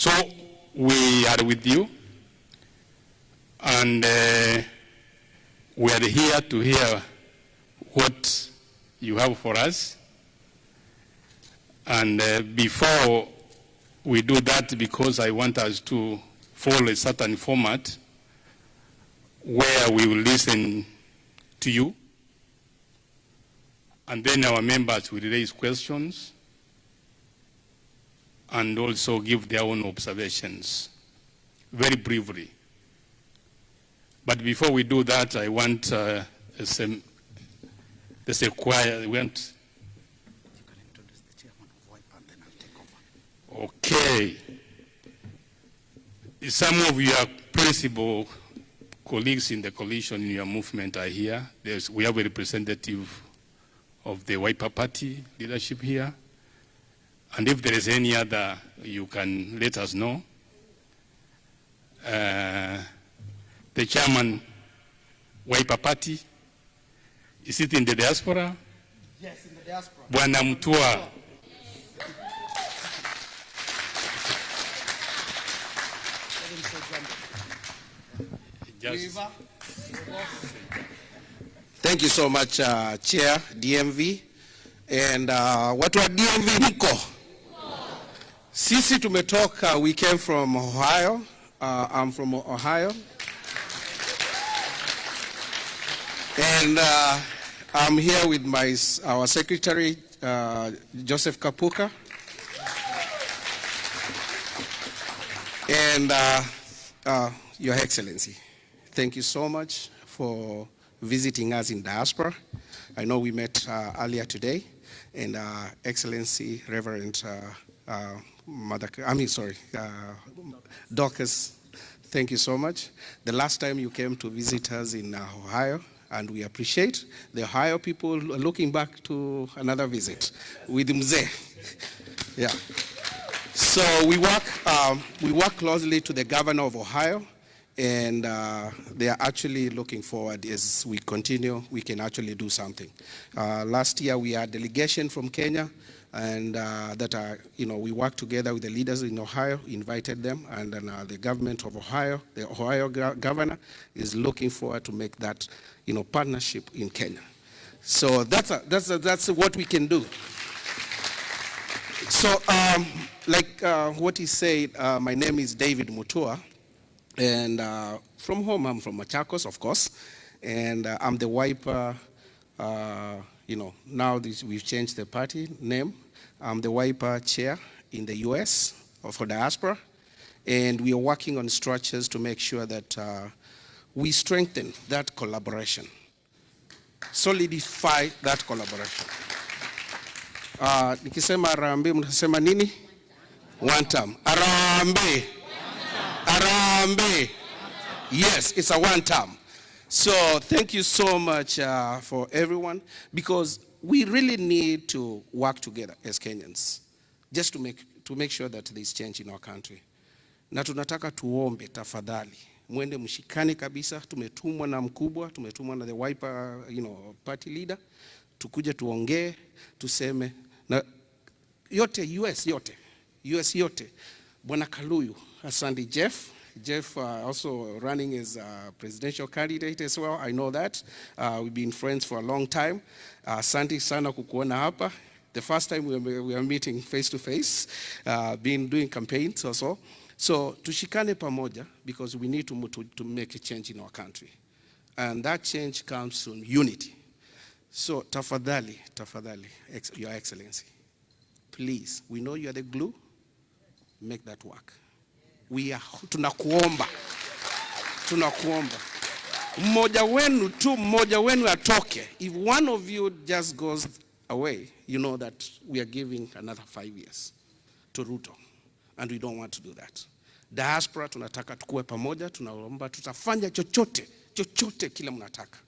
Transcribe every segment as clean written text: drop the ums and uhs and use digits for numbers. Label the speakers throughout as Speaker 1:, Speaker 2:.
Speaker 1: So we are with you, and we are here to hear what you have for us. And before we do that, because I want us to follow a certain format where we will listen to you, and then our members will raise questions and also give their own observations, very briefly. But before we do that, I want there's a choir. We want.
Speaker 2: You can introduce the chairman of WIPA and then I'll take over.
Speaker 1: Okay. Some of your principal colleagues in the coalition in your movement are here. We have a representative of the WIPA party leadership here. And if there is any other, you can let us know. The chairman, WIPA party, is it in the diaspora?
Speaker 2: Yes, in the diaspora.
Speaker 1: Bwana Mutua.
Speaker 2: Thank you so much, Chair, DMV. And watu wa DMV mko? Sisi tumetoka, we came from Ohio. I'm from Ohio. And I'm here with our secretary, Joseph Kapuka. And Your Excellency, thank you so much for visiting us in diaspora. I know we met earlier today, and Excellency Reverend Dorcas, thank you so much. The last time you came to visit us in Ohio, and we appreciate the Ohio people looking back to another visit with Mzee. Yeah. So we work closely to the governor of Ohio, and they are actually looking forward as we continue, we can actually do something. Last year we had a delegation from Kenya, and we worked together with the leaders in Ohio, invited them, and then the government of Ohio, the Ohio governor, is looking forward to make that, partnership in Kenya. So that's what we can do. So, like what he said, my name is David Mutua, and from home I'm from Machakos, of course, and I'm the WIPA. Now we've changed the party name. I'm the WIPA chair in the U.S. for diaspora, and we are working on structures to make sure that we strengthen that collaboration, solidify that collaboration. Nikisema Arambe, mnasema nini? One term. Arambe. Arambe. Yes, it's a one term. So thank you so much for everyone, because we really need to work together as Kenyans, just to make sure that there's change in our country. Na tunataka tuombe tafadhali, mwende mshikane kabisa. Tumetumwa na mkubwa, tumetumwa na the WIPA, party leader, tukuje tuongee, tuseme na yote US yote. Bwana Kaluyu, asante Jeff also running as a presidential candidate as well. I know that. We've been friends for a long time. Asante sana kukuona hapa. The first time we were meeting face to face, been doing campaigns also. So tushikane pamoja, because we need to make a change in our country. And that change comes from unity. So tafadhali, Your Excellency, please, we know you are the glue, make that work. Tunakuomba. Mmoja wenu atoke. If one of you just goes away, you know that we are giving another 5 years to Ruto, and we don't want to do that. Diaspora tunataka tukue pamoja, tunaomba tutafanya chochote kila mnataka.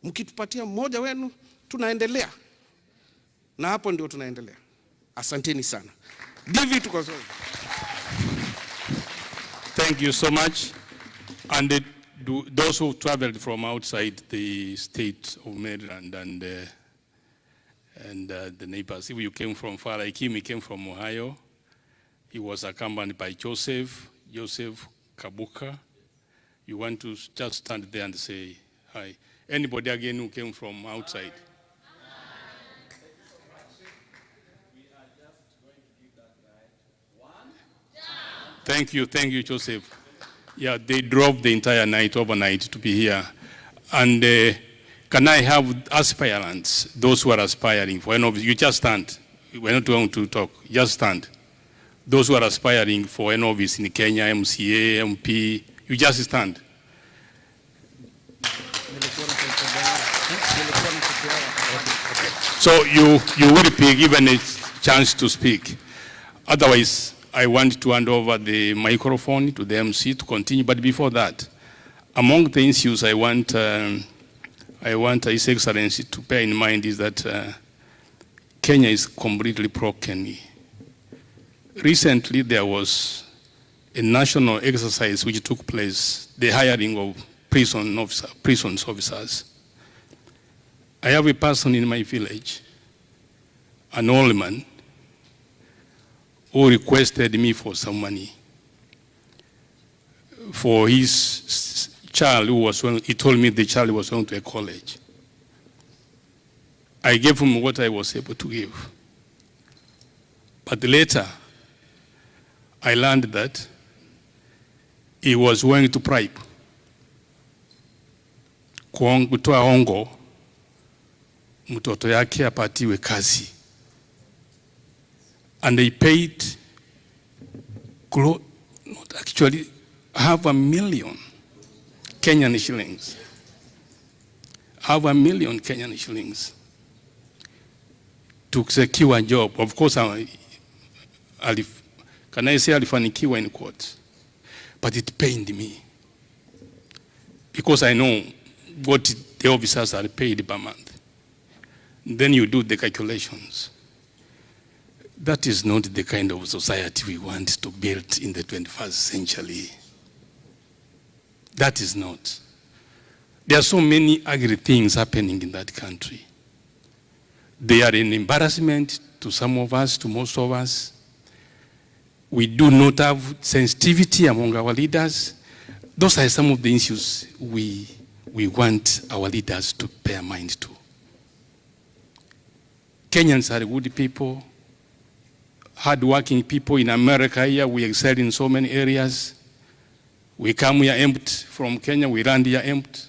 Speaker 2: Mkitupatia mmoja wenu, tunaendelea. Na hapo ndio tunaendelea. Asanteni sana. David tukosoe.
Speaker 1: Thank you so much. And those who traveled from outside the state of Maryland and the neighbors, if you came from far, like him, he came from Ohio, He was accompanied by Joseph Kabuka. You want to just stand there and say hi. Anybody again who came from outside? Thank you, Joseph. Yeah, they drove the entire night, overnight, to be here. And can I have aspirants, those who are aspiring for any office? You just stand. We're not going to talk. Just stand. Those who are aspiring for any office in Kenya, MCA, MP, you just stand. So you will be given a chance to speak. Otherwise, I want to hand over the microphone to the MC to continue. But before that, among the issues I want His Excellency to bear in mind is that Kenya is completely broken. Recently, there was a national exercise which took place, the hiring of prison officers. I have a person in my village, an old man, who requested me for some money for his child he told me the child was going to a college. I gave him what I was able to give. But later, I learned that he was going to bribe, kutoa hongo, mtoto yake apatiwe kazi. And they paid, not actually, 500,000 Kenyan shillings. 500,000 Kenyan shillings to secure a job. Of course, can I say alifanikiwa in quotes? But it pained me because I know what the officers are paid per month. Then you do the calculations. That is not the kind of society we want to build in the 21st century. That is not. There are so many ugly things happening in that country. They are an embarrassment to some of us, to most of us. We do not have sensitivity among our leaders. Those are some of the issues we want our leaders to bear mind to. Kenyans are good people, hard-working people. In America here, we excel in so many areas. We come here empty from Kenya, we land here empty.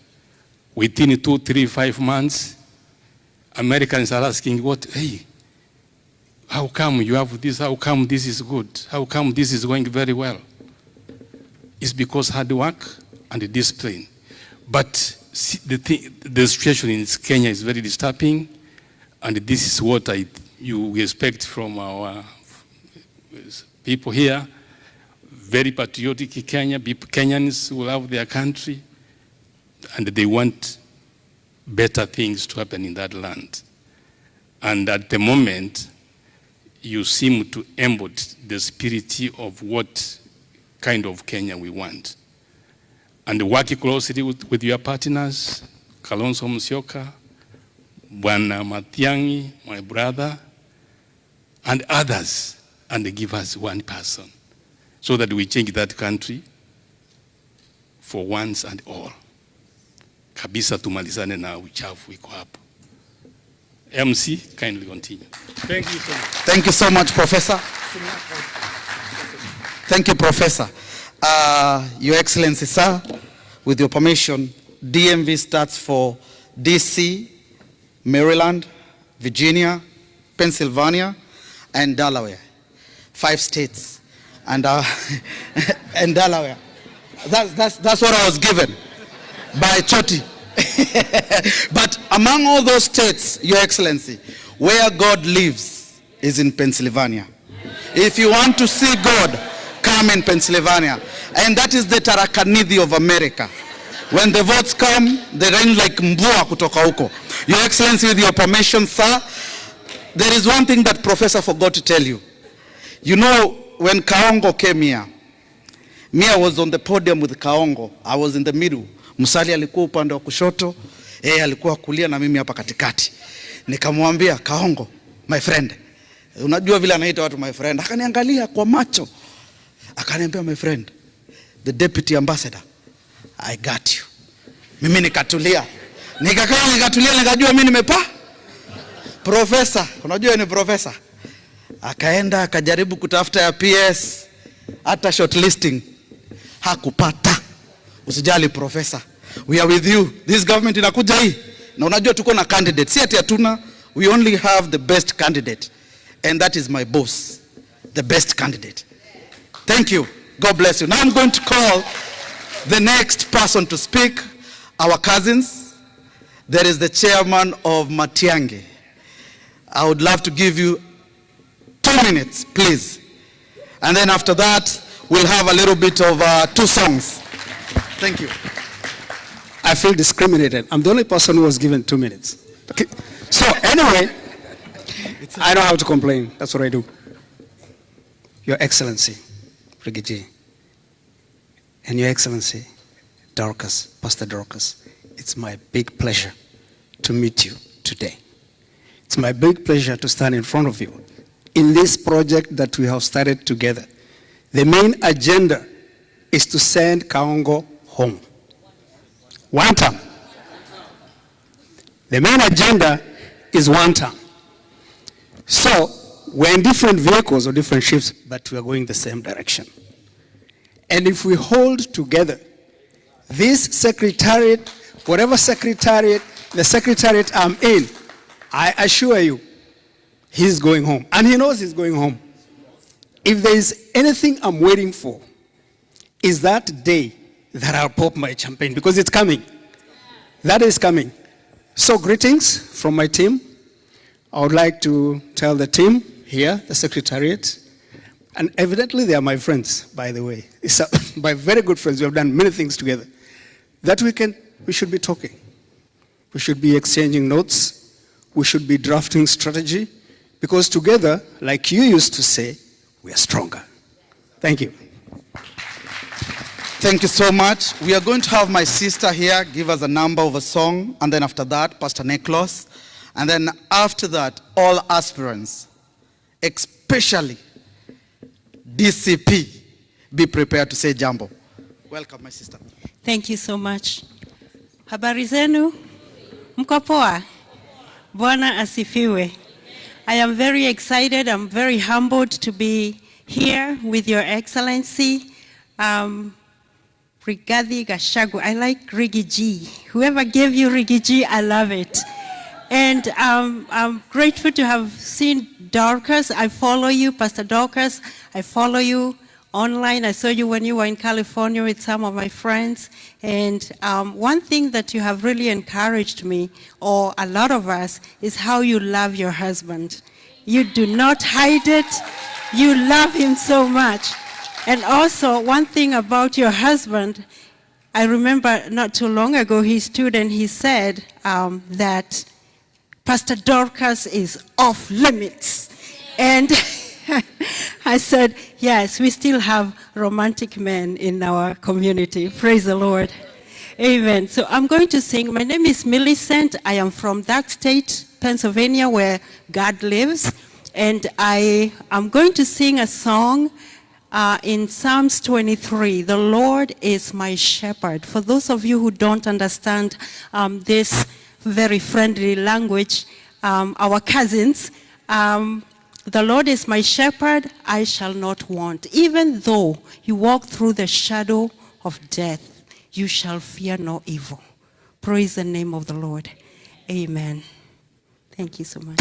Speaker 1: Within 2, 3, 5 months, Americans are asking, hey, how come you have this? How come this is good? How come this is going very well? It's because hard work and discipline. But the situation in Kenya is very disturbing, and this is what you expect from our people here. Very patriotic Kenyans who love their country, and they want better things to happen in that land. And at the moment, you seem to embody the spirit of what kind of Kenya we want. And working closely with your partners, Kalonzo Musyoka, Bwana Matiang'i, my brother, and others, and give us one person, so that we change that country for once and all. Kabisa tumalizane na uchafu iko hapo. MC, kindly continue. Thank you so much.
Speaker 3: Thank you so much, Professor. Thank you, Professor. Your Excellency, sir, with your permission, DMV starts for DC, Maryland, Virginia, Pennsylvania, and Delaware. 5 states. And Delaware. That's what I was given by Choti. But among all those states, Your Excellency, where God lives is in Pennsylvania. If you want to see God, come in Pennsylvania. And that is the Tarakanidhi of America. When the votes come, they rain like mbua kutoka huko. Your Excellency, with your permission, sir, there is one thing that Professor forgot to tell you. You know, when Kaongo came here, me, I was on the podium with Kaongo. I was in the middle. Musali alikuwa upande wa kushoto, alikuwa kulia na mimi hapa katikati. Nikamwambia, Kaongo, my friend, Unajua vile anaita watu my friend. Akaniangalia kwa macho. Akaniambia my friend, the deputy ambassador, I got you. Mimi nikatulia. Nikatulia nikajua mimi nimepa. Professor, unajua ni professor. Akaenda akajaribu kutafuta ya PS, hata shortlisting hakupata. Usijali professor, we are with you. This government inakuja hii. Na unajua tuko na candidate. Si ati hatuna, we only have the best candidate. And that is my boss, the best candidate. Thank you. God bless you. Now I'm going to call the next person to speak, our cousins. There is the chairman of Matiang'i. I would love to give you 2 minutes, please. And then after that, we'll have a little bit of 2 songs. Thank you.
Speaker 4: I feel discriminated. I'm the only person who was given 2 minutes. Okay. So anyway, I know how to complain. That's what I do. Your Excellency, Rigiji, and Your Excellency, Dorcas, Pastor Dorcas, it's my big pleasure to meet you today. It's my big pleasure to stand in front of you in this project that we have started together. The main agenda is to send Kaongo home. One term. The main agenda is one term. So we're in different vehicles or different ships, but we are going the same direction. And if we hold together, this secretariat, whatever secretariat, the secretariat I'm in, I assure you, he's going home. And he knows he's going home. If there is anything I'm waiting for, is that day that I'll pop my champagne, because it's coming. That is coming. So greetings from my team. I would like to tell the team here, the secretariat, and evidently they are my friends, by the way. It's my very good friends. We have done many things together. That we should be talking. We should be exchanging notes. We should be drafting strategy, because together, like you used to say, we are stronger. Thank you.
Speaker 3: Thank you so much. We are going to have my sister here give us a number of a song, and then after that, Pastor Nicholas. And then after that, all aspirants, especially DCP, be prepared to say jambo. Welcome, my sister.
Speaker 5: Thank you so much. Habari zenu? Mko poa? Bwana asifiwe. I am very excited. I'm very humbled to be here with Your Excellency. Rigathi Gachagua. I like Rigiji. Whoever gave you Rigiji, I love it. And I'm grateful to have seen Dorcas. I follow you, Pastor Dorcas. I follow you online. I saw you when you were in California with some of my friends. And one thing that you have really encouraged me, or a lot of us, is how you love your husband. You do not hide it. You love him so much. And also, one thing about your husband, I remember not too long ago, he stood and he said that Pastor Dorcas is off limits. And I said, yes, we still have romantic men in our community. Praise the Lord. Amen. So I'm going to sing. My name is Millicent. I am from that state, Pennsylvania, where God lives. And I am going to sing a song in Psalms 23. The Lord is my shepherd. For those of you who don't understand this very friendly language, our cousins, the Lord is my shepherd, I shall not want. Even though you walk through the shadow of death, you shall fear no evil. Praise the name of the Lord. Amen. Thank you so much.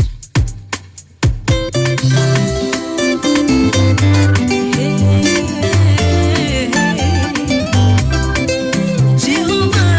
Speaker 6: Jehovah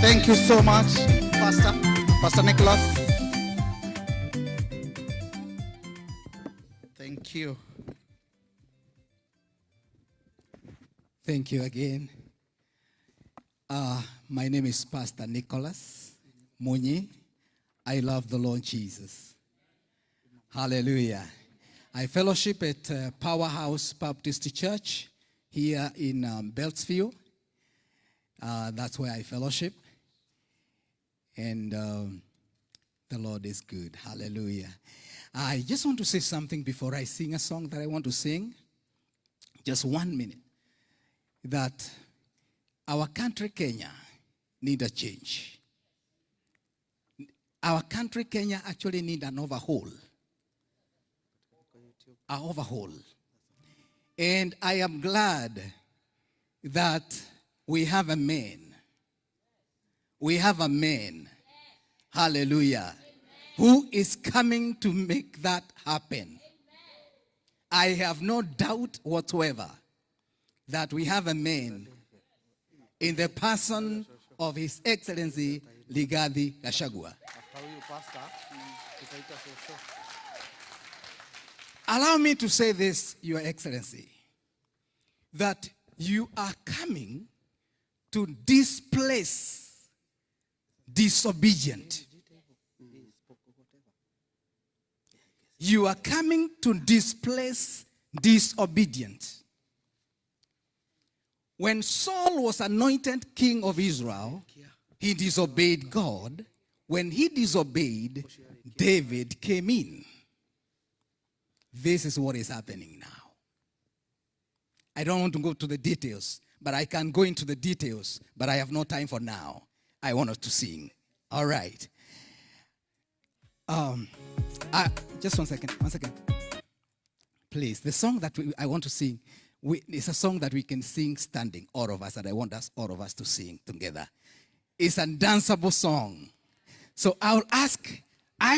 Speaker 3: Thank you so much, Pastor Nicholas. Thank you.
Speaker 6: Thank you again. My name is Pastor Nicholas Munyi. I love the Lord Jesus. Hallelujah. I fellowship at Powerhouse Baptist Church here in Beltsville. That's where I fellowship. And the Lord is good. Hallelujah. I just want to say something before I sing a song that I want to sing. Just 1 minute. That our country, Kenya, need a change. Our country, Kenya, actually need an overhaul. An overhaul. And I am glad that we have a man. We have a man. Hallelujah. Who is coming to make that happen. I have no doubt whatsoever that we have a man in the person of His Excellency Rigathi Gachagua. Allow me to say this, Your Excellency, that you are coming to displace disobedient. You are coming to displace disobedient. When Saul was anointed king of Israel, he disobeyed God. When he disobeyed, David came in. This is what is happening now. I don't want to go to the details, but I can go into the details, but I have no time for now. I want us to sing. All right. Just 1 second. Please, the song that I want to sing, it's a song that we can sing standing, all of us, and I want all of us to sing together. It's a danceable song. So I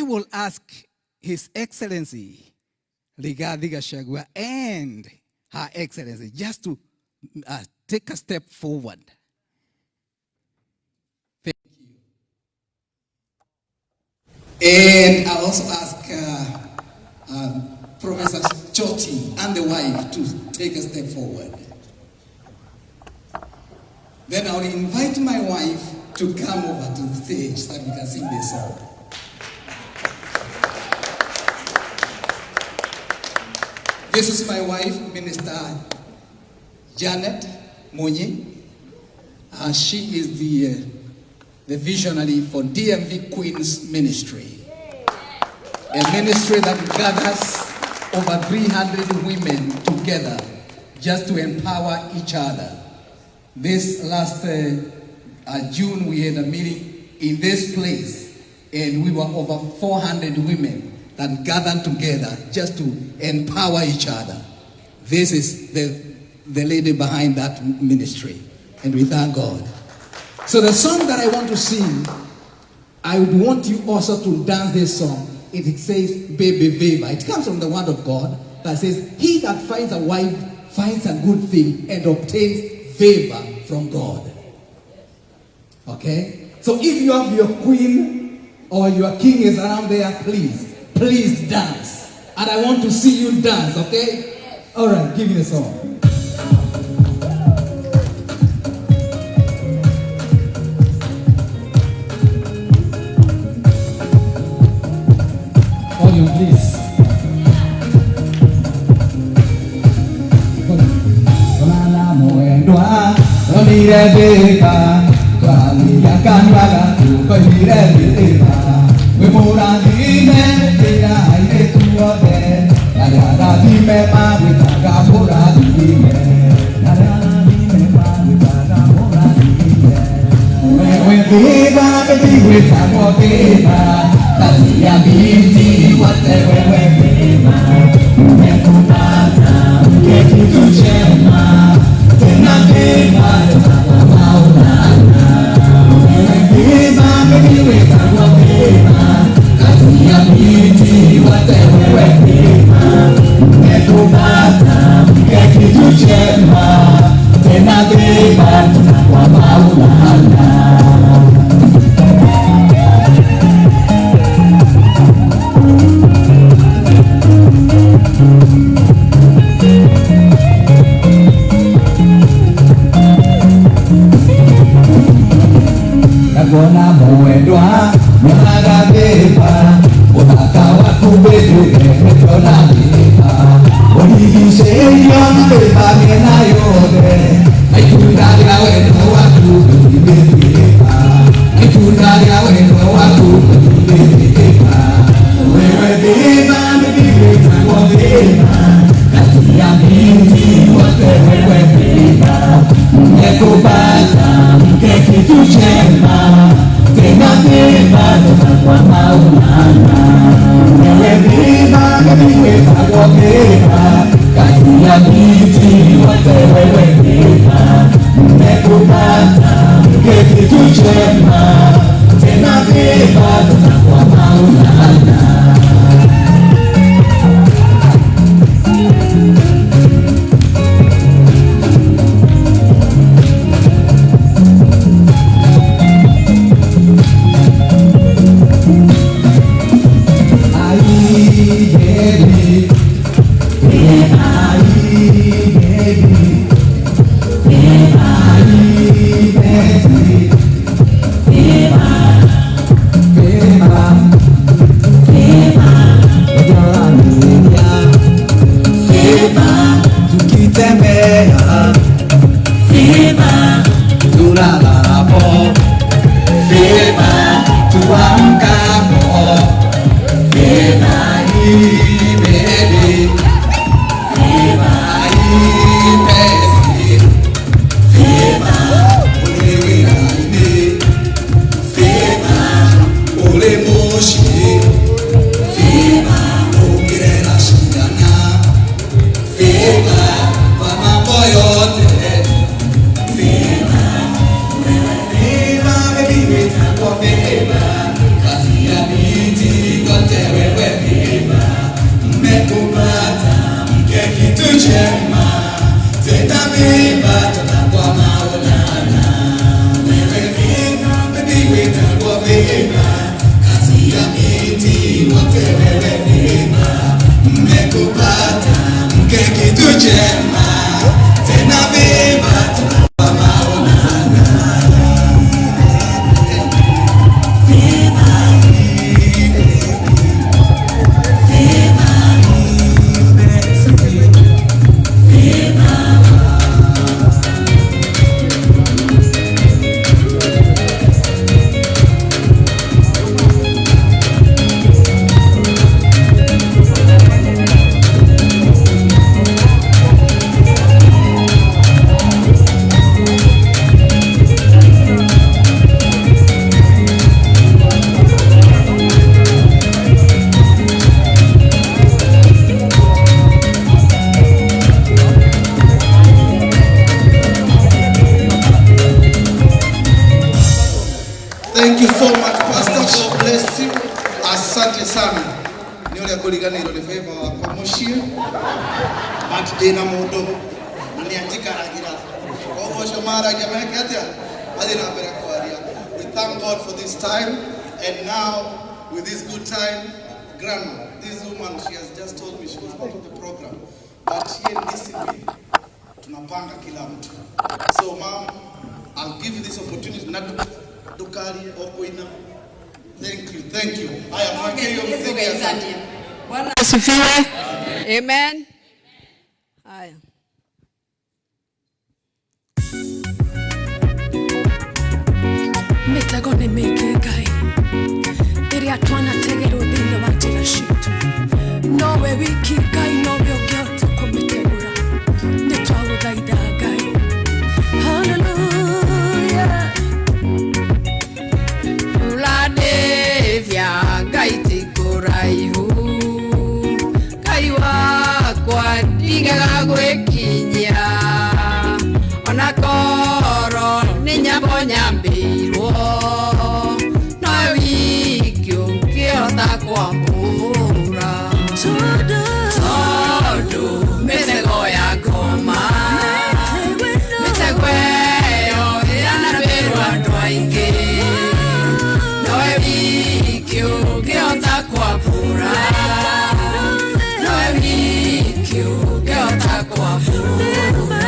Speaker 6: will ask His Excellency Rigathi Gachagua and Her Excellency just to take a step forward. Thank you. And I also ask Professor Choti and the wife to take a step forward. Then I will invite my wife to come over to the stage so that we can sing this song. This is my wife, Minister Janet Munyi. She is the visionary for DMV Queens Ministry. A ministry that gathers over 300 women together just to empower each other. This last June, we had a meeting in this place, and we were over 400 women that gathered together just to empower each other. This is the lady behind that ministry, and we thank God. So the song that I want to sing, I would want you also to dance this song. It says, Baby Viva. It comes from the word of God that says, he that finds a wife finds a good thing and obtains favor from God. Okay? So if you have your queen or your king is around there, please dance. And I want to see you dance, okay? All right, give me the song. Please. Tena
Speaker 7: gona mwendwa mwana beba Unakawa kubedu ketola beba Onigise yon beba mena yode Aitundaga weno watu beba Aitundaga weno watu beba Wewe beba mbibeta kwa beba Kati ya binti wote wewe beba Mekubata mke kitu chema Tena beba kwa maulana Wewe beba mbibeta kwa beba Kati ya binti wote wewe beba Mekubata mke kitu chema Tena beba kwa maulana
Speaker 2: Thank you so much, Pastor. God bless you. Asante sana. Ni ule kuligana ile favor kwa moshie. Birthday na modo. Niandika ragira. Kwa shamara jamani katia. Adina bere kwa aria. We thank God for this time, and now with this good time, Grandma, this woman, she has just told me she was part of the program, but here in discipline tunapanga kila mtu. So mom, I'll give you this opportunity. Dukari Okoina. Thank you. I am okay, you
Speaker 8: Bwana asifiwe. Amen. Haya.
Speaker 9: Mitego ni mekegai. Iria twana tegero thina wa njira citu. Nowe wiki Ngai nowe ũngĩhota kũmĩtegũra. Nĩ twagũthaitha Ngai. Hallelujah.
Speaker 8: Uladevya Ngai tikuraihu. Ngai wakwa ndigaga gwĩkinyia. Ona koro nĩ nyambo nyambirwo. No wiki ũngĩhota kwambũra. Tondu mĩtego ya ngoma. Mĩtego ĩyo yanambĩrwo andũ aingĩ. Nowe wiki ũngĩhota kwambũra. Nowe wiki ũngĩhota kwambũra.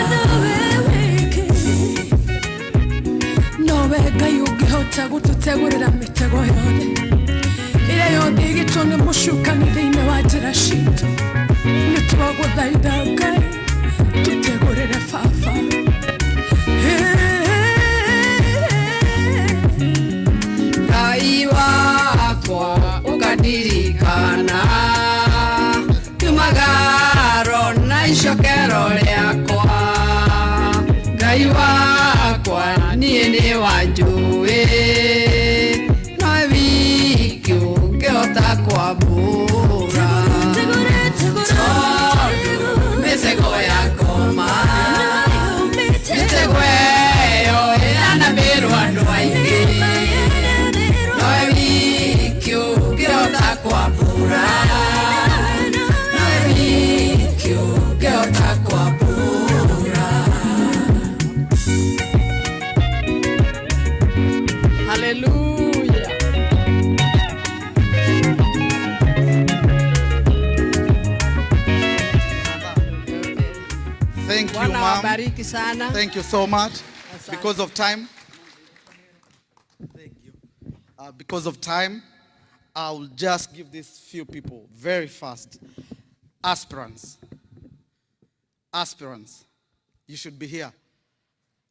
Speaker 9: Nowe Ngai ũngĩhota Nĩũhotete gũtũtegũrĩra mĩtego yothe ĩrĩa yothe ĩgĩtwo nĩ mũcukani thĩinĩ wa njĩra citũ. Nĩtwagũthaitha Ngai tũtegũrĩre baba.
Speaker 8: Ngai wakwa ũkandirikana nyumagaro na icokero rĩakwa. Ngai wakwa niĩ nĩ wanjũĩ no wiki ũngĩhota kwambũra tondũ mĩtego ya ngoma mĩtego ĩyo ĩranamĩrwo andũ aingĩ no wiki ũngĩhota kwambũra no wiki ũngĩhota kwambũra. Hallelujah.
Speaker 3: Thank you,
Speaker 8: Bwana
Speaker 3: ma'am.
Speaker 8: wabariki sana.
Speaker 3: Thank you so much. Because of time. Thank you. Because of time, I'll just give these few people very fast. Aspirants. Aspirants. You should be here.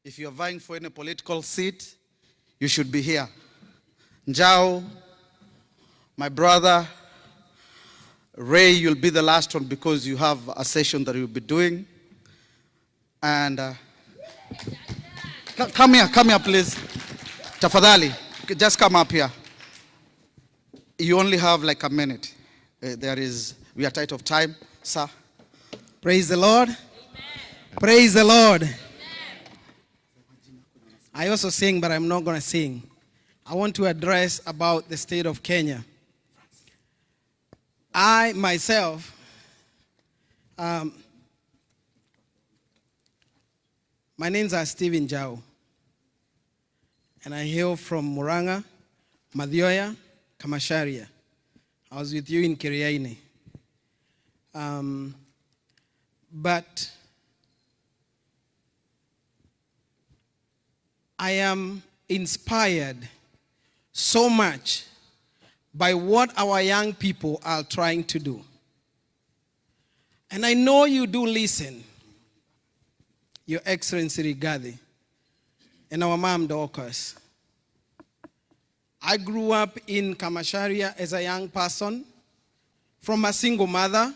Speaker 3: If you're vying for any political seat, you should be here. Njao, my brother, Ray, you'll be the last one because you have a session that you'll be doing. And come here, please. Tafadhali, just come up here. You only have like a minute. We are tight of time, sir.
Speaker 10: Praise the Lord. Amen. Praise the Lord. Amen. I also sing, but I'm not going to sing. I want to address about the state of Kenya. I, myself, my names are Stephen Jao, and I hail from Muranga, Madhyoya, Kamasharia. I was with you in Kiriaini. But I am inspired so much by what our young people are trying to do. And I know you do listen, Your Excellency Rigathi, and our mom Dorcas. I grew up in Kamasharia as a young person from a single mother.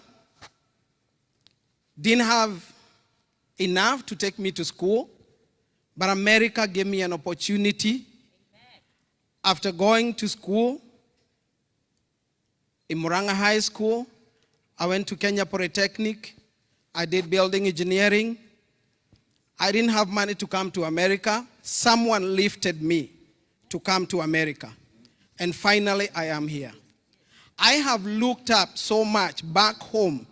Speaker 10: Didn't have enough to take me to school, but America gave me an opportunity. Amen. After going to school in Muranga High School, I went to Kenya Polytechnic. I did building engineering. I didn't have money to come to America. Someone lifted me to come to America. And finally, I am here. I have looked up so much back home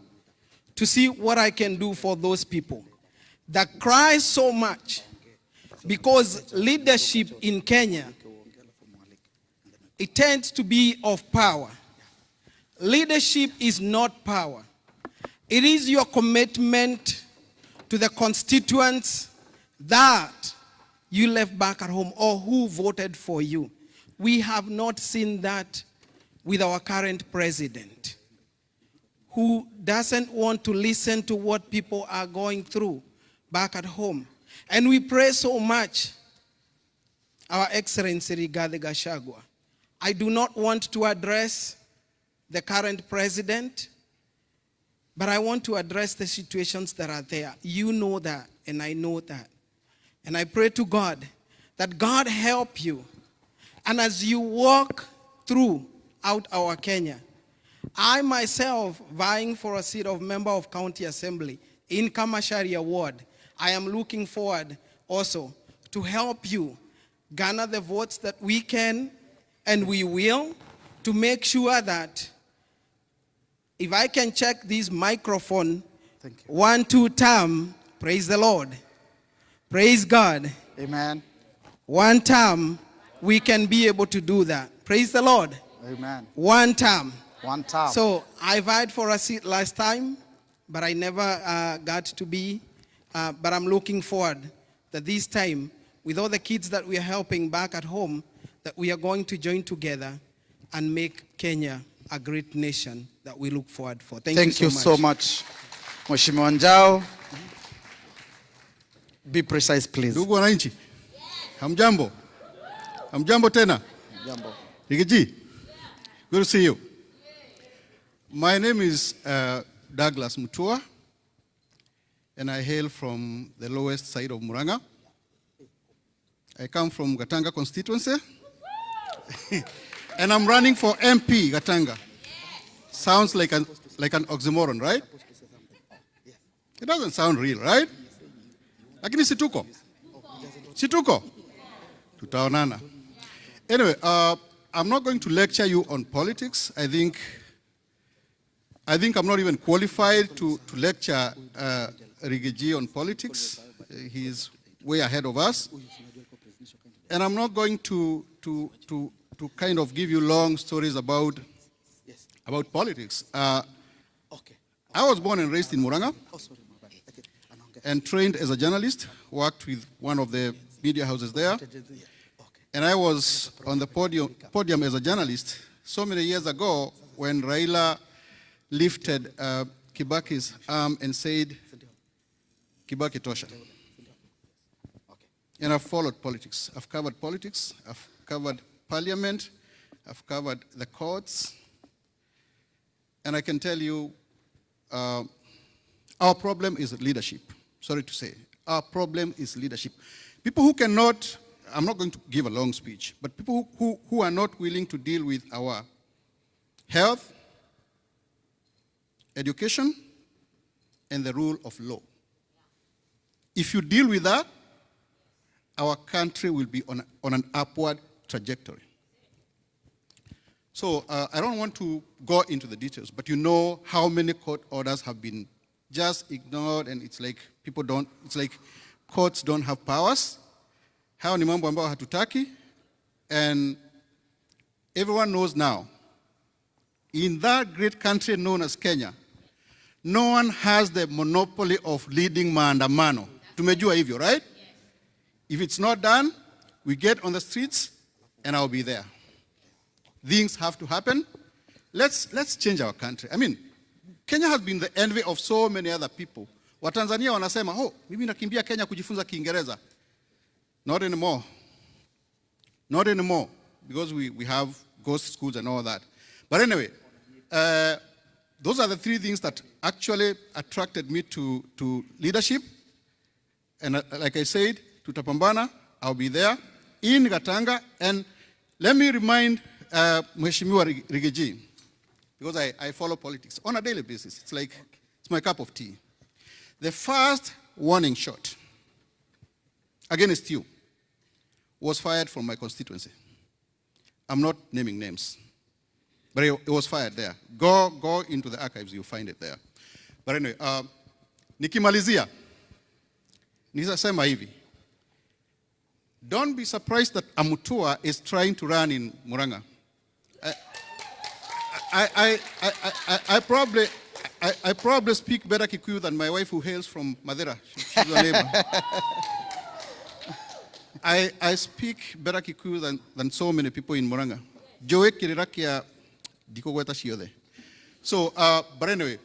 Speaker 10: to see what I can do for those people that cry so much because leadership in Kenya, it tends to be of power. Leadership is not power. It is your commitment to the constituents that you left back at home or who voted for you. We have not seen that with our current president, who doesn't want to listen to what people are going through back at home. And we pray so much, Our Excellency Rigathi Gachagua. I do not want to address the current president, but I want to address the situations that are there. You know that, and I know that. And I pray to God that God help you. And as you walk throughout our Kenya, I myself, vying for a seat of member of county assembly in Kamasharia ward, I am looking forward also to help you garner the votes that we can and we will to make sure that if I can check this microphone, 1, 2 term, praise the Lord. Praise God.
Speaker 3: Amen.
Speaker 10: 1 term, we can be able to do that. Praise the Lord.
Speaker 3: Amen.
Speaker 10: 1 term.
Speaker 3: 1 term.
Speaker 10: So I vied for a seat last time, but I never got to be. But I'm looking forward that this time, with all the kids that we are helping back at home, that we are going to join together and make Kenya a great nation that we look forward for. Thank you so much.
Speaker 3: Mheshimiwa Njau. Be precise, please.
Speaker 11: Ndugu wananchi, hamjambo? Hamjambo tena?
Speaker 3: Hamjambo.
Speaker 11: Rigiji, good to see you. My name is Douglas Mutua, and I hail from the lowest side of Muranga. I come from Gatanga constituency, and I'm running for MP Gatanga. Sounds like an oxymoron, right? It doesn't sound real, right? Lakini situko. Situko. Tutaonana. Anyway, I'm not going to lecture you on politics. I think I'm not even qualified to lecture Rigiji on politics. He's way ahead of us. And I'm not going to kind of give you long stories about politics. I was born and raised in Muranga and trained as a journalist, worked with one of the media houses there. And I was on the podium as a journalist so many years ago when Raila lifted Kibaki's arm and said, Kibaki tosha. And I've followed politics. I've covered politics, I've covered parliament, I've covered the courts. And I can tell you, our problem is leadership. Sorry to say. Our problem is leadership. People who cannot, I'm not going to give a long speech, but people who are not willing to deal with our health, education, and the rule of law. If you deal with that, our country will be on an upward trajectory. So I don't want to go into the details, but you know how many court orders have been just ignored, and it's like it's like courts don't have powers. Hao ni mambo ambayo hatutaki, and everyone knows now, in that great country known as Kenya, no one has the monopoly of leading maandamano. Tumejua hivyo, right? If it's not done, we get on the streets, and I'll be there. Things have to happen. Let's change our country. I mean, Kenya has been the envy of so many other people. Watanzania wanasema, oh, mimi nakimbia Kenya kujifunza Kiingereza. Not anymore. Not anymore, because we have ghost schools and all that. But anyway, those are the three things that actually attracted me to leadership. And like I said, tutapambana, I'll be there in Gatanga. And let me remind Mheshimiwa Rigiji, because I follow politics on a daily basis. It's like, it's my cup of tea. The first warning shot against you was fired from my constituency. I'm not naming names, but it was fired there. Go into the archives, you'll find it there. But anyway, nikimalizia, nisasema hivi. Don't be surprised that Amutua is trying to run in Muranga. I probably speak better Kikuyu than my wife who hails from Madeira. She's a neighbor. I speak better Kikuyu than so many people in Muranga. Joe Kirirakia Dikogweta Shiode. So, but anyway,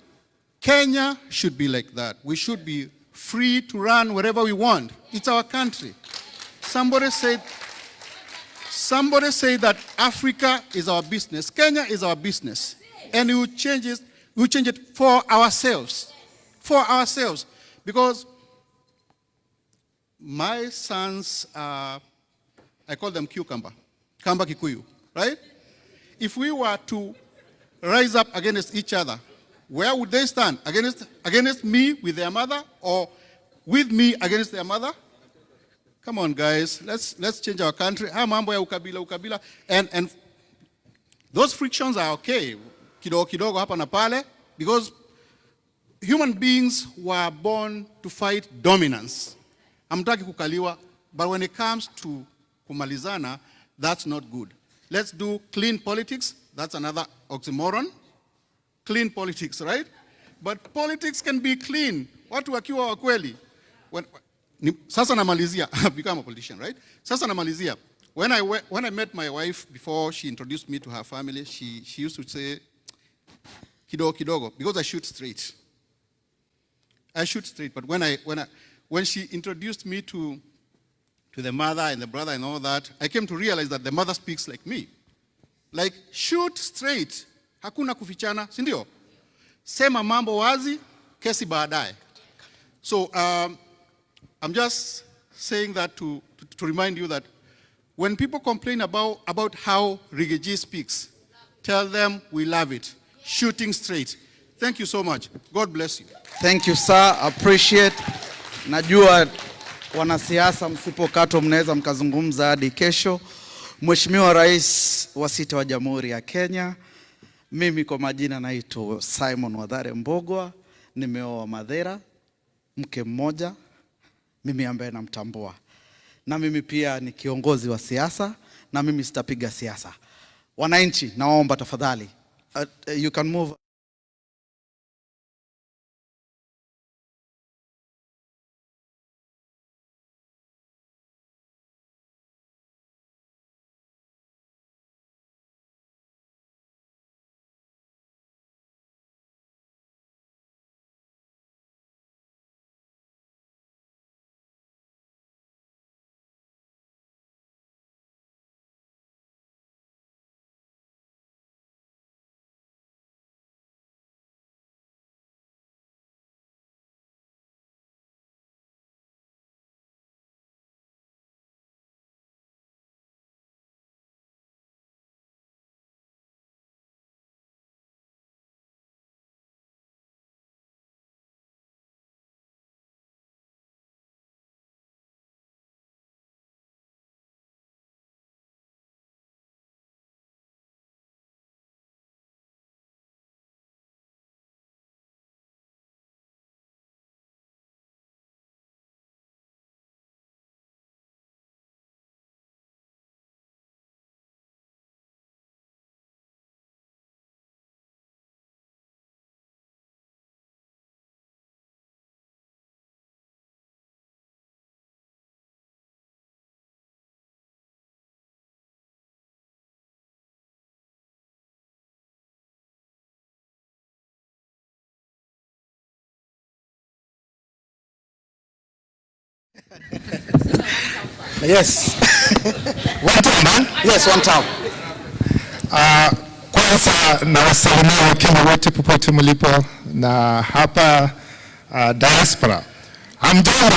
Speaker 11: Kenya should be like that. We should be free to run wherever we want. It's our country. Somebody said that Africa is our business. Kenya is our business. And we will change it for ourselves. For ourselves. Because my sons are, I call them cucumber. Kamba Kikuyu, right? If we were to rise up against each other, where would they stand? Against me with their mother, or with me against their mother? Come on, guys, let's change our country. Mambo ya ukabila. And those frictions are okay. Kidogo hapa na pale, because human beings were born to fight dominance. Hamtaki kukaliwa, but when it comes to kumalizana, that's not good. Let's do clean politics. That's another oxymoron. Clean politics, right? But politics can be clean. Watu wakiwa wa kweli. Sasa namalizia, become a politician, right? Sasa namalizia. when I met my wife before she introduced me to her family, she used to say, kidogo kidogo, because I shoot straight. I shoot straight, but when she introduced me to the mother and the brother and all that, I came to realize that the mother speaks like me. Like, shoot straight, hakuna kufichana, si ndio? Sema mambo wazi, kesi baadaye. So I'm just saying that to remind you that when people complain about how Riggy speaks, tell them we love it. Shooting straight. Thank you so much. God bless you.
Speaker 3: Thank you, sir. Appreciate. Najua wanasiasa msipokatwa mnaweza mkazungumza hadi kesho. Mheshimiwa Rais wa 6 wa Jamhuri ya Kenya, mimi kwa majina naitwa Simon Wadhare Mbogwa, nimeoa Madhera, mke mmoja, mimi ambaye namtambua. Na mimi pia ni kiongozi wa siasa, na mimi sitapiga siasa. Wananchi, naomba tafadhali, you can move.
Speaker 12: Yes. One time, man?
Speaker 3: Yes, one time.
Speaker 12: Kwanza nawasalimia Wakenya wote popote mlipo na hapa diaspora. Hamjambo.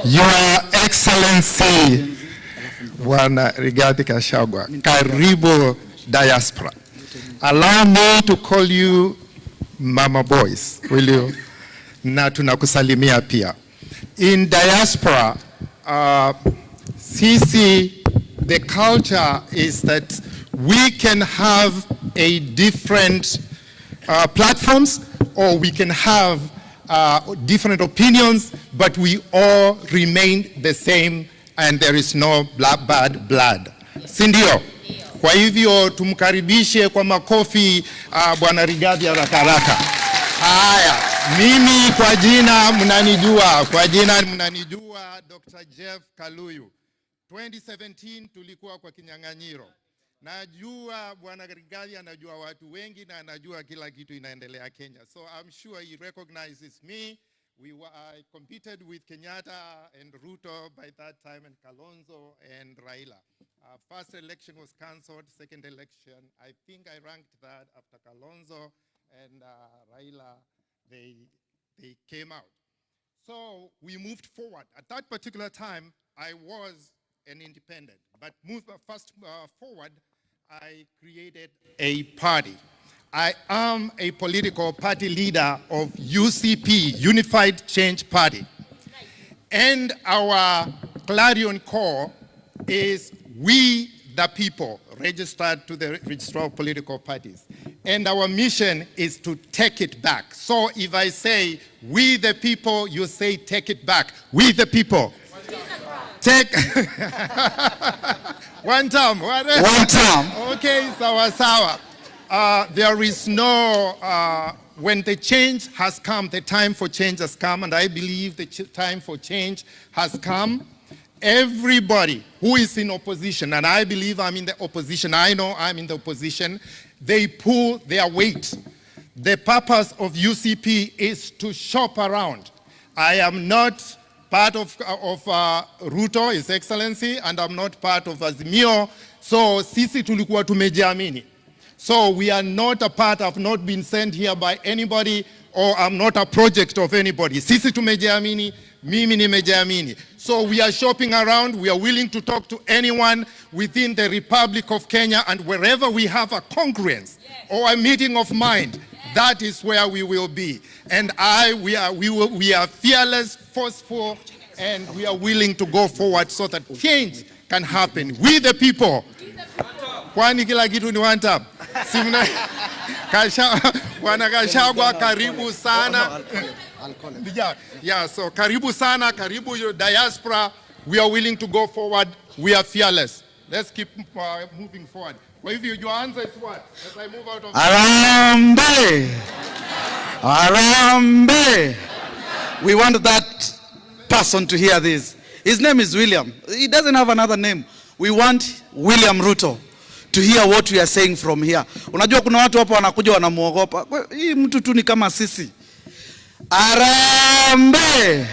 Speaker 12: Your Excellency Bwana Rigathi Gachagua. Karibu diaspora. Allow me to call you Mama Boys, will you? Na tunakusalimia pia. In diaspora, the culture is that we can have a different platforms, or we can have different opinions, but we all remain the same and there is no bad blood. Sindio? Kwa hivyo tumkaribishe kwa makofi Bwana Rigathi haraka haraka. Haya, mimi kwa jina mnanijua Dr. Jeff Kaluyu. 2017 tulikuwa kwa kinyang'anyiro. Najua Bwana Rigathi anajua watu wengi na anajua kila kitu inaendelea Kenya. So I'm sure he recognizes me. I competed with Kenyatta and Ruto by that time, and Kalonzo and Raila. First election was cancelled. Second election, I think I ranked that after Kalonzo and Raila, they came out. So we moved forward. At that particular time, I was an independent, but fast forward, I created a party. I am a political party leader of UCP, Unified Change Party. And our clarion call is We the People, registered to the Register of Political Parties. And our mission is to take it back. So if I say we the people, you say take it back. We the people. Take one time.
Speaker 3: One time.
Speaker 12: Okay, sawa. There is no, when the change has come, the time for change has come, and I believe the time for change has come. everybody who is in opposition, and I believe I'm in the opposition, I know I'm in the opposition, they pull their weight. The purpose of UCP is to shop around. I am not part of Ruto, His Excellency, and I'm not part of Azimio, so sisi tulikuwa tumejiamini. So we are not a part, I've not been sent here by anybody, or I'm not a project of anybody. Sisi tumejiamini, mimi nimejiamini. So we are shopping around, we are willing to talk to anyone within the Republic of Kenya, and wherever we have a congruence or a meeting of mind, that is where we will be. And we are fearless, forceful, and we are willing to go forward so that change can happen. We the people. Kwani kila kitu ni one tap. Bwana Gachagua, karibu sana. Yeah, so karibu sana, karibu your diaspora. We are willing to go forward. We are fearless. Let's keep moving forward. Well, if your answer is what? As I move out of
Speaker 3: Arambe! Arambe! We want that person to hear this. His name is William. He doesn't have another name. We want William Ruto to hear what we are saying from here. Unajua kuna watu hapa wanakuja wanamuogopa. Hii mtu tu ni kama sisi. Arambe!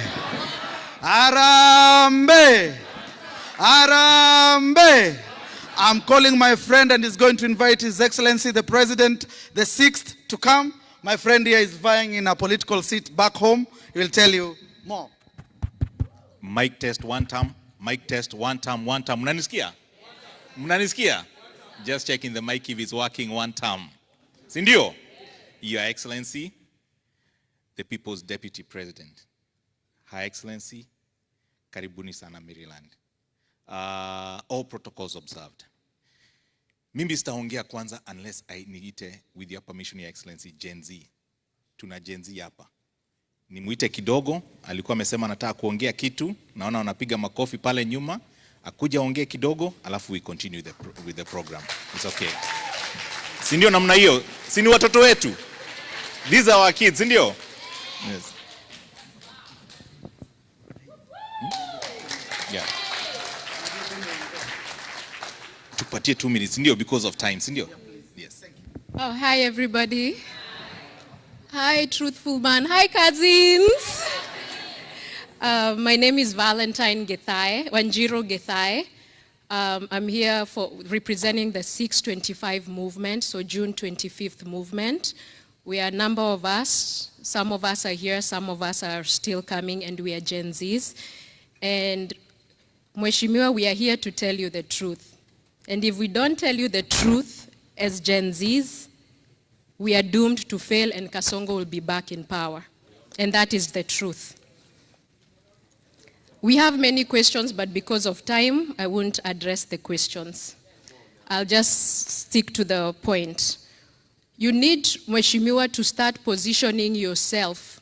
Speaker 3: Arambe! Arambe! I'm calling my friend and he's going to invite His Excellency the President, the 6th, to come. My friend here is vying in a political seat back home. He will tell you more.
Speaker 13: Mic test one time. Mic test one time, one time. Mnanisikia? Mnanisikia? Just checking the mic if it's working one time. Sindio? Your Excellency, the People's Deputy President. Her Excellency, karibuni sana Maryland. All protocols observed. Mimi sitaongea kwanza unless I niite with your permission, Your Excellency, Gen Z. Tuna Gen Z hapa. Nimuite kidogo, alikuwa amesema anataka kuongea kitu, naona wanapiga makofi pale nyuma. Akuja ongea kidogo, alafu we continue with the program. It's okay. Si ndio namna hiyo? Si ni watoto wetu? These are our kids, si ndio? Yes. Yeah. Tupatie 2 minutes, sindio, because of time, sindio? Yes.
Speaker 8: Oh, hi everybody. Hi, truthful man. Hi, cousins. My name is Valentine Gethai, Wanjiro Gethai. I'm here for representing the 625 movement, so June 25th movement. We are a number of us. Some of us are here, some of us are still coming, and we are Gen Zs. And Mheshimiwa, we are here to tell you the truth. And if we don't tell you the truth as Gen Zs, we are doomed to fail and Kasongo will be back in power. And that is the truth. We have many questions, but because of time, I won't address the questions. I'll just stick to the point. You need, Mheshimiwa, to start positioning yourself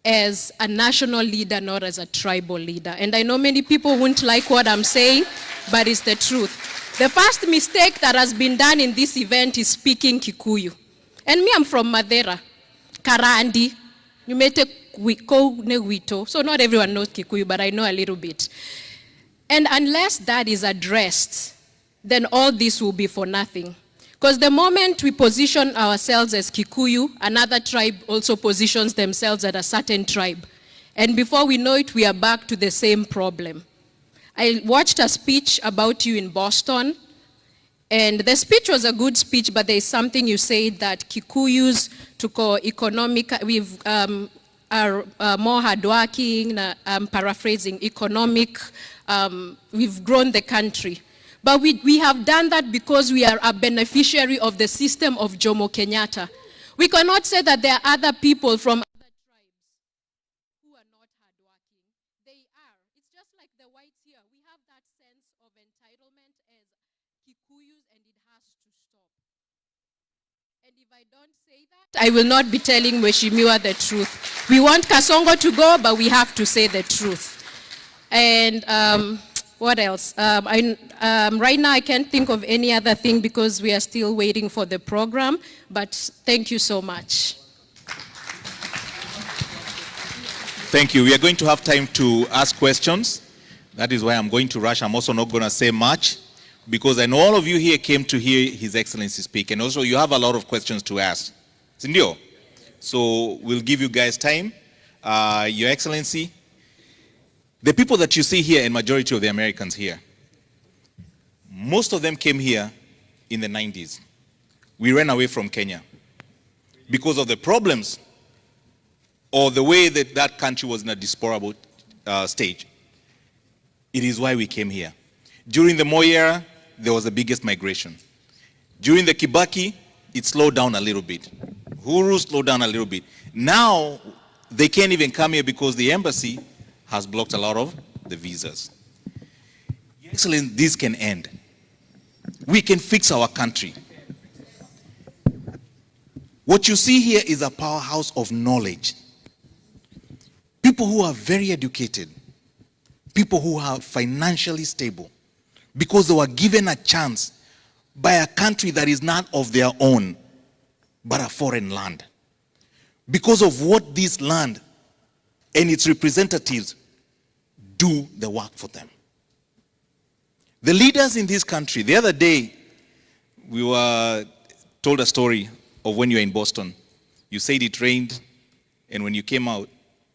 Speaker 8: as a national leader, not as a tribal leader. And I know many people won't like what I'm saying, but it's the truth. The first mistake that has been done in this event is speaking Kikuyu. And me, I'm from Madeira, Karandi, Numete Wito. So not everyone knows Kikuyu, but I know a little bit. And unless that is addressed, then all this will be for nothing. Because the moment we position ourselves as Kikuyu, another tribe also positions themselves as a certain tribe. And before we know it, we are back to the same problem. I watched a speech about you in Boston, and the speech was a good speech, but there is something you said that Kikuyus are more hardworking, I'm paraphrasing, economic, we've grown the country. But we have done that because we are a beneficiary of the system of Jomo Kenyatta. We cannot say that there are other people from other tribes who are not hardworking. They are. It's just like the whites here. We have that sense of entitlement as Kikuyus, and it has to stop. And if I don't say that, I will not be telling Mheshimiwa the truth. We want Kasongo to go, but we have to say the truth. And what else? Right now I can't think of any other thing because we are still waiting for the program, but thank you so much.
Speaker 13: Thank you. We are going to have time to ask questions. That is why I'm going to rush. I'm also not going to say much, because I know all of you here came to hear His Excellency speak, and also you have a lot of questions to ask. Sindio? So we'll give you guys time. Your Excellency, the people that you see here, and majority of the Americans here, most of them came here in the 90s. We ran away from Kenya because of the problems or the way that that country was in a deplorable stage. It is why we came here. During the Moi era, there was the biggest migration. During the Kibaki, it slowed down a little bit. Uhuru slowed down a little bit. Now, they can't even come here because the embassy has blocked a lot of the visas. Excellent, this can end. We can fix our country. What you see here is a powerhouse of knowledge. People who are very educated, people who are financially stable, because they were given a chance by a country that is not of their own, but a foreign land. Because of what this land and its representatives do the work for them. The leaders in this country, the other day, we were told a story of when you were in Boston. You said it rained, and when you came out,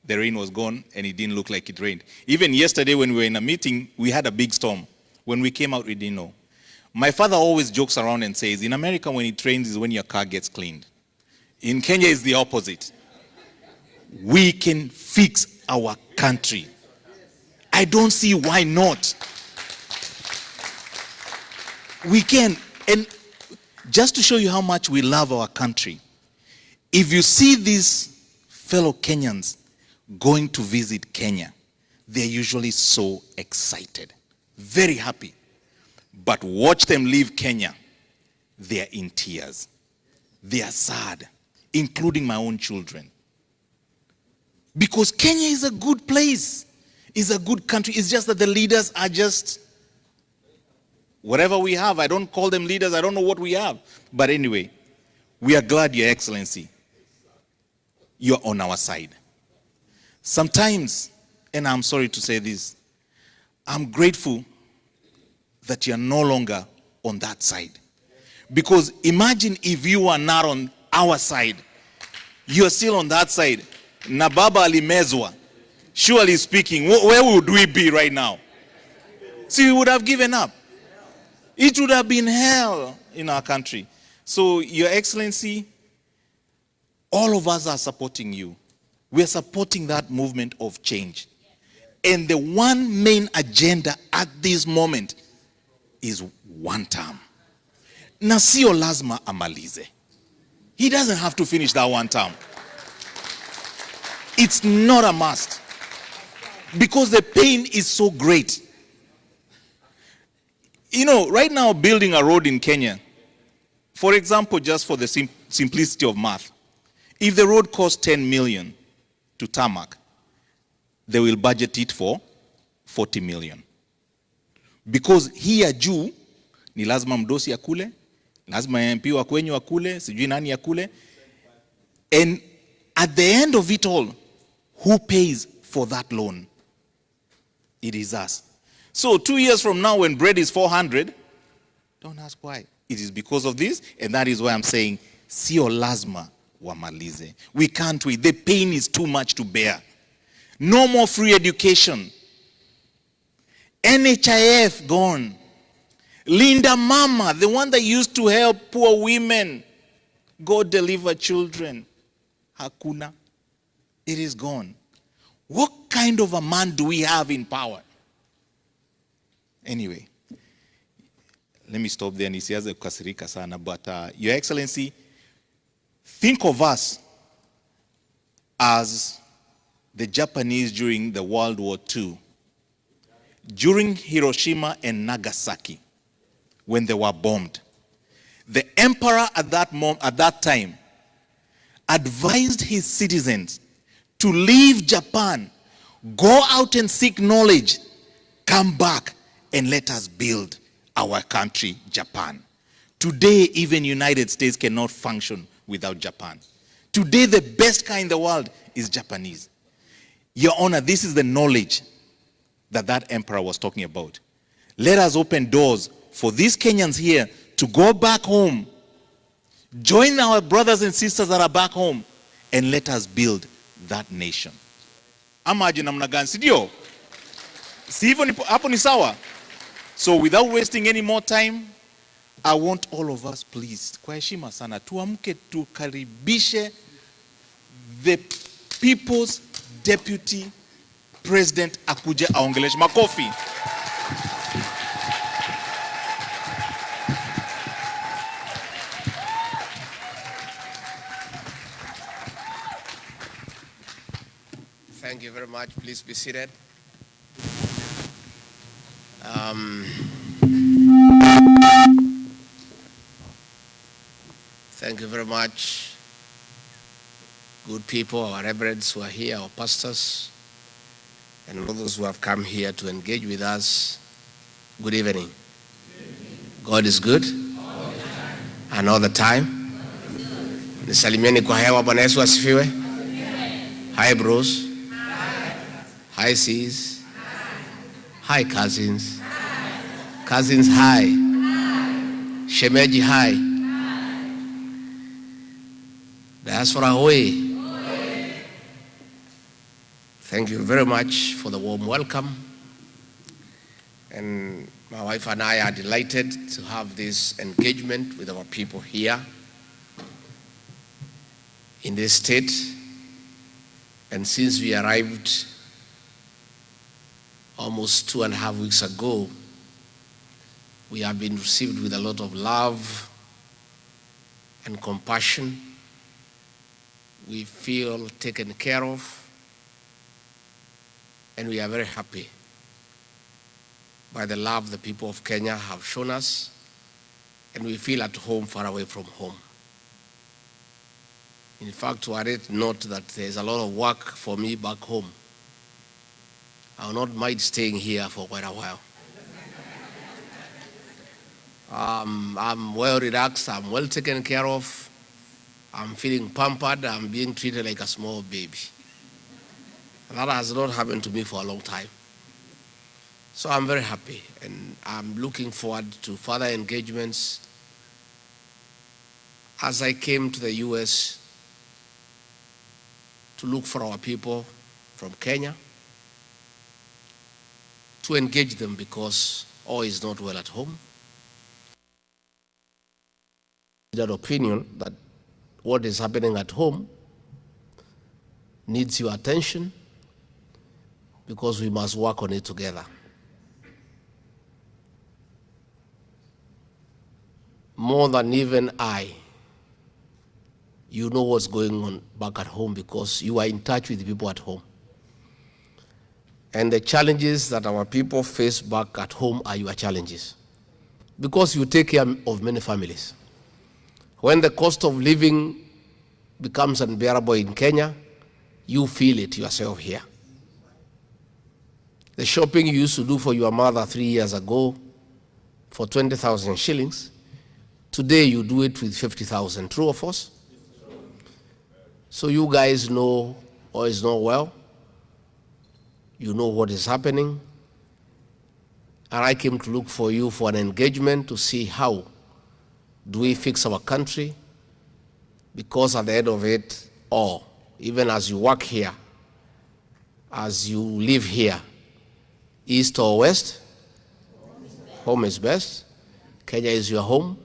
Speaker 13: the rain was gone, and it didn't look like it rained. Even yesterday when we were in a meeting, we had a big storm. When we came out, we didn't know. My father always jokes around and says, in America, when it rains is when your car gets cleaned. In Kenya, it's the opposite. We can fix our country. I don't see why not. We can. And just to show you how much we love our country, if you see these fellow Kenyans going to visit Kenya, they're usually so excited, very happy. But watch them leave Kenya, they're in tears. They are sad, including my own children. Because Kenya is a good place, is a good country. It's just that the leaders are just whatever we have. I don't call them leaders. I don't know what we have. But anyway, we are glad, Your Excellency, you're on our side. Sometimes, and I'm sorry to say this, I'm grateful that you're no longer on that side. Because imagine if you are not on our side, you're still on that side. Na baba alimezwa. Surely speaking, where would we be right now? See, we would have given up. It would have been hell in our country. So, Your Excellency, all of us are supporting you. We are supporting that movement of change. And the one main agenda at this moment is one term. Na sio lazima amalize. He doesn't have to finish that one term. It's not a must. Because the pain is so great. You know, right now building a road in Kenya, for example, just for the simplicity of math, if the road costs 10 million to tarmac, they will budget it for 40 million. Because here juu, ni lazima mdosi akule, lazima MP wa kwenyu akule, sijui nani akule. And at the end of it all, who pays for that loan? It is us. So 2 years from now, when bread is 400, don't ask why. It is because of this, and that is why I'm saying, sio lazima wamalize. We can't wait. The pain is too much to bear. No more free education. NHIF gone. Linda Mama, the one that used to help poor women go deliver children. Hakuna. It is gone. What kind of a man do we have in power? Anyway, let me stop there. Nisianze kukasirika sana, but Your Excellency, think of us as the Japanese during the World War II, during Hiroshima and Nagasaki, when they were bombed. The emperor at that time advised his citizens to leave Japan, go out and seek knowledge, come back and let us build our country, Japan. Today, even United States cannot function without Japan. Today, the best car in the world is Japanese. Your Honor, this is the knowledge that emperor was talking about. Let us open doors for these Kenyans here to go back home, join our brothers and sisters that are back home, and let us build that nation. Amaje namna gani, si ndio? Si hivyo hapo ni sawa? So without wasting any more time, I want all of us, please, kwa heshima sana, tuamke tukaribishe the people's deputy president akuje aongeleshe. Makofi.
Speaker 14: Thank you very much. Please be seated. Thank you very much. Good people, our reverends who are here, our pastors, and all those who have come here to engage with us. Good evening. God is good. And all the time. Nisalimieni kwa hewa. Bwana Yesu asifiwe. Hi bros. Hi sis. Hi cousins. Cousins hi. Shemeji hi. Diaspora hoye. Thank you very much for the warm welcome. And my wife and I are delighted to have this engagement with our people here in this state. And since we arrived almost 2.5 weeks ago, we have been received with a lot of love and compassion. We feel taken care of, and we are very happy by the love the people of Kenya have shown us, and we feel at home far away from home. In fact, were it not that there's a lot of work for me back home, I will not mind staying here for quite a while. I'm well relaxed, I'm well taken care of, I'm feeling pampered, I'm being treated like a small baby. That has not happened to me for a long time. So I'm very happy, and I'm looking forward to further engagements. As I came to the US to look for our people from Kenya, to engage them because all is not well at home. That opinion that what is happening at home needs your attention because we must work on it together. More than even I, you know what's going on back at home because you are in touch with the people at home. And the challenges that our people face back at home are your challenges because you take care of many families. When the cost of living becomes unbearable in Kenya, you feel it yourself here. The shopping you used to do for your mother 3 years ago for 20,000 shillings, today you do it with 50,000. True or false? So you guys know all is not well. You know what is happening. And I came to look for you for an engagement to see how do we fix our country, because at the end of it all, even as you work here, as you live here, east or west, home is best. Kenya is your home.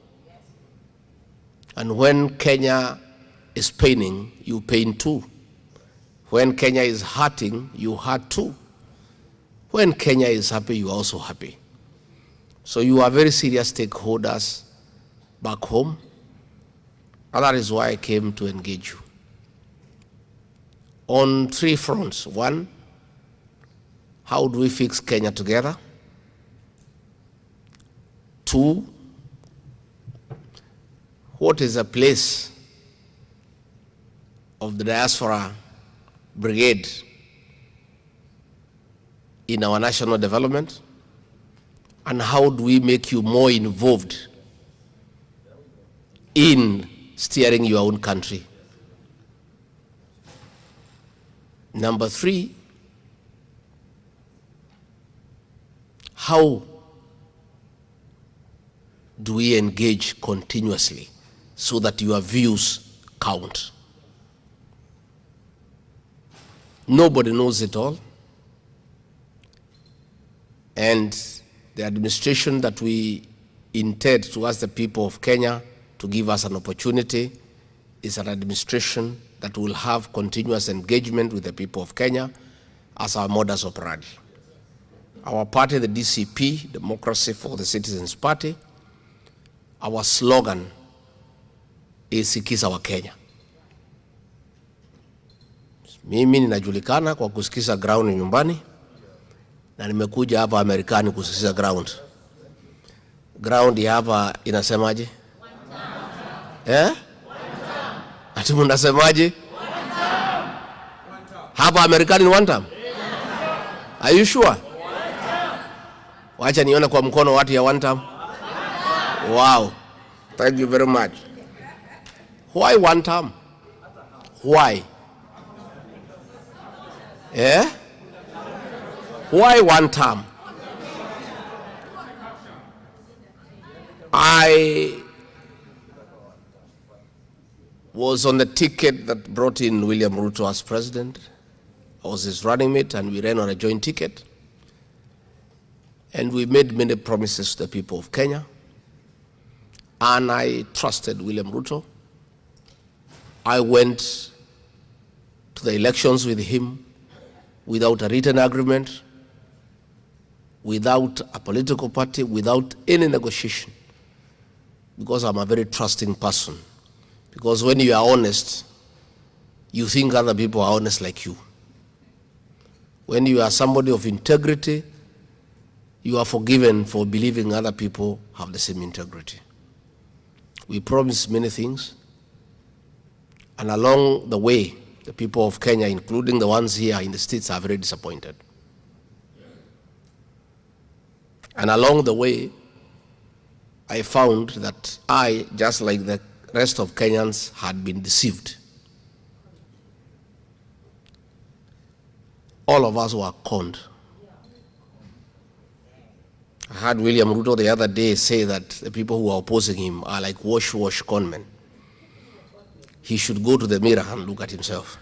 Speaker 14: And when Kenya is paining, you pain too. When Kenya is hurting, you hurt too. When Kenya is happy, you are also happy. So you are very serious stakeholders back home. And that is why I came to engage you. On 3 fronts. 1, how do we fix Kenya together? 2, what is the place of the diaspora brigade in our national development? And how do we make you more involved in steering your own country? Number 3, how do we engage continuously so that your views count? Nobody knows it all. And the administration that we intend to ask the people of Kenya to give us an opportunity is an administration that will have continuous engagement with the people of Kenya as our modus operandi. Our party, the DCP, Democracy for the Citizens Party, our slogan is Sikiza wa Kenya. Mimi ninajulikana kwa kusikiza ground nyumbani, na nimekuja hapa Amerikani kusikiza ground. Ground ya hapa inasemaje? Ati mnasemaje? Hapa Amerikani ni one term. Are you sure? Wacha nione kwa mkono watu ya one term. Wow. Thank you very much. Why one term? Why? Why one term? I was on the ticket that brought in William Ruto as president. I was his running mate, and we ran on a joint ticket. And we made many promises to the people of Kenya. And I trusted William Ruto. I went to the elections with him without a written agreement, without a political party, without any negotiation, because I'm a very trusting person. Because when you are honest, you think other people are honest like you. When you are somebody of integrity, you are forgiven for believing other people have the same integrity. We promised many things, and along the way, the people of Kenya, including the ones here in the States, are very disappointed. And along the way, I found that I, just like the rest of Kenyans, had been deceived. All of us were conned. I heard William Ruto the other day say that the people who are opposing him are like wash conmen. He should go to the mirror and look at himself.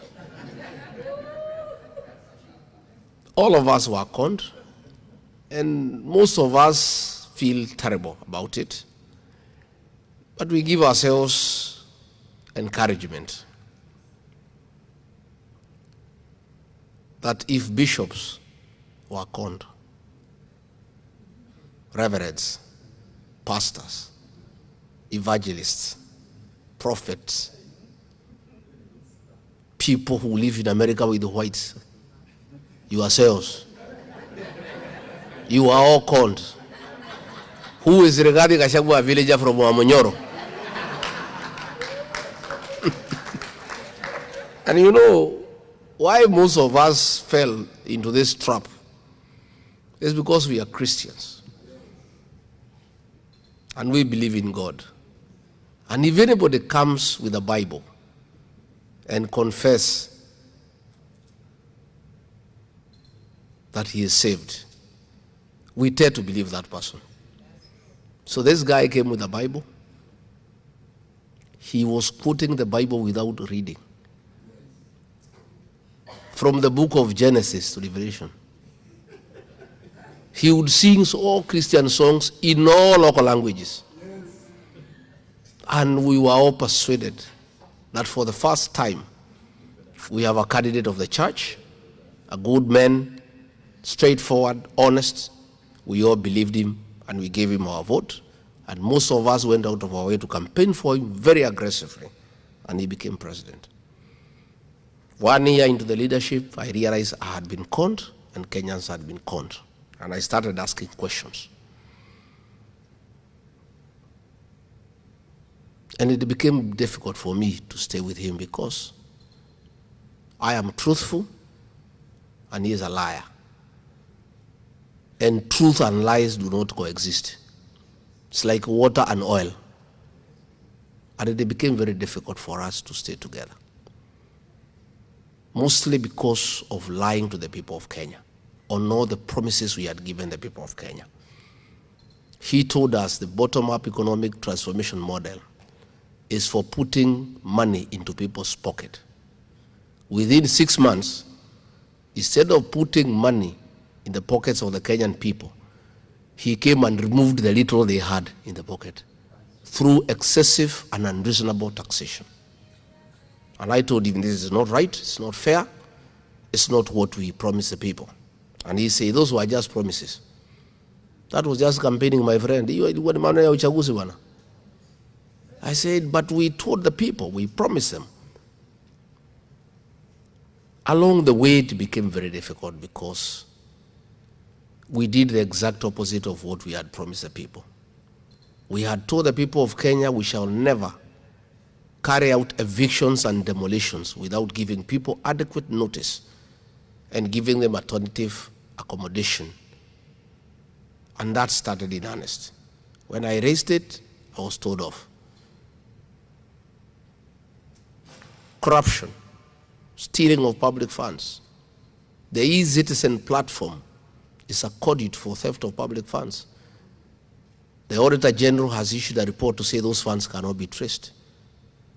Speaker 14: All of us were conned, and most of us feel terrible about it. But we give ourselves encouragement that if bishops were conned, reverends, pastors, evangelists, prophets, people who live in America with the whites, yourselves, you are all conned. Who is regarding Gachagua, a villager from Wamonyoro? And you know why most of us fell into this trap? It's because we are Christians. And we believe in God. And if anybody comes with a Bible and confess that he is saved, we dare to believe that person. So this guy came with a Bible. He was quoting the Bible without reading. From the book of Genesis to Revelation. He would sing all Christian songs in all local languages. And we were all persuaded that for the first time, we have a candidate of the church, a good man, straightforward, honest. We all believed him, and we gave him our vote. And most of us went out of our way to campaign for him very aggressively, and he became president. 1 year into the leadership, I realized I had been conned, and Kenyans had been conned. And I started asking questions. And it became difficult for me to stay with him because I am truthful and he is a liar. And truth and lies do not coexist. It's like water and oil. And it became very difficult for us to stay together. Mostly because of lying to the people of Kenya. on all the promises we had given the people of Kenya. He told us the bottom-up economic transformation model is for putting money into people's pocket. Within 6 months, instead of putting money in the pockets of the Kenyan people, he came and removed the little they had in the pocket through excessive and unreasonable taxation. And I told him this is not right, it's not fair, it's not what we promised the people. And he said, those were just promises. That was just campaigning, my friend. I said, but we told the people, we promised them. Along the way, it became very difficult because we did the exact opposite of what we had promised the people. We had told the people of Kenya we shall never carry out evictions and demolitions without giving people adequate notice and giving them alternative accommodation. And that started in earnest. When I raised it, I was told off. Corruption, stealing of public funds. The e-citizen platform is a conduit for theft of public funds. The Auditor General has issued a report to say those funds cannot be traced.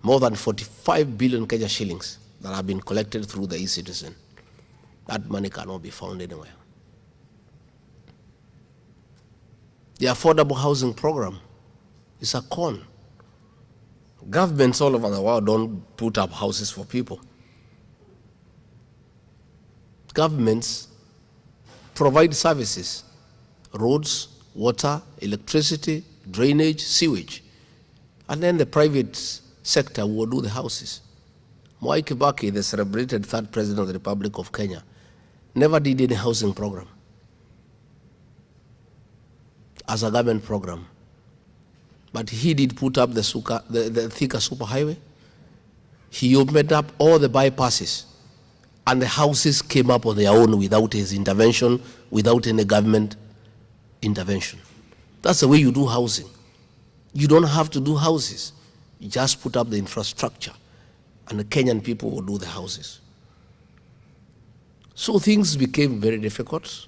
Speaker 14: More than 45 billion Kenya shillings that have been collected through the e-citizen. That money cannot be found anywhere. The affordable housing program is a con. Governments all over the world don't put up houses for people. Governments provide services, roads, water, electricity, drainage, sewage. And then the private sector will do the houses. Mwai Kibaki, the celebrated third president of the Republic of Kenya, never did any housing program as a government program. But he did put up the Thika superhighway. He opened up all the bypasses, and the houses came up on their own without his intervention, without any government intervention. That's the way you do housing. You don't have to do houses. You just put up the infrastructure, and the Kenyan people will do the houses. So things became very difficult.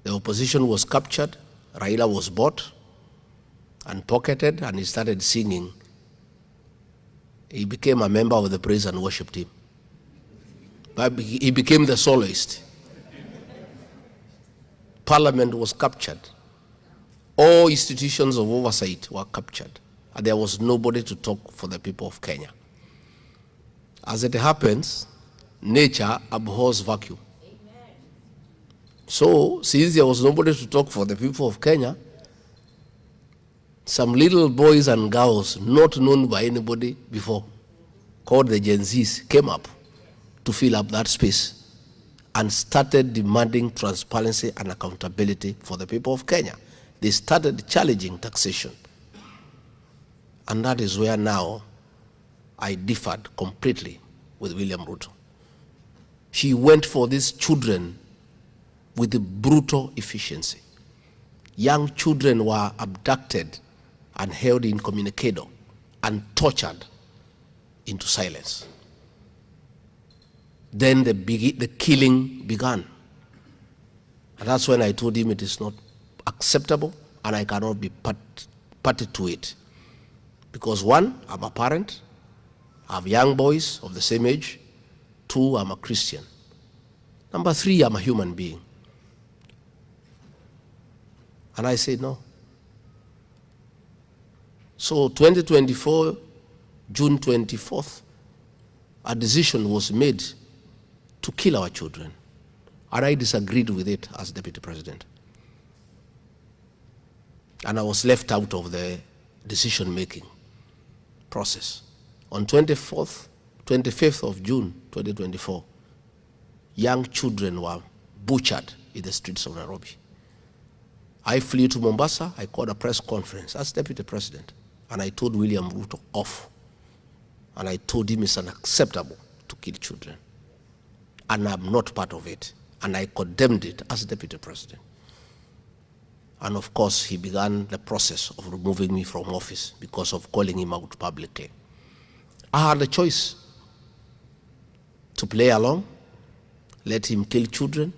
Speaker 14: The opposition was captured. Raila was bought and pocketed, and he started singing. He became a member of the praise and worship team. But he became the soloist. Parliament was captured. All institutions of oversight were captured. And there was nobody to talk for the people of Kenya. As it happens, nature abhors vacuum. So, since there was nobody to talk for the people of Kenya, some little boys and girls not known by anybody before, called the Gen Zs, came up to fill up that space and started demanding transparency and accountability for the people of Kenya. They started challenging taxation. And that is where now I differed completely with William Ruto. He went for these children with a brutal efficiency. Young children were abducted and held incommunicado and tortured into silence. Then the killing began. And that's when I told him it is not acceptable and I cannot be party to it. Because one, I'm a parent, I have young boys of the same age. Two, I'm a Christian. Number three, I'm a human being. And I said no. So 2024, June 24th, a decision was made to kill our children. And I disagreed with it as deputy president. And I was left out of the decision-making process. On 25th of June 2024, young children were butchered in the streets of Nairobi. I flew to Mombasa, I called a press conference as deputy president, and I told William Ruto off. And I told him it's unacceptable to kill children. And I'm not part of it. And I condemned it as deputy president. And of course, he began the process of removing me from office because of calling him out publicly. I had a choice to play along, let him kill children,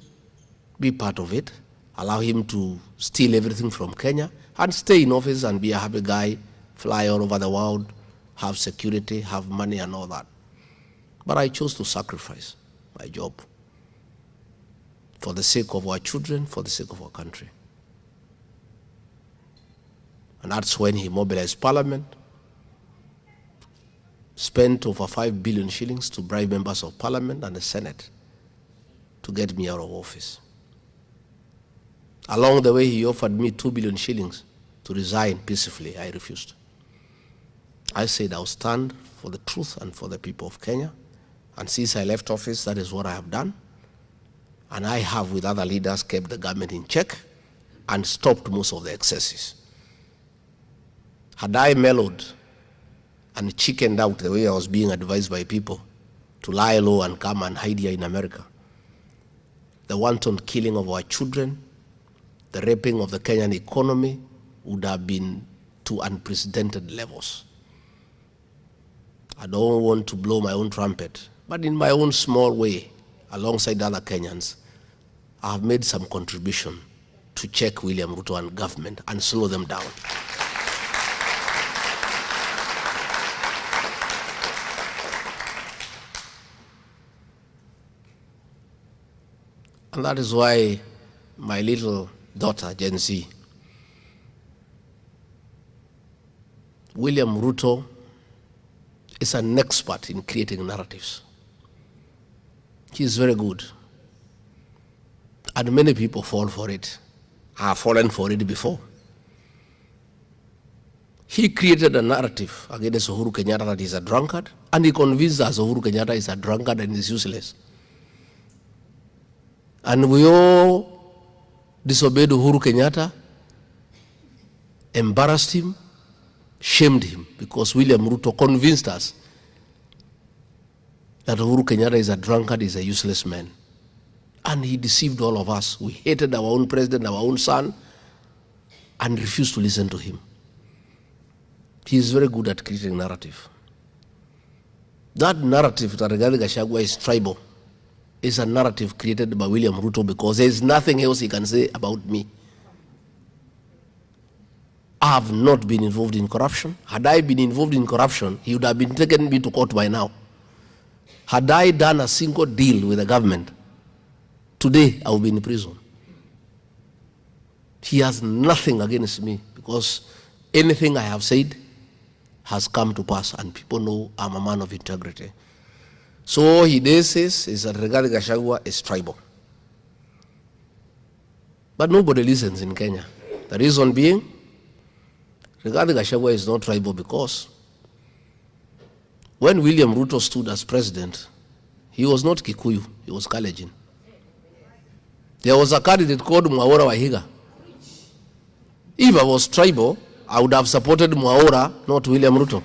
Speaker 14: be part of it, allow him to steal everything from Kenya, and stay in office and be a happy guy, fly all over the world, have security, have money and all that. But I chose to sacrifice my job for the sake of our children, for the sake of our country. And that's when he mobilized Parliament, spent over 5 billion shillings to bribe members of Parliament and the Senate to get me out of office. Along the way, he offered me 2 billion shillings to resign peacefully. I refused. I said I'll stand for the truth and for the people of Kenya. And since I left office, that is what I have done. And I have, with other leaders, kept the government in check and stopped most of the excesses. Had I mellowed and chickened out the way I was being advised by people to lie low and come and hide here in America, the wanton killing of our children, the raping of the Kenyan economy would have been to unprecedented levels. I don't want to blow my own trumpet, but in my own small way, alongside other Kenyans, I have made some contribution to check William Ruto and government and slow them down. And that is why my little daughter, Gen Z, William Ruto is an expert in creating narratives. He is very good. And many people fall for it. I have fallen for it before. He created a narrative against Uhuru Kenyatta that he's a drunkard, and he convinced us Uhuru Kenyatta is a drunkard and is useless. And we all disobeyed Uhuru Kenyatta, embarrassed him, shamed him, because William Ruto convinced us that Uhuru Kenyatta is a drunkard, is a useless man. And he deceived all of us. We hated our own president, our own son, and refused to listen to him. He is very good at creating narrative. That narrative that Rigathi Gachagua is tribal is a narrative created by William Ruto, because there is nothing else he can say about me. I have not been involved in corruption. Had I been involved in corruption, he would have been taken me to court by now. Had I done a single deal with the government, today I would be in prison. He has nothing against me, because anything I have said has come to pass, and people know I'm a man of integrity. So all he says is that Rigathi Gachagua is tribal. But nobody listens in Kenya. The reason being, Rigathi Gachagua is not tribal because when William Ruto stood as president, he was not Kikuyu, he was Kalenjin. There was a candidate called Mwaura Wahiga. If I was tribal, I would have supported Mwaura, not William Ruto.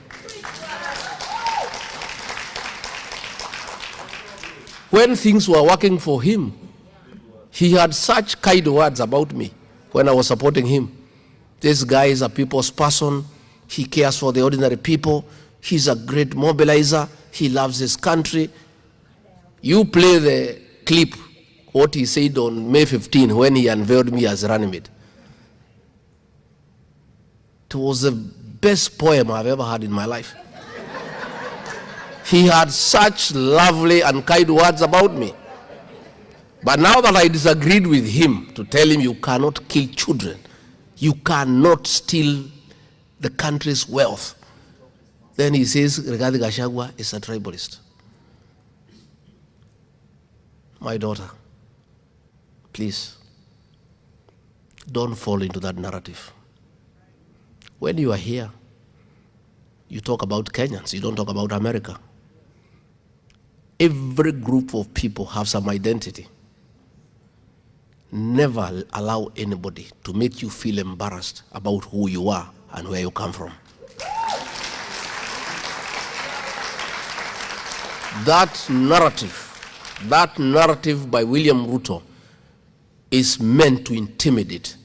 Speaker 14: When things were working for him, he had such kind words about me when I was supporting him. This guy is a people's person. He cares for the ordinary people. He's a great mobilizer. He loves his country. You play the clip, what he said on May 15 when he unveiled me as running mate. It was the best poem I've ever had in my life. He had such lovely and kind words about me. But now that I disagreed with him to tell him you cannot kill children, you cannot steal the country's wealth, then he says Rigathi Gachagua is a tribalist. My daughter, please, don't fall into that narrative. When you are here, you talk about Kenyans, you don't talk about America. Every group of people have some identity. Never allow anybody to make you feel embarrassed about who you are and where you come from. That narrative by William Ruto is meant to intimidate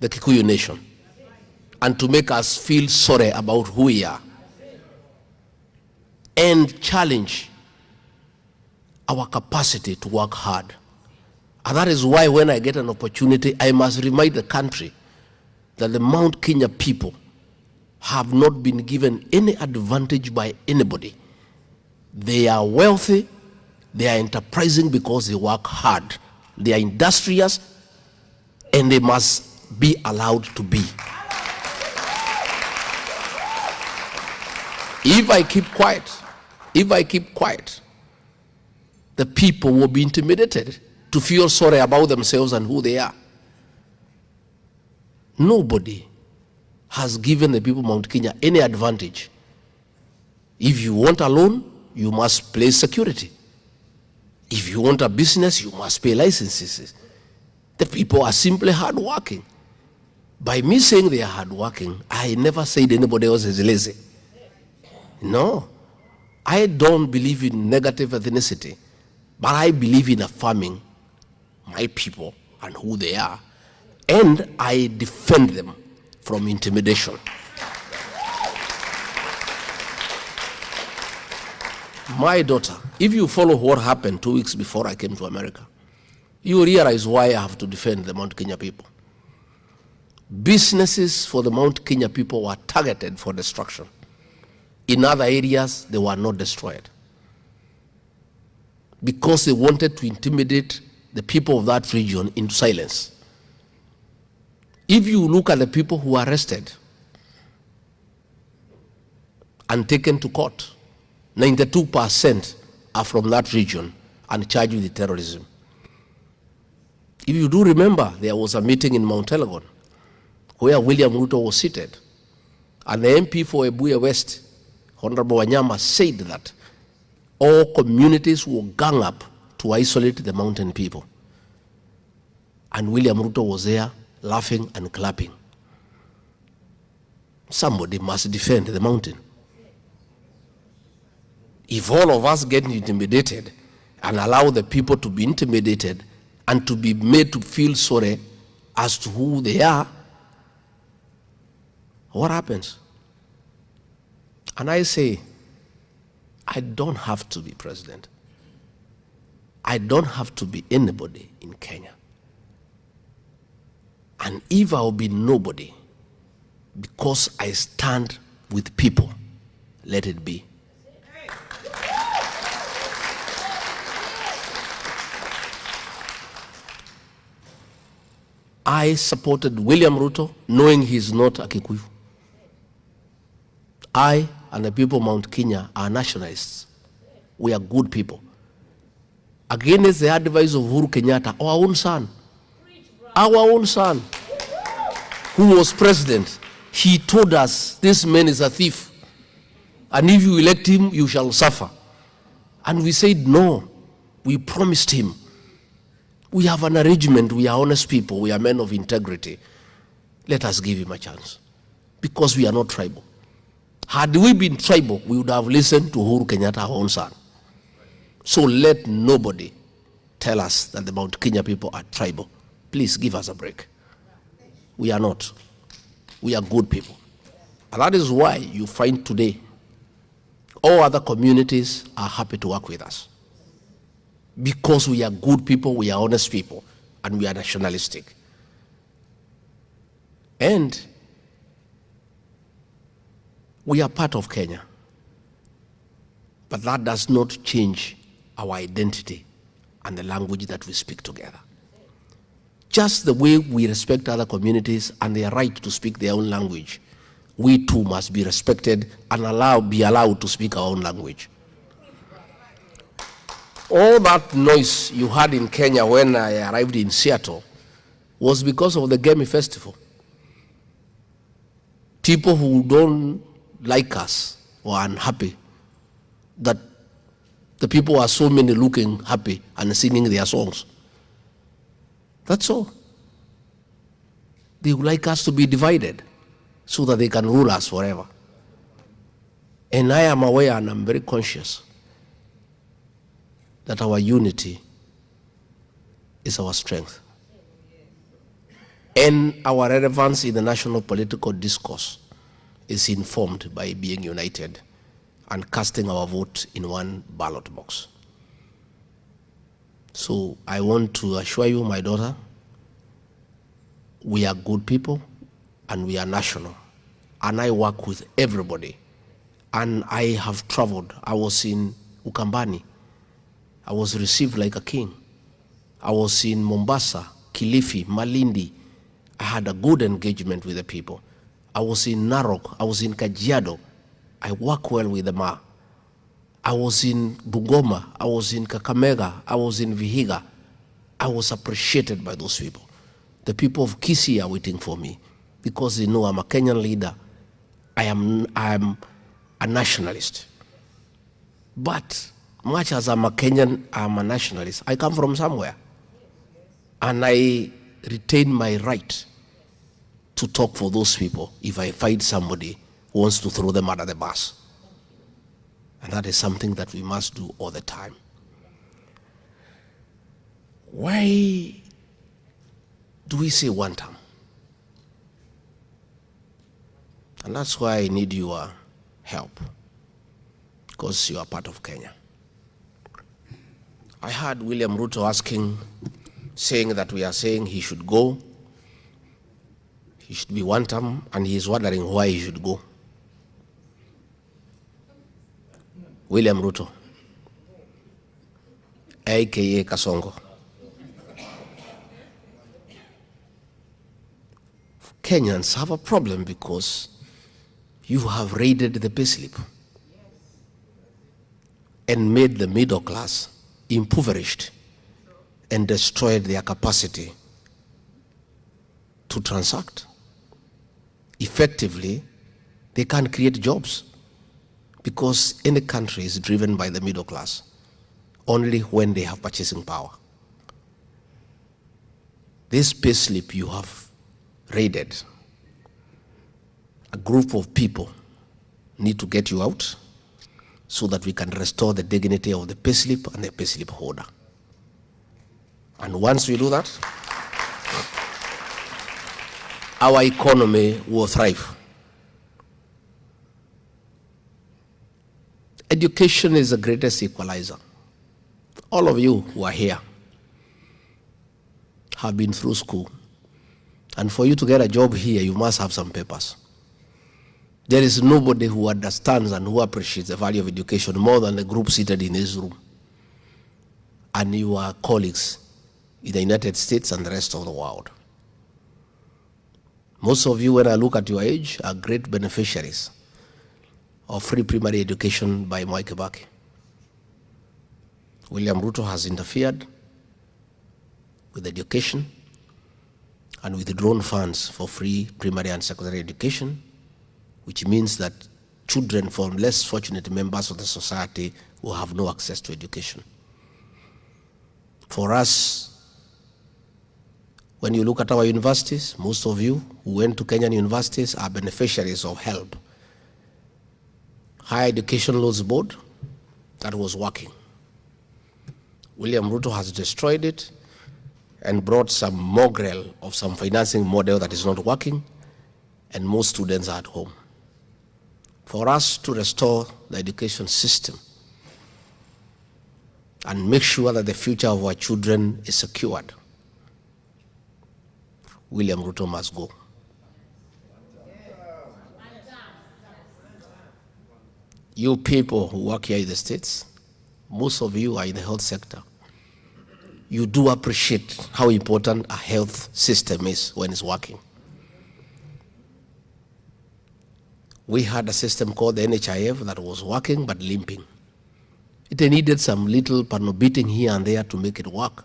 Speaker 14: the Kikuyu nation and to make us feel sorry about who we are and challenge our capacity to work hard And that is why when I get an opportunity, I must remind the country that the Mount Kenya people have not been given any advantage by anybody. They are wealthy, they are enterprising because they work hard. They are industrious, and they must be allowed to be. If I keep quiet, the people will be intimidated to feel sorry about themselves and who they are. Nobody has given the people of Mount Kenya any advantage. If you want a loan, you must pay security. If you want a business, you must pay licenses. The people are simply hardworking. By me saying they are hardworking, I never said anybody else is lazy. No. I don't believe in negative ethnicity, but I believe in affirming my people and who they are, and I defend them from intimidation. My daughter, if you follow what happened 2 weeks before I came to America, you realize why I have to defend the Mount Kenya people. Businesses for the Mount Kenya people were targeted for destruction. In other areas, they were not destroyed because they wanted to intimidate the people of that region into silence. If you look at the people who are arrested and taken to court, 92% are from that region and charged with terrorism. If you do remember, there was a meeting in Mount Elgon where William Ruto was seated, and the MP for Ebuya West, Honorable Wanyama, said that all communities will gang up to isolate the mountain people. And William Ruto was there laughing and clapping. Somebody must defend the mountain. If all of us get intimidated and allow the people to be intimidated and to be made to feel sorry as to who they are, what happens? And I say, I don't have to be president. I don't have to be anybody in Kenya. And if I'll be nobody, because I stand with people, let it be. I supported William Ruto knowing he's not a Kikuyu. I and the people of Mount Kenya are nationalists. We are good people. Against the advice of Uhuru Kenyatta, our own son, who was president, he told us, this man is a thief, and if you elect him, you shall suffer. And we said, no, we promised him. We have an arrangement, we are honest people, we are men of integrity. Let us give him a chance, because we are not tribal. Had we been tribal, we would have listened to Uhuru Kenyatta, our own son. So let nobody tell us that the Mount Kenya people are tribal. Please give us a break. We are not. We are good people. And that is why you find today all other communities are happy to work with us. Because we are good people, we are honest people, and we are nationalistic. And we are part of Kenya. But that does not change our identity and the language that we speak together. Just the way we respect other communities and their right to speak their own language, we too must be respected and be allowed to speak our own language. All that noise you heard in Kenya when I arrived in Seattle was because of the Gemi Festival. People who don't like us were unhappy that the people are so many looking happy and singing their songs. That's all. They would like us to be divided so that they can rule us forever. And I am aware and I'm very conscious that our unity is our strength. And our relevance in the national political discourse is informed by being united and casting our vote in one ballot box. So I want to assure you, my daughter, we are good people and we are national. And I work with everybody. And I have traveled. I was in Ukambani. I was received like a king. I was in Mombasa, Kilifi, Malindi. I had a good engagement with the people. I was in Narok. I was in Kajiado. I work well with the Ma. I was in Bungoma. I was in Kakamega. I was in Vihiga. I was appreciated by those people. The people of Kisii are waiting for me because they know I'm a Kenyan leader. I am a nationalist. But much as I'm a Kenyan, I'm a nationalist. I come from somewhere. And I retain my right to talk for those people if I find somebody who wants to throw them under the bus. And that is something that we must do all the time. Why do we say one term? And that's why I need your help, because you are part of Kenya. I heard William Ruto saying that we are saying he should go. He should be one term, and he is wondering why he should go. William Ruto, aka Kasongo. Kenyans have a problem because you have raided the payslip and made the middle class impoverished and destroyed their capacity to transact. Effectively, they can't create jobs because any country is driven by the middle class only when they have purchasing power. This payslip you have raided, a group of people need to get you out so that we can restore the dignity of the payslip and the payslip holder. And once we do that, our economy will thrive. Education is the greatest equalizer. All of you who are here have been through school. And for you to get a job here, you must have some papers. There is nobody who understands and who appreciates the value of education more than the group seated in this room and your colleagues in the United States and the rest of the world. Most of you, when I look at your age, are great beneficiaries of free primary education by Mwai Kibaki. William Ruto has interfered with education and withdrawn funds for free primary and secondary education, which means that children from less fortunate members of the society will have no access to education. For us, when you look at our universities, most of you who went to Kenyan universities are beneficiaries of HELB, Higher Education Loans Board, that was working. William Ruto has destroyed it and brought some mongrel of some financing model that is not working, and most students are at home. For us to restore the education system and make sure that the future of our children is secured, William Ruto must go. You people who work here in the States, most of you are in the health sector. You do appreciate how important a health system is when it's working. We had a system called the NHIF that was working but limping. It needed some little beating here and there to make it work.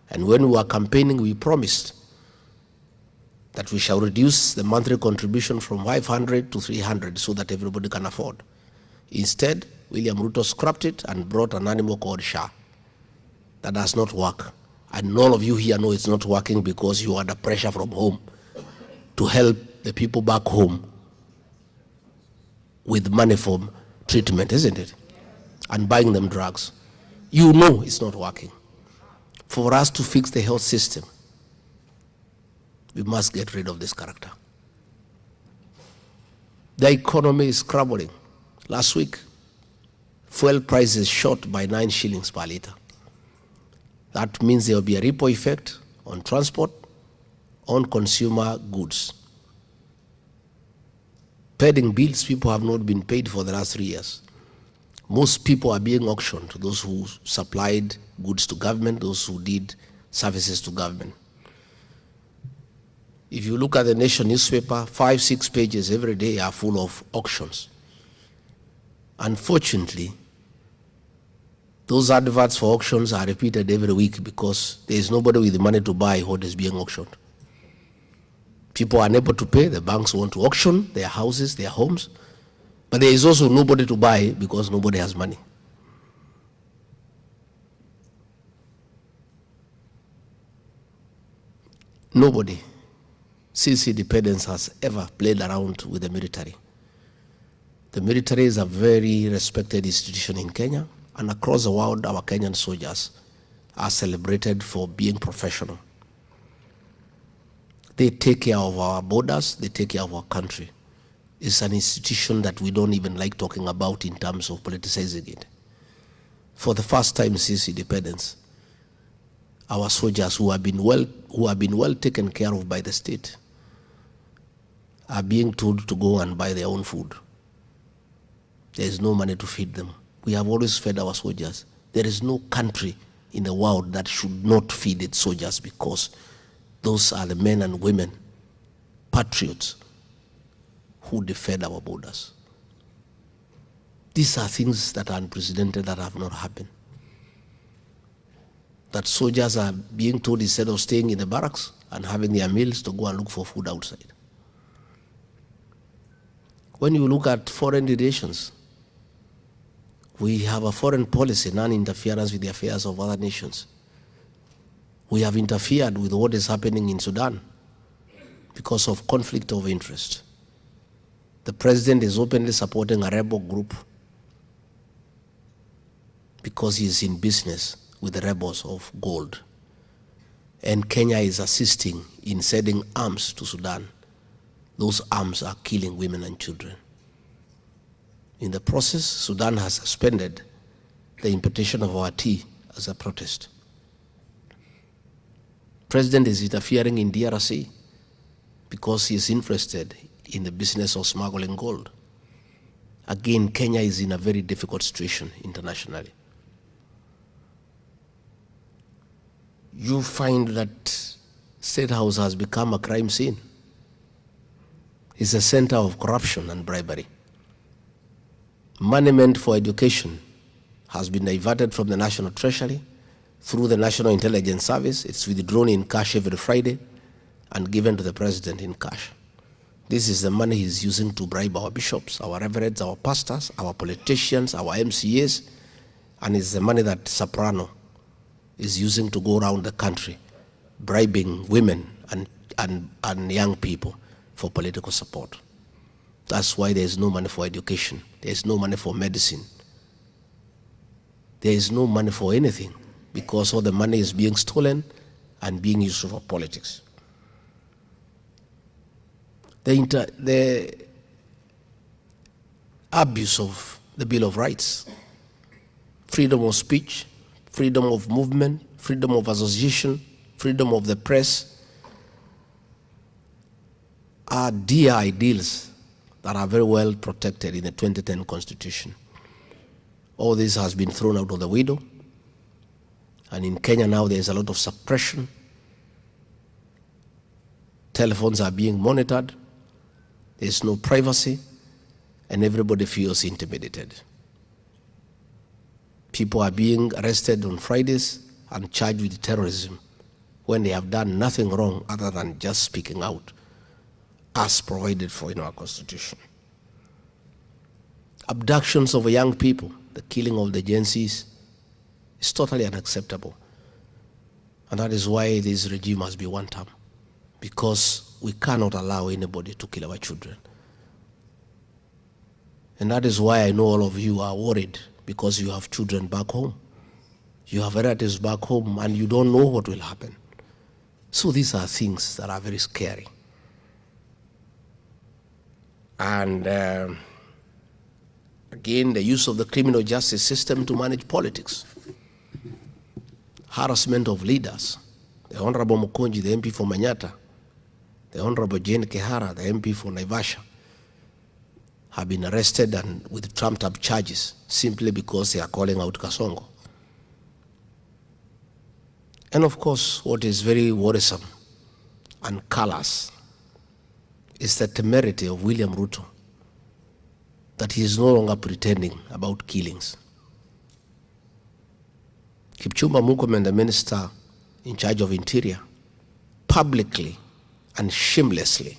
Speaker 14: And when we were campaigning, we promised that we shall reduce the monthly contribution from 500 to 300 so that everybody can afford. Instead, William Ruto scrapped it and brought an animal called SHA. That does not work. And all of you here know it's not working because you are under pressure from home to help the people back home with money for treatment, isn't it? And buying them drugs. You know it's not working. For us to fix the health system, we must get rid of this character. The economy is crumbling. Last week, fuel prices shot by 9 shillings per liter. That means there will be a ripple effect on transport, on consumer goods. Paying bills, people have not been paid for the last 3 years. Most people are being auctioned, those who supplied goods to government, those who did services to government. If you look at the Nation newspaper, 5-6 pages every day are full of auctions. Unfortunately, those adverts for auctions are repeated every week because there is nobody with the money to buy what is being auctioned. People are unable to pay, the banks want to auction their houses, their homes, but there is also nobody to buy because nobody has money. Nobody since independence has ever played around with the military. The military is a very respected institution in Kenya, and across the world, our Kenyan soldiers are celebrated for being professional. They take care of our borders, they take care of our country. It's an institution that we don't even like talking about in terms of politicizing it. For the first time since independence, our soldiers who have been well taken care of by the state are being told to go and buy their own food. There is no money to feed them. We have always fed our soldiers. There is no country in the world that should not feed its soldiers because those are the men and women, patriots, who defend our borders. These are things that are unprecedented, that have not happened. That soldiers are being told, instead of staying in the barracks and having their meals, to go and look for food outside. When you look at foreign relations, we have a foreign policy, non-interference with the affairs of other nations. We have interfered with what is happening in Sudan because of conflict of interest. The president is openly supporting a rebel group because he is in business with the rebels of gold. And Kenya is assisting in sending arms to Sudan. Those arms are killing women and children. In the process, Sudan has suspended the importation of our tea as a protest. President is interfering in DRC because he is interested in the business of smuggling gold. Again, Kenya is in a very difficult situation internationally. You find that State House has become a crime scene. It's a center of corruption and bribery. Money meant for education has been diverted from the National Treasury through the National Intelligence Service. It's withdrawn in cash every Friday and given to the president in cash. This is the money he's using to bribe our bishops, our reverends, our pastors, our politicians, our MCAs, and it's the money that Soprano is using to go around the country bribing women and young people for political support. That's why there is no money for education. There is no money for medicine. There is no money for anything because all the money is being stolen and being used for politics. The abuse of the Bill of Rights, freedom of speech, freedom of movement, freedom of association, freedom of the press are dear ideals that are very well protected in the 2010 Constitution. All this has been thrown out of the window, and in Kenya now there is a lot of suppression. Telephones are being monitored, there is no privacy, and everybody feels intimidated. People are being arrested on Fridays and charged with terrorism when they have done nothing wrong other than just speaking out as provided for in our Constitution. Abductions of young people, the killing of the Gen Zs, is totally unacceptable. And that is why this regime must be one term, because we cannot allow anybody to kill our children. And that is why I know all of you are worried, because you have children back home. You have relatives back home, and you don't know what will happen. So these are things that are very scary. And again, the use of the criminal justice system to manage politics harassment of leaders. The Honorable Mukonji, the MP for Manyata, the Honorable Jane Kehara, the MP for Naivasha, have been arrested and with trumped-up charges simply because they are calling out Kasongo. And of course, what is very worrisome and callous is the temerity of William Ruto, that he is no longer pretending about killings. Kipchumba Murkomen, the minister in charge of Interior, publicly and shamelessly,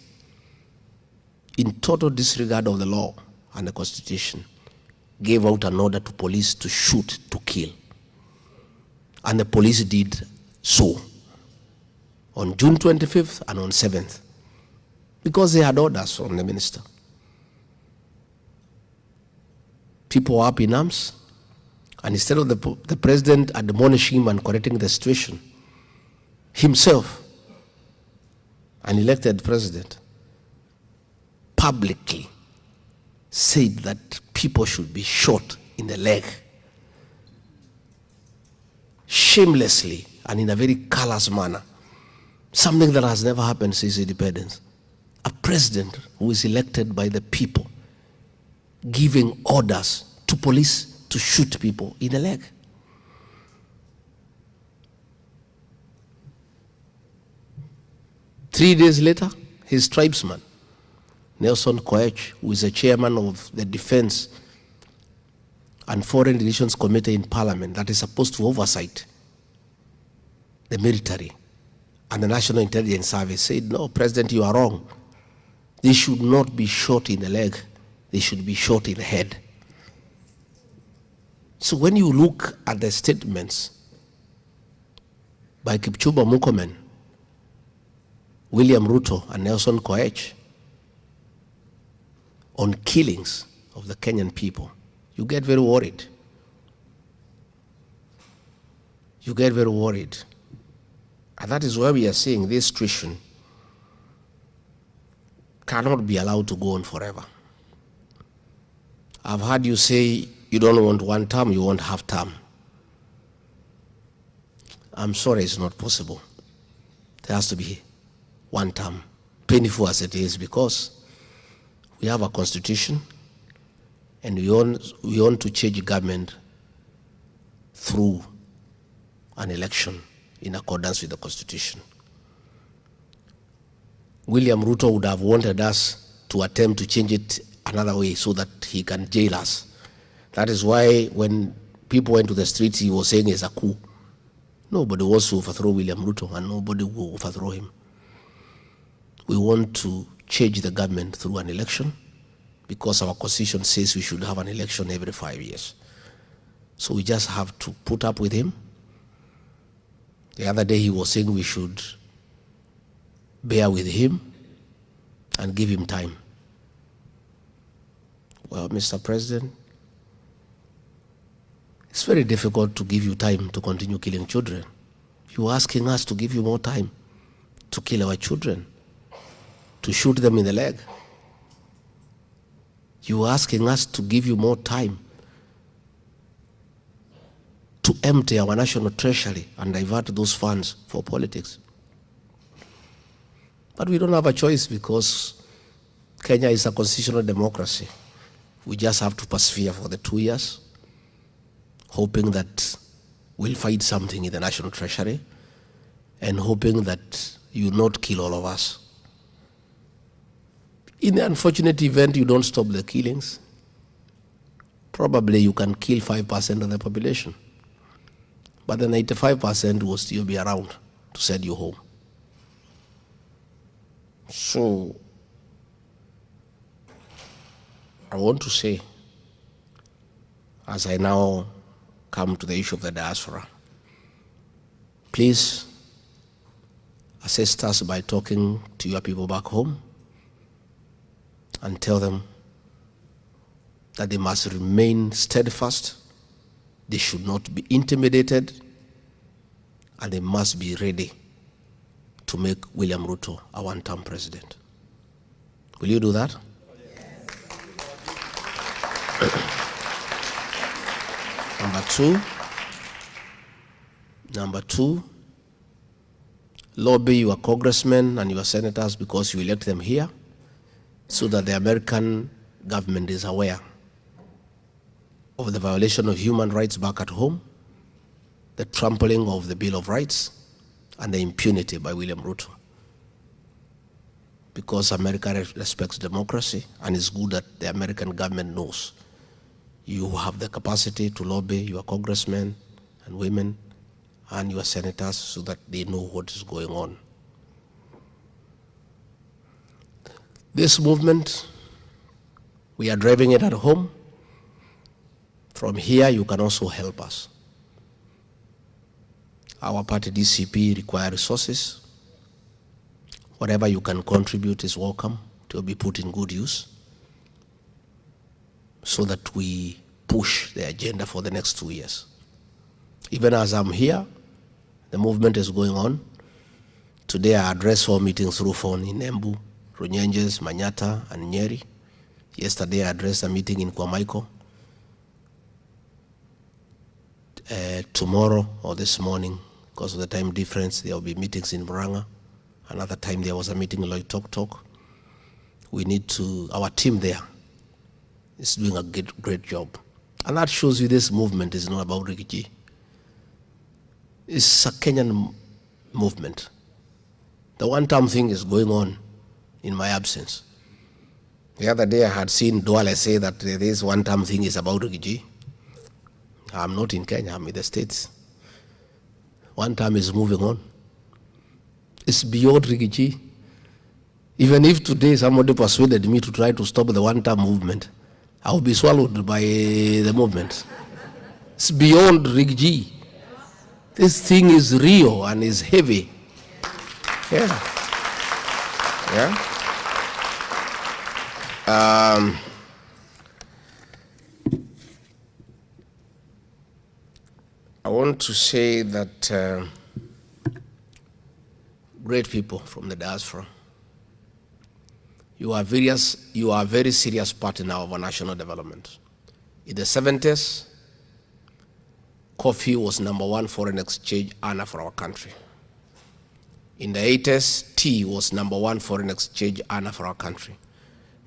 Speaker 14: in total disregard of the law and the Constitution, gave out an order to police to shoot, to kill. And the police did so on June 25th and on 7th, because they had orders from the minister. People were up in arms, and instead of the president admonishing him and correcting the situation, himself, an elected president, publicly said that people should be shot in the leg, shamelessly and in a very callous manner, something that has never happened since independence. A president who is elected by the people giving orders to police to shoot people in the leg. Three days later, his tribesman, Nelson Koech, who is the chairman of the Defense and Foreign Relations Committee in Parliament that is supposed to oversight the military and the National Intelligence Service, said, no, President, you are wrong. They should not be shot in the leg. They should be shot in the head. So when you look at the statements by Kipchumba Murkomen, William Ruto, and Nelson Koech on killings of the Kenyan people, you get very worried. You get very worried. And that is why we are saying this situation cannot be allowed to go on forever. I've heard you say you don't want one term, you want half term. I'm sorry, it's not possible. There has to be one term, 24 as it is, because we have a constitution and we want to change government through an election in accordance with the constitution. William Ruto would have wanted us to attempt to change it another way so that he can jail us. That is why when people went to the streets, he was saying it's a coup. Nobody wants to overthrow William Ruto, and nobody will overthrow him. We want to change the government through an election because our constitution says we should have an election every 5 years. So we just have to put up with him. The other day he was saying we should bear with him and give him time. Well, Mr. President, it's very difficult to give you time to continue killing children. You're asking us to give you more time to kill our children, to shoot them in the leg. You're asking us to give you more time to empty our national treasury and divert those funds for politics. But we don't have a choice because Kenya is a constitutional democracy. We just have to persevere for the 2 years, hoping that we'll find something in the national treasury and hoping that you not kill all of us. In the unfortunate event you don't stop the killings, probably you can kill 5% of the population, but the 95% will still be around to send you home. So I want to say, as I now come to the issue of the diaspora, please assist us by talking to your people back home and tell them that they must remain steadfast, they should not be intimidated, and they must be ready to make William Ruto a one-term president. Will you do that? Number two, Number 2, lobby your congressmen and your senators because you elect them here so that the American government is aware of the violation of human rights back at home, the trampling of the Bill of Rights, and the impunity by William Ruto. Because America respects democracy, and it's good that the American government knows you have the capacity to lobby your congressmen and women and your senators so that they know what is going on. This movement, we are driving it at home. From here, you can also help us. Our party, DCP, require resources. Whatever you can contribute is welcome to be put in good use so that we push the agenda for the next 2 years. Even as I'm here, the movement is going on. Today I addressed 4 meetings through phone in Embu, Runyenjes, Manyata, and Nyeri. Yesterday I addressed a meeting in Kwamaiko. Tomorrow or this morning, because of the time difference, there will be meetings in Murang'a. Another time there was a meeting in Loitoktok. We need to, our team there is doing a great job. And that shows you this movement is not about Rigiji. It's a Kenyan movement. The one-term thing is going on in my absence. The other day I had seen Duale say that this one-term thing is about Rigiji. I'm not in Kenya, I'm in the States. One term is moving on. It's beyond Rigiji. Even if today somebody persuaded me to try to stop the one-term movement, I will be swallowed by the movement. It's beyond Rigiji. This thing is real and is heavy. Yeah. Yeah. I want to say that great people from the diaspora, you are a very serious partner of our national development. In the 70s, coffee was #1 foreign exchange earner for our country. In the 80s, tea was #1 foreign exchange earner for our country.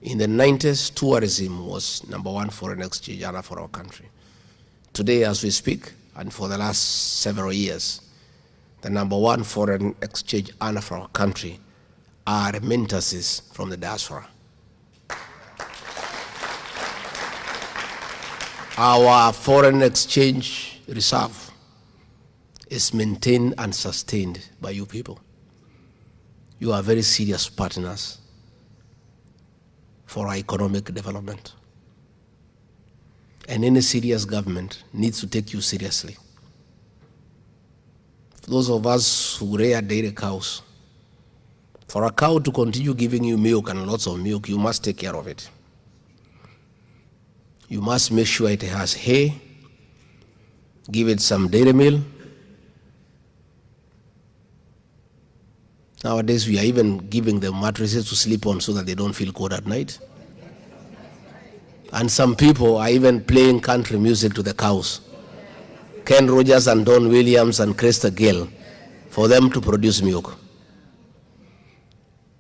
Speaker 14: In the 90s, tourism was #1 foreign exchange earner for our country. Today, as we speak, and for the last several years, the #1 foreign exchange earner for our country are remittances from the diaspora. Our foreign exchange reserve is maintained and sustained by you people. You are very serious partners for our economic development. And any serious government needs to take you seriously. For those of us who rear dairy cows, for a cow to continue giving you milk and lots of milk, you must take care of it. You must make sure it has hay, give it some dairy meal. Nowadays, we are even giving them mattresses to sleep on so that they don't feel cold at night. And some people are even playing country music to the cows. Ken Rogers and Don Williams and Cresta Gale, for them to produce milk.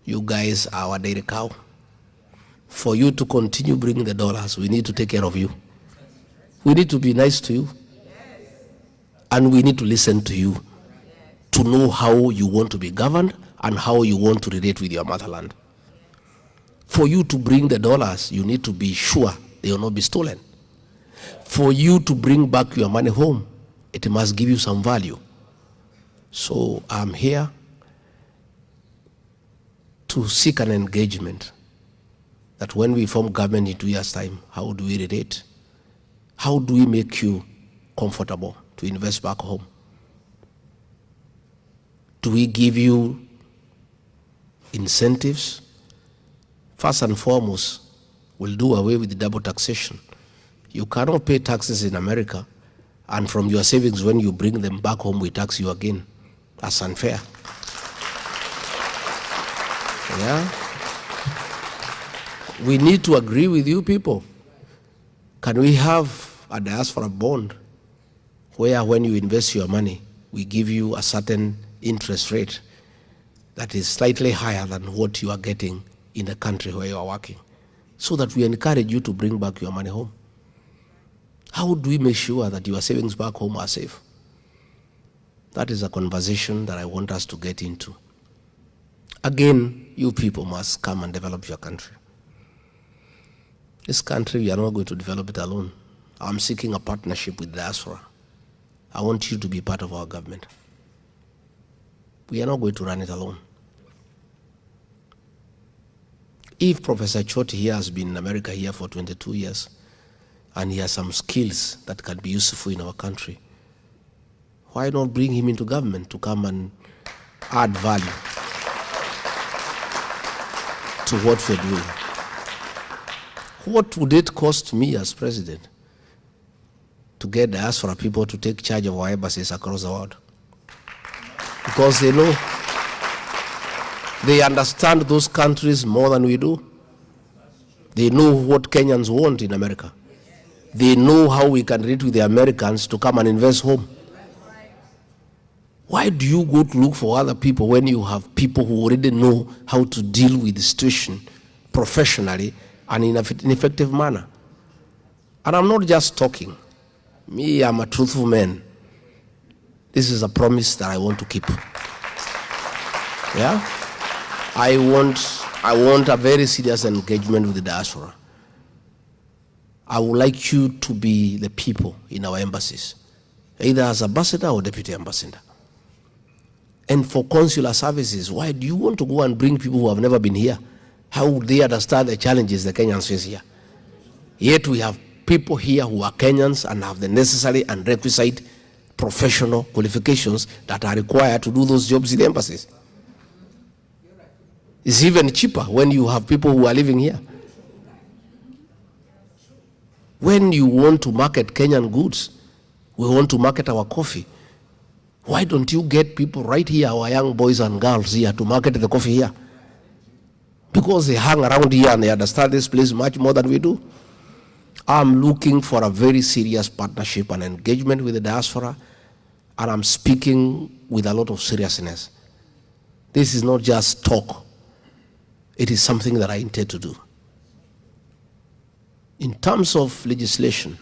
Speaker 14: You guys are our dairy cow. For you to continue bringing the dollars, we need to take care of you. We need to be nice to you. And we need to listen to you to know how you want to be governed and how you want to relate with your motherland. For you to bring the dollars, you need to be sure they will not be stolen. For you to bring back your money home, it must give you some value. So I'm here to seek an engagement that when we form government in 2 years' time, how do we relate? How do we make you comfortable to invest back home? Do we give you incentives? First and foremost, we'll do away with the double taxation. You cannot pay taxes in America, and from your savings, when you bring them back home, we tax you again. That's unfair. Yeah? We need to agree with you people. Can we have a diaspora bond where when you invest your money, we give you a certain interest rate that is slightly higher than what you are getting in the country where you are working, so that we encourage you to bring back your money home. How do we make sure that your savings back home are safe? That is a conversation that I want us to get into. Again, you people must come and develop your country. This country, we are not going to develop it alone. I'm seeking a partnership with diaspora. I want you to be part of our government. We are not going to run it alone. If Professor Choti here has been in America here for 22 years, and he has some skills that can be useful in our country, why not bring him into government to come and add value to what we're doing? What would it cost me as president to get diaspora people to take charge of our embassies across the world? Because they know, they understand those countries more than we do. They know what Kenyans want in America. They know how we can relate with the Americans to come and invest home. Why do you go to look for other people when you have people who already know how to deal with the situation professionally and in an effective manner? And I'm not just talking. Me, I'm a truthful man. This is a promise that I want to keep. Yeah? I want a very serious engagement with the diaspora. I would like you to be the people in our embassies, either as ambassador or deputy ambassador. And for consular services, why do you want to go and bring people who have never been here? How would they understand the challenges the Kenyans face here? Yet we have people here who are Kenyans and have the necessary and requisite professional qualifications that are required to do those jobs in the embassies. It's even cheaper when you have people who are living here. When you want to market Kenyan goods, we want to market our coffee. Why don't you get people right here, our young boys and girls here, to market the coffee here? Because they hang around here and they understand this place much more than we do. I'm looking for a very serious partnership and engagement with the diaspora, and I'm speaking with a lot of seriousness. This is not just talk. It is something that I intend to do. In terms of legislation,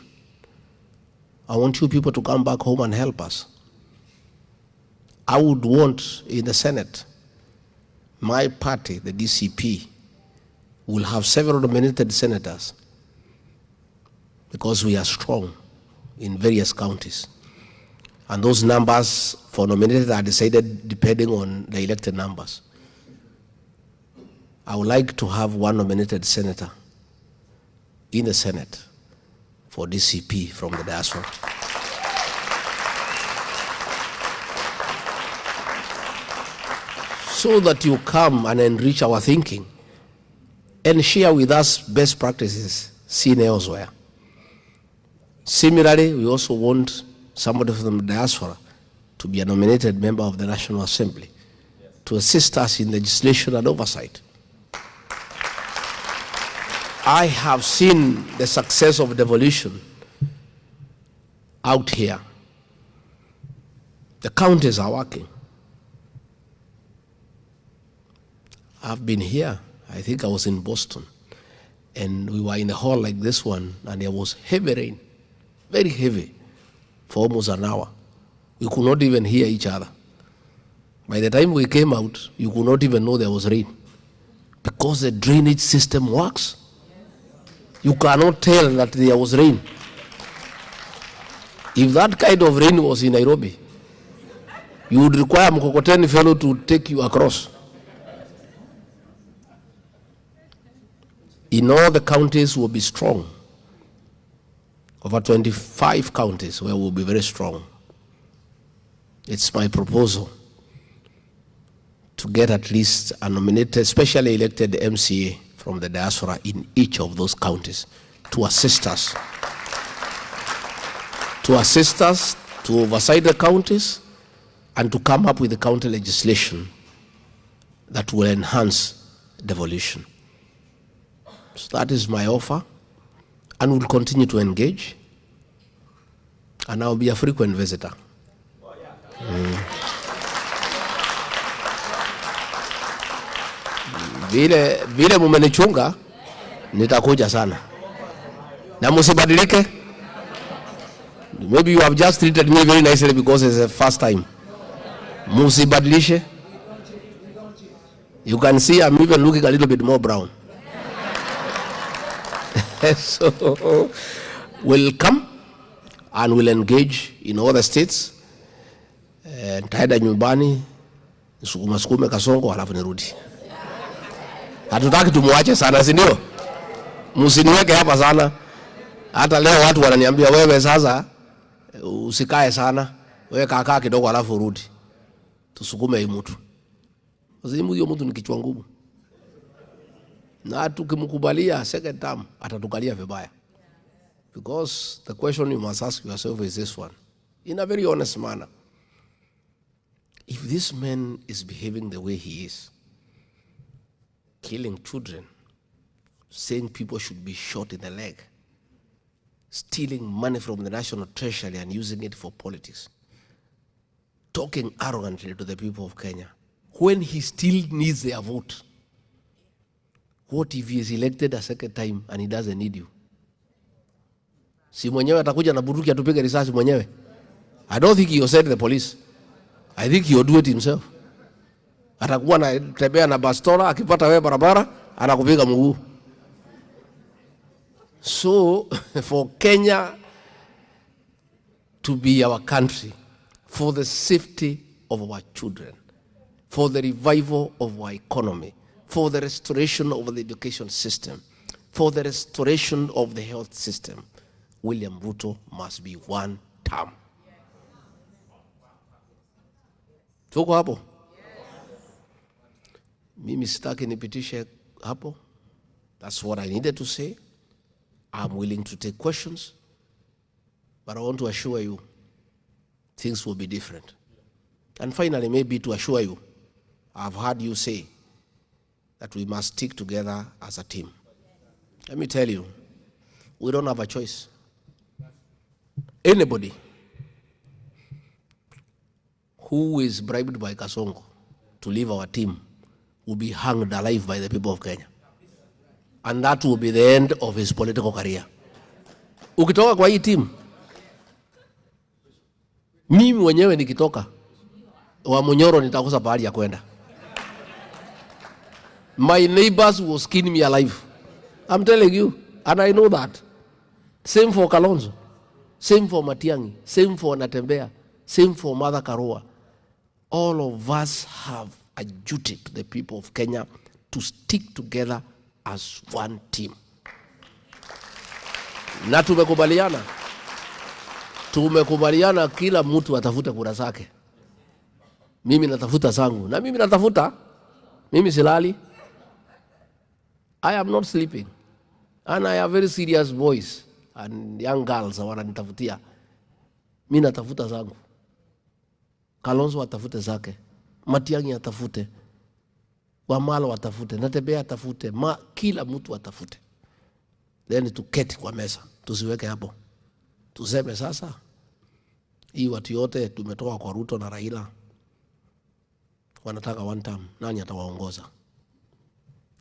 Speaker 14: I want you people to come back home and help us. I would want in the Senate, my party, the DCP, will have several nominated senators because we are strong in various counties. And those numbers for nominated are decided depending on the elected numbers. I would like to have one nominated senator in the Senate for DCP from the diaspora. So that you come and enrich our thinking and share with us best practices seen elsewhere. Similarly, we also want somebody from the diaspora to be a nominated member of the National Assembly to assist us in legislation and oversight. I have seen the success of devolution out here. The counties are working. I've been here. I think I was in Boston, and we were in a hall like this one, and there was heavy rain, very heavy, for almost an hour. We could not even hear each other. By the time we came out, you could not even know there was rain, because the drainage system works. You cannot tell that there was rain. If that kind of rain was in Nairobi, you would require a Mkokoteni fellow to take you across. In all the counties will be strong. Over 25 counties where we'll be very strong. It's my proposal to get at least a nominated, specially elected MCA from the diaspora in each of those counties to assist us. To oversight the counties and to come up with the county legislation that will enhance devolution. So that is my offer, and we'll continue to engage, and I'll be a frequent visitor. Vile mumenichunga nitakuja sana. Na musibadilike. Maybe you have just treated me very nicely because it's the first time. Musibadilishe. You can see I'm even looking a little bit more brown. So we'll come and we'll engage in other states. Nitaenda nyumbani, sukume Kasongo halafu nirudi. Hatutaki tumuache sana, si ndio? Msiniweke hapa sana. Hata leo watu wananiambia wewe sasa usikae sana. Wewe kaa kidogo halafu urudi. Tusukume hii mtu. Wazimu hiyo mtu ni kichwa ngumu. Na tukimkubalia second term atatukalia vibaya. Because the question you must ask yourself is this one. In a very honest manner. If this man is behaving the way he is, killing children, saying people should be shot in the leg, stealing money from the national treasury and using it for politics, talking arrogantly to the people of Kenya, when he still needs their vote, what if he is elected a second time and he doesn't need you? Si mwenyewe atakuja na bunduki atupige risasi mwenyewe? I don't think he will send the police. I think he will do it himself. Atakuwa anatembea na bastola, akipata wewe barabara anakupiga mguu. So for Kenya to be our country, for the safety of our children, for the revival of our economy, for the restoration of the education system, for the restoration of the health system, William Ruto must be one term. Tuko hapo? Mimi sitaki nipitishe hapo. That's what I needed to say. I'm willing to take questions, but I want to assure you things will be different. And finally, maybe to assure you, I've heard you say that we must stick together as a team. Let me tell you, we don't have a choice. Anybody who is bribed by Kasongo to leave our team will be hanged alive by the people of Kenya. And that will be the end of his political career. Ukitoka kwa hii team, mimi mwenyewe nikitoka, wa Munyoro nitakosa pahali ya kwenda. My neighbors will skin me alive. I'm telling you, and I know that. Same for Kalonzo, same for Matiang'i, same for Natembea, same for Mother Karua. All of us have a duty to the people of Kenya to stick together as one team. Na tumekubaliana kila mtu atafute kura zake. Mimi natafuta zangu. Na mimi natafuta. Mimi silali. I am not sleeping. And I have very serious boys and young girls wananitafutia. Mimi natafuta zangu. Kalonzo atafute zake. Matiang'i atafute. Wamalo atafute. Natembea atafute. Kila mtu atafute. Then tuketi kwa meza. Tusiweke hapo. Tuseme sasa. Hii watu yote tumetoka kwa Ruto na Raila. Wanataka one term. Nani atawaongoza?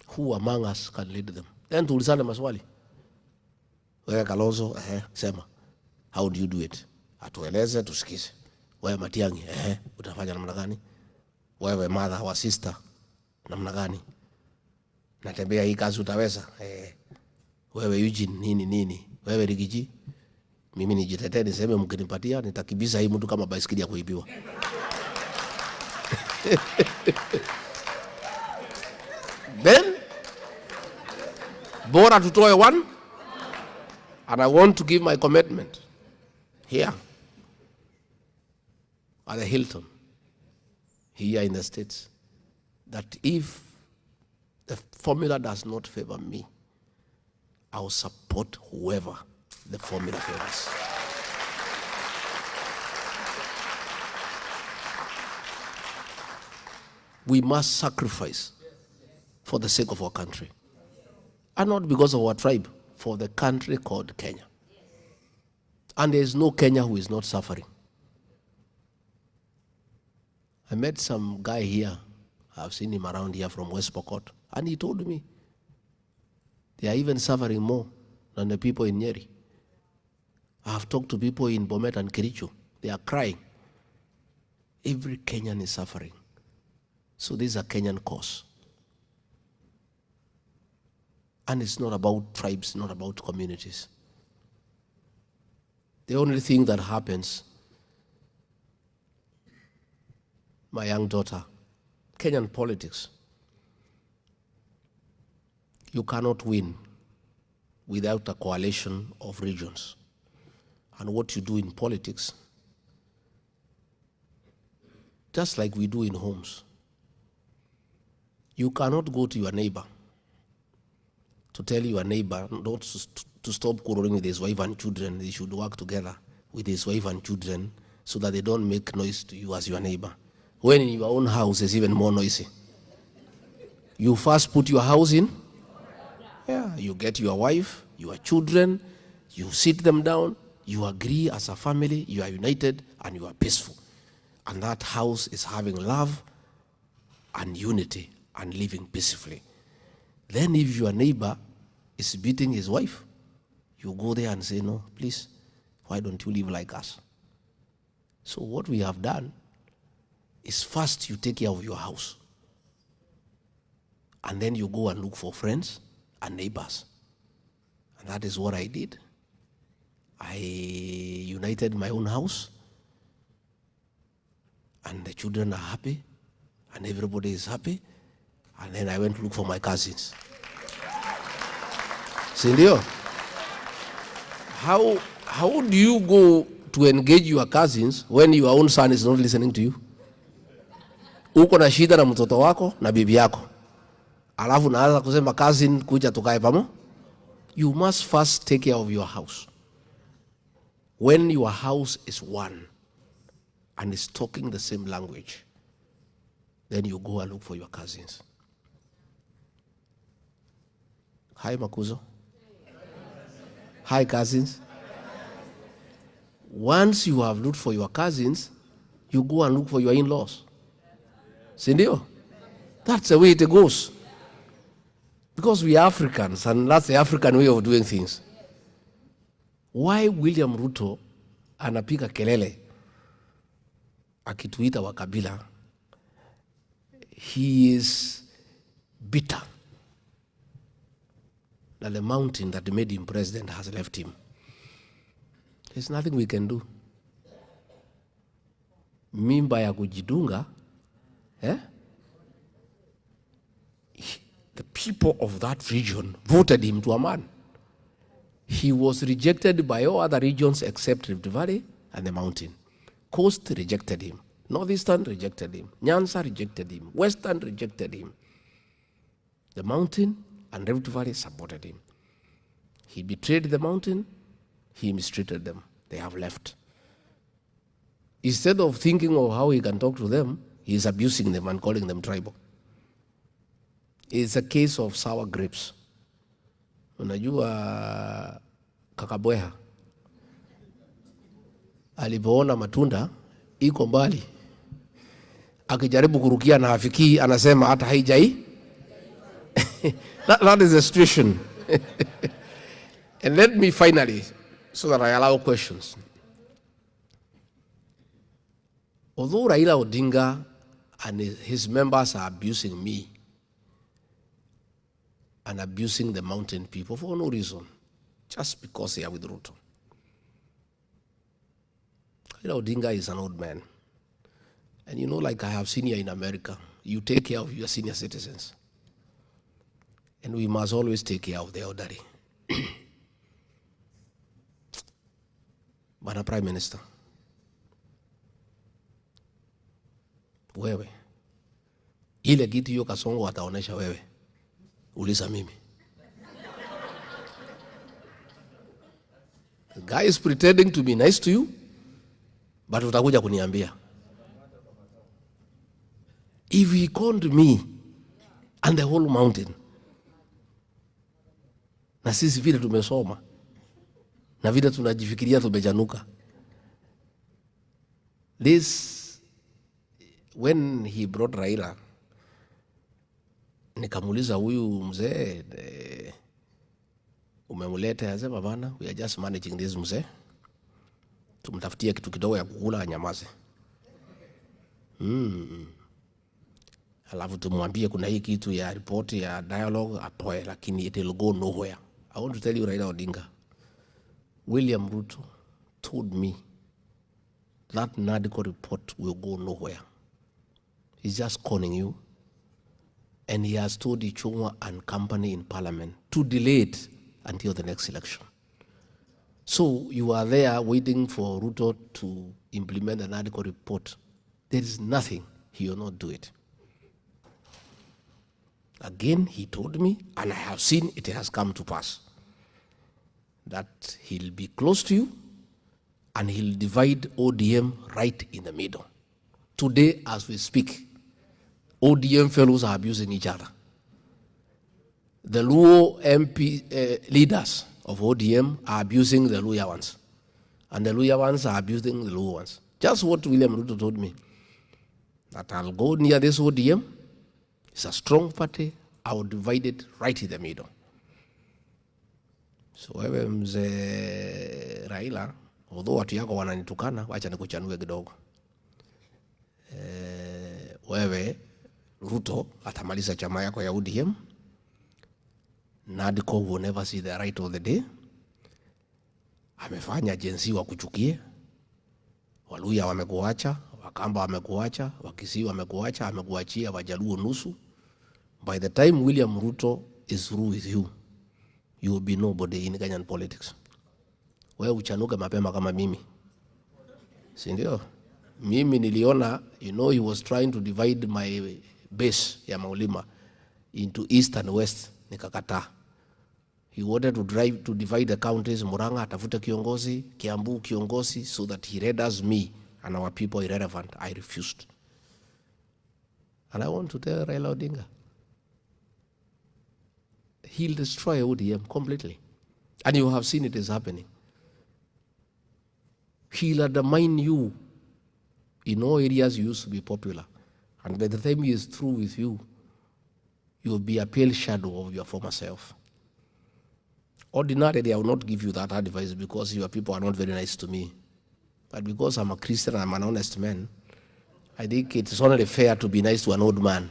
Speaker 14: Who among us can lead them? Then tuulizane maswali. Wewe Kalonzo, sema. How do you do it? Atueleze, tusikize. Wewe Matiang'i, utafanya namna gani? Wewe mother wa sister, namna gani? Natembea hii kazi utaweza? Wewe Eugene, nini? Wewe Rigiji, mimi nijitetee niseme mkinipatia nitakibiza hii mtu kama baisikeli ya kuibiwa. Then bora tutoe one, and I want to give my commitment here at the Hilton here in the States that if the formula does not favor me, I will support whoever the formula favors. We must sacrifice for the sake of our country. And not because of our tribe, for the country called Kenya. And there is no Kenya who is not suffering. I met some guy here, I've seen him around here from West Pokot. And he told me, they are even suffering more than the people in Nyeri. I have talked to people in Bomet and Kericho. They are crying. Every Kenyan is suffering. So this is a Kenyan cause. And it's not about tribes, not about communities. The only thing that happens, my young daughter, Kenyan politics, you cannot win without a coalition of regions. And what you do in politics, just like we do in homes, you cannot go to your neighbor to tell your neighbor not to stop quarreling with his wife and children. They should work together with his wife and children so that they don't make noise to you as your neighbor. When in your own house is even more noisy. You first put your house in. Yeah, you get your wife, your children, you sit them down, you agree as a family, you are united and you are peaceful. And that house is having love and unity and living peacefully. Then if your neighbor is beating his wife, you go there and say, no, please, why don't you live like us? So what we have done is first you take care of your house. And then you go and look for friends and neighbors. And that is what I did. I united my own house. And the children are happy. And everybody is happy. And then I went to look for my cousins. Sindio, how do you go to engage your cousins when your own son is not listening to you? Uko na shida na mtoto wako na bibi yako. Alafu naanza kusema cousin kuja tukae pamoja. You must first take care of your house. When your house is one and is talking the same language, then you go and look for your cousins. Hi, Makuzo. Hi, cousins. Once you have looked for your cousins, you go and look for your in-laws. Sindio? That's the way it goes. Because we are Africans, and that's the African way of doing things. Why William Ruto anapiga kelele akituita wakabila? He is bitter that the mountain that made him president has left him. There's nothing we can do. Mimba ya kujidunga, the people of that region voted him to a man. He was rejected by all other regions except Rift Valley and the mountain. Coast rejected him. Northeastern rejected him. Nyanza rejected him. Western rejected him. The mountain and Rift Valley supported him. He betrayed the mountain. He mistreated them. They have left. Instead of thinking of how he can talk to them, he is abusing them and calling them tribal. It's a case of sour grapes. Unajua kakabweha alipoona matunda iko mbali, akijaribu kurukia na hafiki, anasema hata haijai. That is the situation. And let me finally, so that I allow questions. Although Raila Odinga and his members are abusing me and abusing the mountain people for no reason, just because they are with Ruto. Raila Odinga is an old man. And you know, like I have seen here in America, you take care of your senior citizens. And we must always take care of the elderly. Bwana Prime Minister, wewe, ile kitu hiyo Kasongo wataonesha wewe, uliza mimi. The guy is pretending to be nice to you, but utakuja kuniambia. If he conned me and the whole mountain, na sisi vile tumesoma, na vile tunajifikiria tumejanuka. This, when he brought Raila, Nikamuuliza huyu mzee umemuleta, asema bana, we are just managing this mzee. Tumtafutie kitu kidogo ya kukula anyamaze. Alafu tumwambie kuna hii kitu ya report ya dialogue atoe, lakini it will go nowhere. I want to tell you Raila Odinga, William Ruto told me that NADCO report will go nowhere. He's just conning you. And he has told Ichung'wa and company in parliament to delay it until the next election. So you are there waiting for Ruto to implement the NADCO report. There is nothing, he will not do it. Again, he told me, and I have seen it has come to pass, that he'll be close to you and he'll divide ODM right in the middle. Today, as we speak, ODM fellows are abusing each other. The Luo MP leaders of ODM are abusing the Luya ones. And the Luya ones are abusing the Luo ones. Just what William Ruto told me. That I'll go near this ODM. It's a strong party. I will divide it right in the middle. So wewe mzee Raila, although watu yako wananitukana, wacha nikuchanue kidogo. Wewe Ruto atamaliza chama yako ya ODM. NADCO will never see the right of the day. Amefanya jinsi wa kuchukie. Waluya wamekuacha, Wakamba wamekuacha, Wakisii wamekuacha, amekuachia Wajaluo nusu. By the time William Ruto is through with you, you will be nobody in Kenyan politics. Wewe uchanuke mapema kama mimi. Si ndio? Mimi niliona, you know, he was trying to divide my base ya Maulima into east and west. Nikakataa. He wanted to divide the counties, Murang'a atafute kiongozi, Kiambu kiongozi, so that he renders me and our people irrelevant. I refused. And I want to tell Raila Odinga, he'll destroy ODM completely. And you have seen it is happening. He'll undermine you in all areas you used to be popular. And by the time he is through with you, you will be a pale shadow of your former self. Ordinarily, I will not give you that advice because your people are not very nice to me. But because I'm a Christian and I'm an honest man, I think it's only fair to be nice to an old man.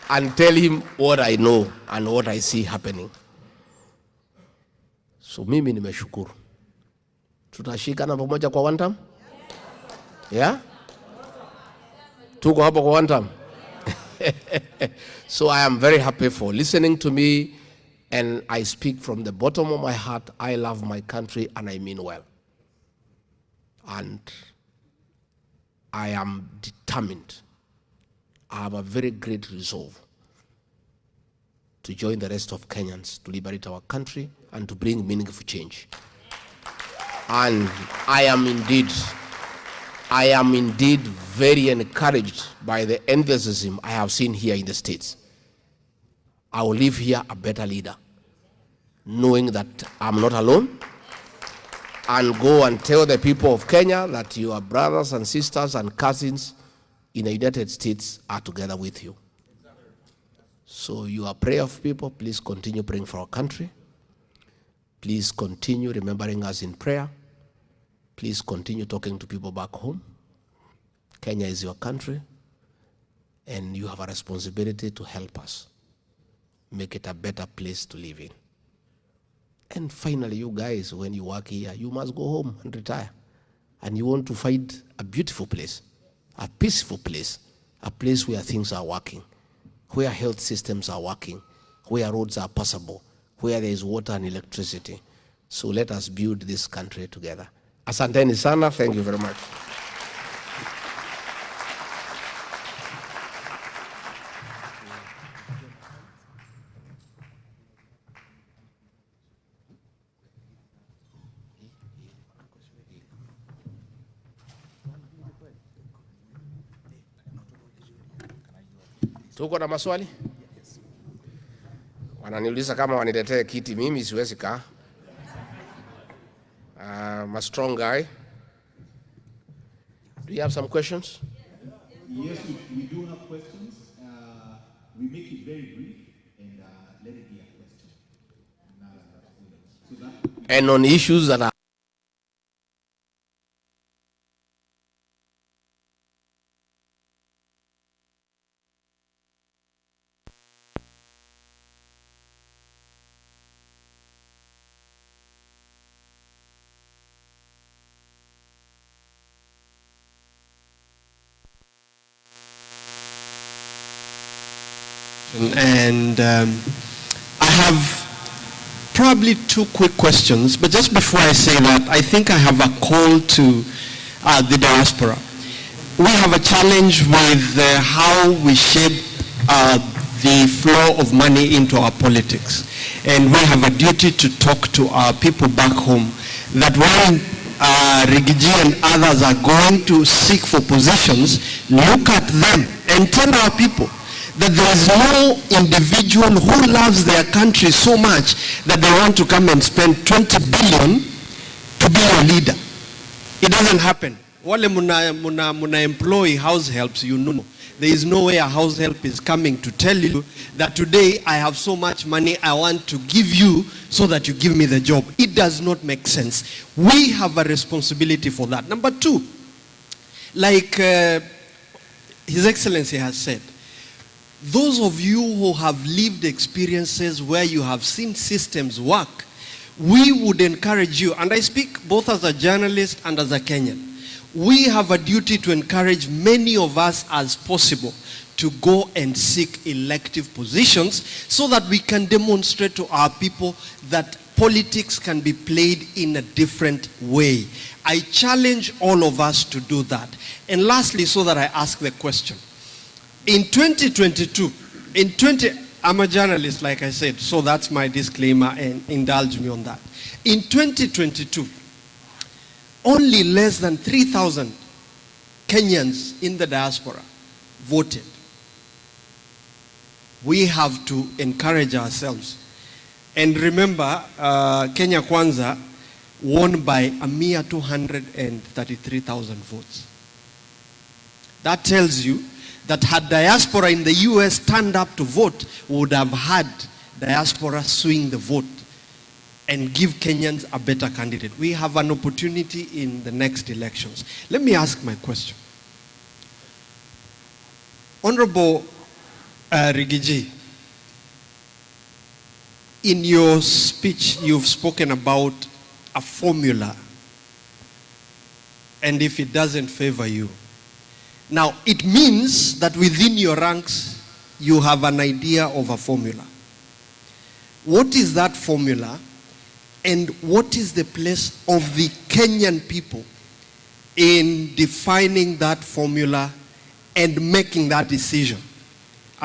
Speaker 14: And tell him what I know and what I see happening. So mimi nimeshukuru. Tutashikana pamoja kwa one time? Yeah? Tuko hapo kwa one time? So I am very happy for listening to me, and I speak from the bottom of my heart. I love my country and I mean well. And I am determined. I have a very great resolve to join the rest of Kenyans to liberate our country and to bring meaningful change. And I am indeed very encouraged by the enthusiasm I have seen here in the States. I will leave here a better leader, knowing that I'm not alone, and go and tell the people of Kenya that your brothers and sisters and cousins in the United States are together with you. So you are prayerful people. Please continue praying for our country. Please continue remembering us in prayer. Please continue talking to people back home. Kenya is your country, and you have a responsibility to help us make it a better place to live in. And finally, you guys, when you work here, you must go home and retire. And you want to find a beautiful place, a peaceful place, a place where things are working, where health systems are working, where roads are passable, where there is water and electricity. So let us build this country together. Asanteni sana. Thank you very much. Tuko na maswali? Wananiuliza kama waniletee kiti, mimi siwezi kaa. I'm a strong guy. Do you have some questions?
Speaker 15: Yes, we do have questions. We make it very brief and let it be a question. So that
Speaker 14: And on issues that are
Speaker 10: And I have probably two quick questions, but just before I say that, I think I have a call to the diaspora. We have a challenge with how we shape the flow of money into our politics. And we have a duty to talk to our people back home that when Rigiji and others are going to seek for positions, look at them and tell our people that there is no individual who loves their country so much that they want to come and spend 20 billion to be a leader. It doesn't happen. Wale muna employ house helps, you know. There is no way a house help is coming to tell you that today I have so much money I want to give you so that you give me the job. It does not make sense. We have a responsibility for that. Number two, like His Excellency has said, those of you who have lived experiences where you have seen systems work, we would encourage you, and I speak both as a journalist and as a Kenyan, we have a duty to encourage many of us as possible to go and seek elective positions so that we can demonstrate to our people that politics can be played in a different way. I challenge all of us to do that. And lastly, so that I ask the question, in 2022, I'm a journalist, like I said, so that's my disclaimer, and indulge me on that. In 2022, only less than 3,000 Kenyans in the diaspora voted. We have to encourage ourselves. And remember, Kenya Kwanza won by a mere 233,000 votes. That tells you that had diaspora in the US turned up to vote, we would have had diaspora swing the vote and give Kenyans a better candidate. We have an opportunity in the next elections. Let me ask my question. Honorable Rigiji, in your speech, you've spoken about a formula, and if it doesn't favor you. Now, it means that within your ranks, you have an idea of a formula. What is that formula, and what is the place of the Kenyan people in defining that formula and making that decision?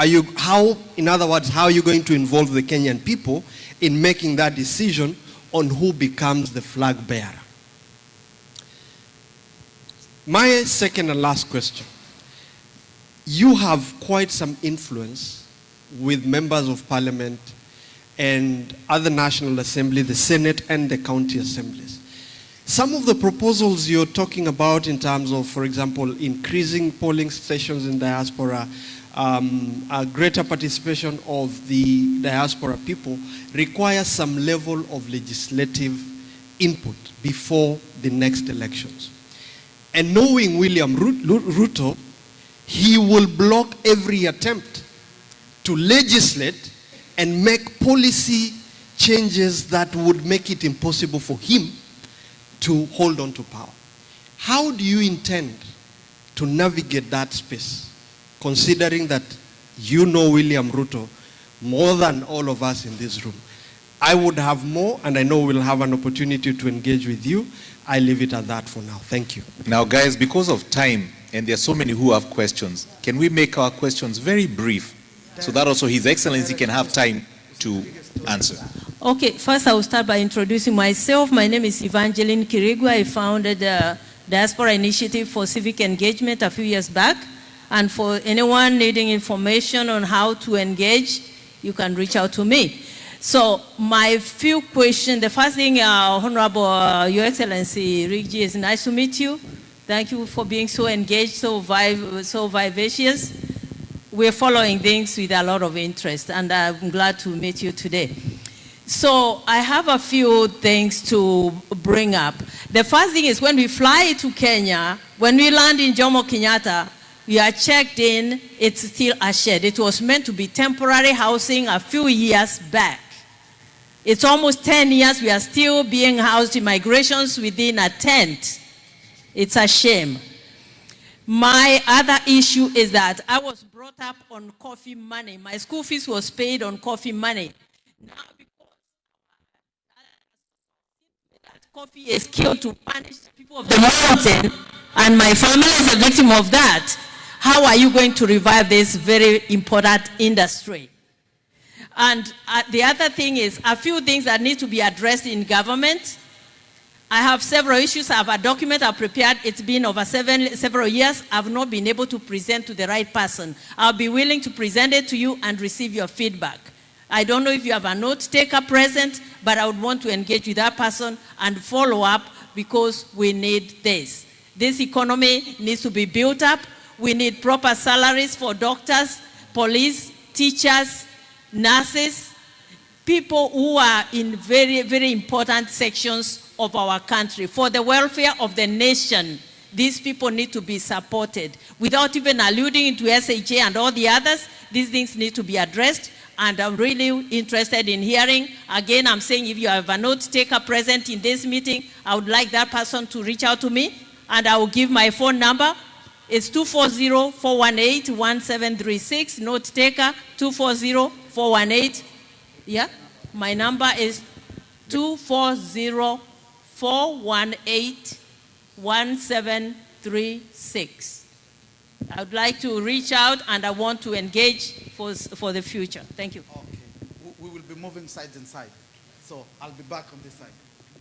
Speaker 10: In other words, how are you going to involve the Kenyan people in making that decision on who becomes the flag bearer? My second and last question. You have quite some influence with members of parliament and other National Assembly, the Senate and the county assemblies. Some of the proposals you're talking about in terms of, for example, increasing polling stations in diaspora, a greater participation of the diaspora people require some level of legislative input before the next elections. And knowing William Ruto, he will block every attempt to legislate and make policy changes that would make it impossible for him to hold on to power. How do you intend to navigate that space, considering that you know William Ruto more than all of us in this room? I would have more, and I know we'll have an opportunity to engage with you. I leave it at that for now. Thank you.
Speaker 13: Now, guys, because of time, and there are so many who have questions, can we make our questions very brief so that also His Excellency can have time to answer?
Speaker 16: Okay, first I will start by introducing myself. My name is Evangeline Kirigwa. I founded the Diaspora Initiative for Civic Engagement a few years back. And for anyone needing information on how to engage, you can reach out to me. So my few questions, the first thing, Honorable Your Excellency Rigiji, it's nice to meet you. Thank you for being so engaged, so vivacious. We're following things with a lot of interest, and I'm glad to meet you today. So I have a few things to bring up. The first thing is when we fly to Kenya, when we land in Jomo Kenyatta, we are checked in, it's still a shed. It was meant to be temporary housing a few years back. It's almost 10 years, we are still being housed in migrations within a tent. It's a shame. My other issue is that I was brought up on coffee money. My school fees was paid on coffee money. Now, because coffee is killed to punish people of the mountain, and my family is a victim of that, how are you going to revive this very important industry? And the other thing is a few things that need to be addressed in government. I have several issues. I have a document I've prepared. It's been over several years. I've not been able to present to the right person. I'll be willing to present it to you and receive your feedback. I don't know if you have a note taker present, but I would want to engage with that person and follow up because we need this. This economy needs to be built up. We need proper salaries for doctors, police, teachers, nurses, people who are in very, very important sections of our country. For the welfare of the nation, these people need to be supported. Without even alluding into SHA and all the others, these things need to be addressed, and I'm really interested in hearing. Again, I'm saying if you have a note taker present in this meeting, I would like that person to reach out to me, and I will give my phone number. It's 240-418-1736, note taker, 240-418. Yeah, my number is 240-418-1736. I would like to reach out and I want to engage for the future. Thank you.
Speaker 3: Okay. We will be moving sides and sides. So I'll be back on this side.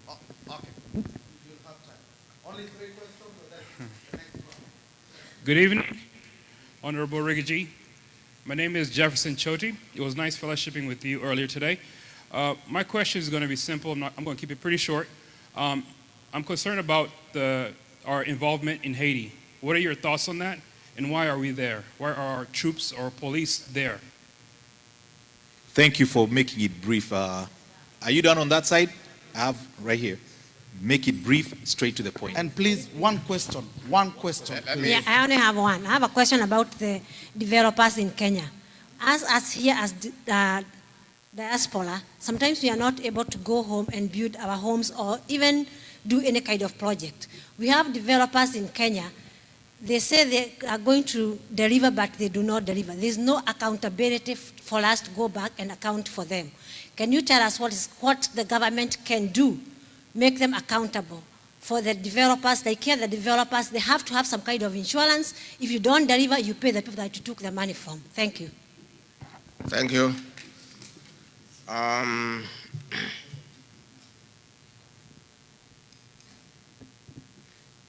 Speaker 3: Oh, okay. You'll have time. Only 3 questions.
Speaker 17: Good evening, Honorable Rigiji. My name is Jefferson Choti. It was nice fellowshipping with you earlier today. My question is going to be simple. I'm going to keep it pretty short. I'm concerned about our involvement in Haiti. What are your thoughts on that? And why are we there? Why are our troops or police there?
Speaker 13: Thank you for making it brief. Are you done on that side? I have right here. Make it brief, straight to the point.
Speaker 3: And please, one question. One question, please.
Speaker 18: Yeah, I only have one. I have a question about the developers in Kenya. As here as diaspora, sometimes we are not able to go home and build our homes or even do any kind of project. We have developers in Kenya. They say they are going to deliver, but they do not deliver. There's no accountability for us to go back and account for them. Can you tell us what the government can do? Make them accountable for the developers. They care the developers. They have to have some kind of insurance. If you don't deliver, you pay the people that you took the money from. Thank you.
Speaker 14: Thank you.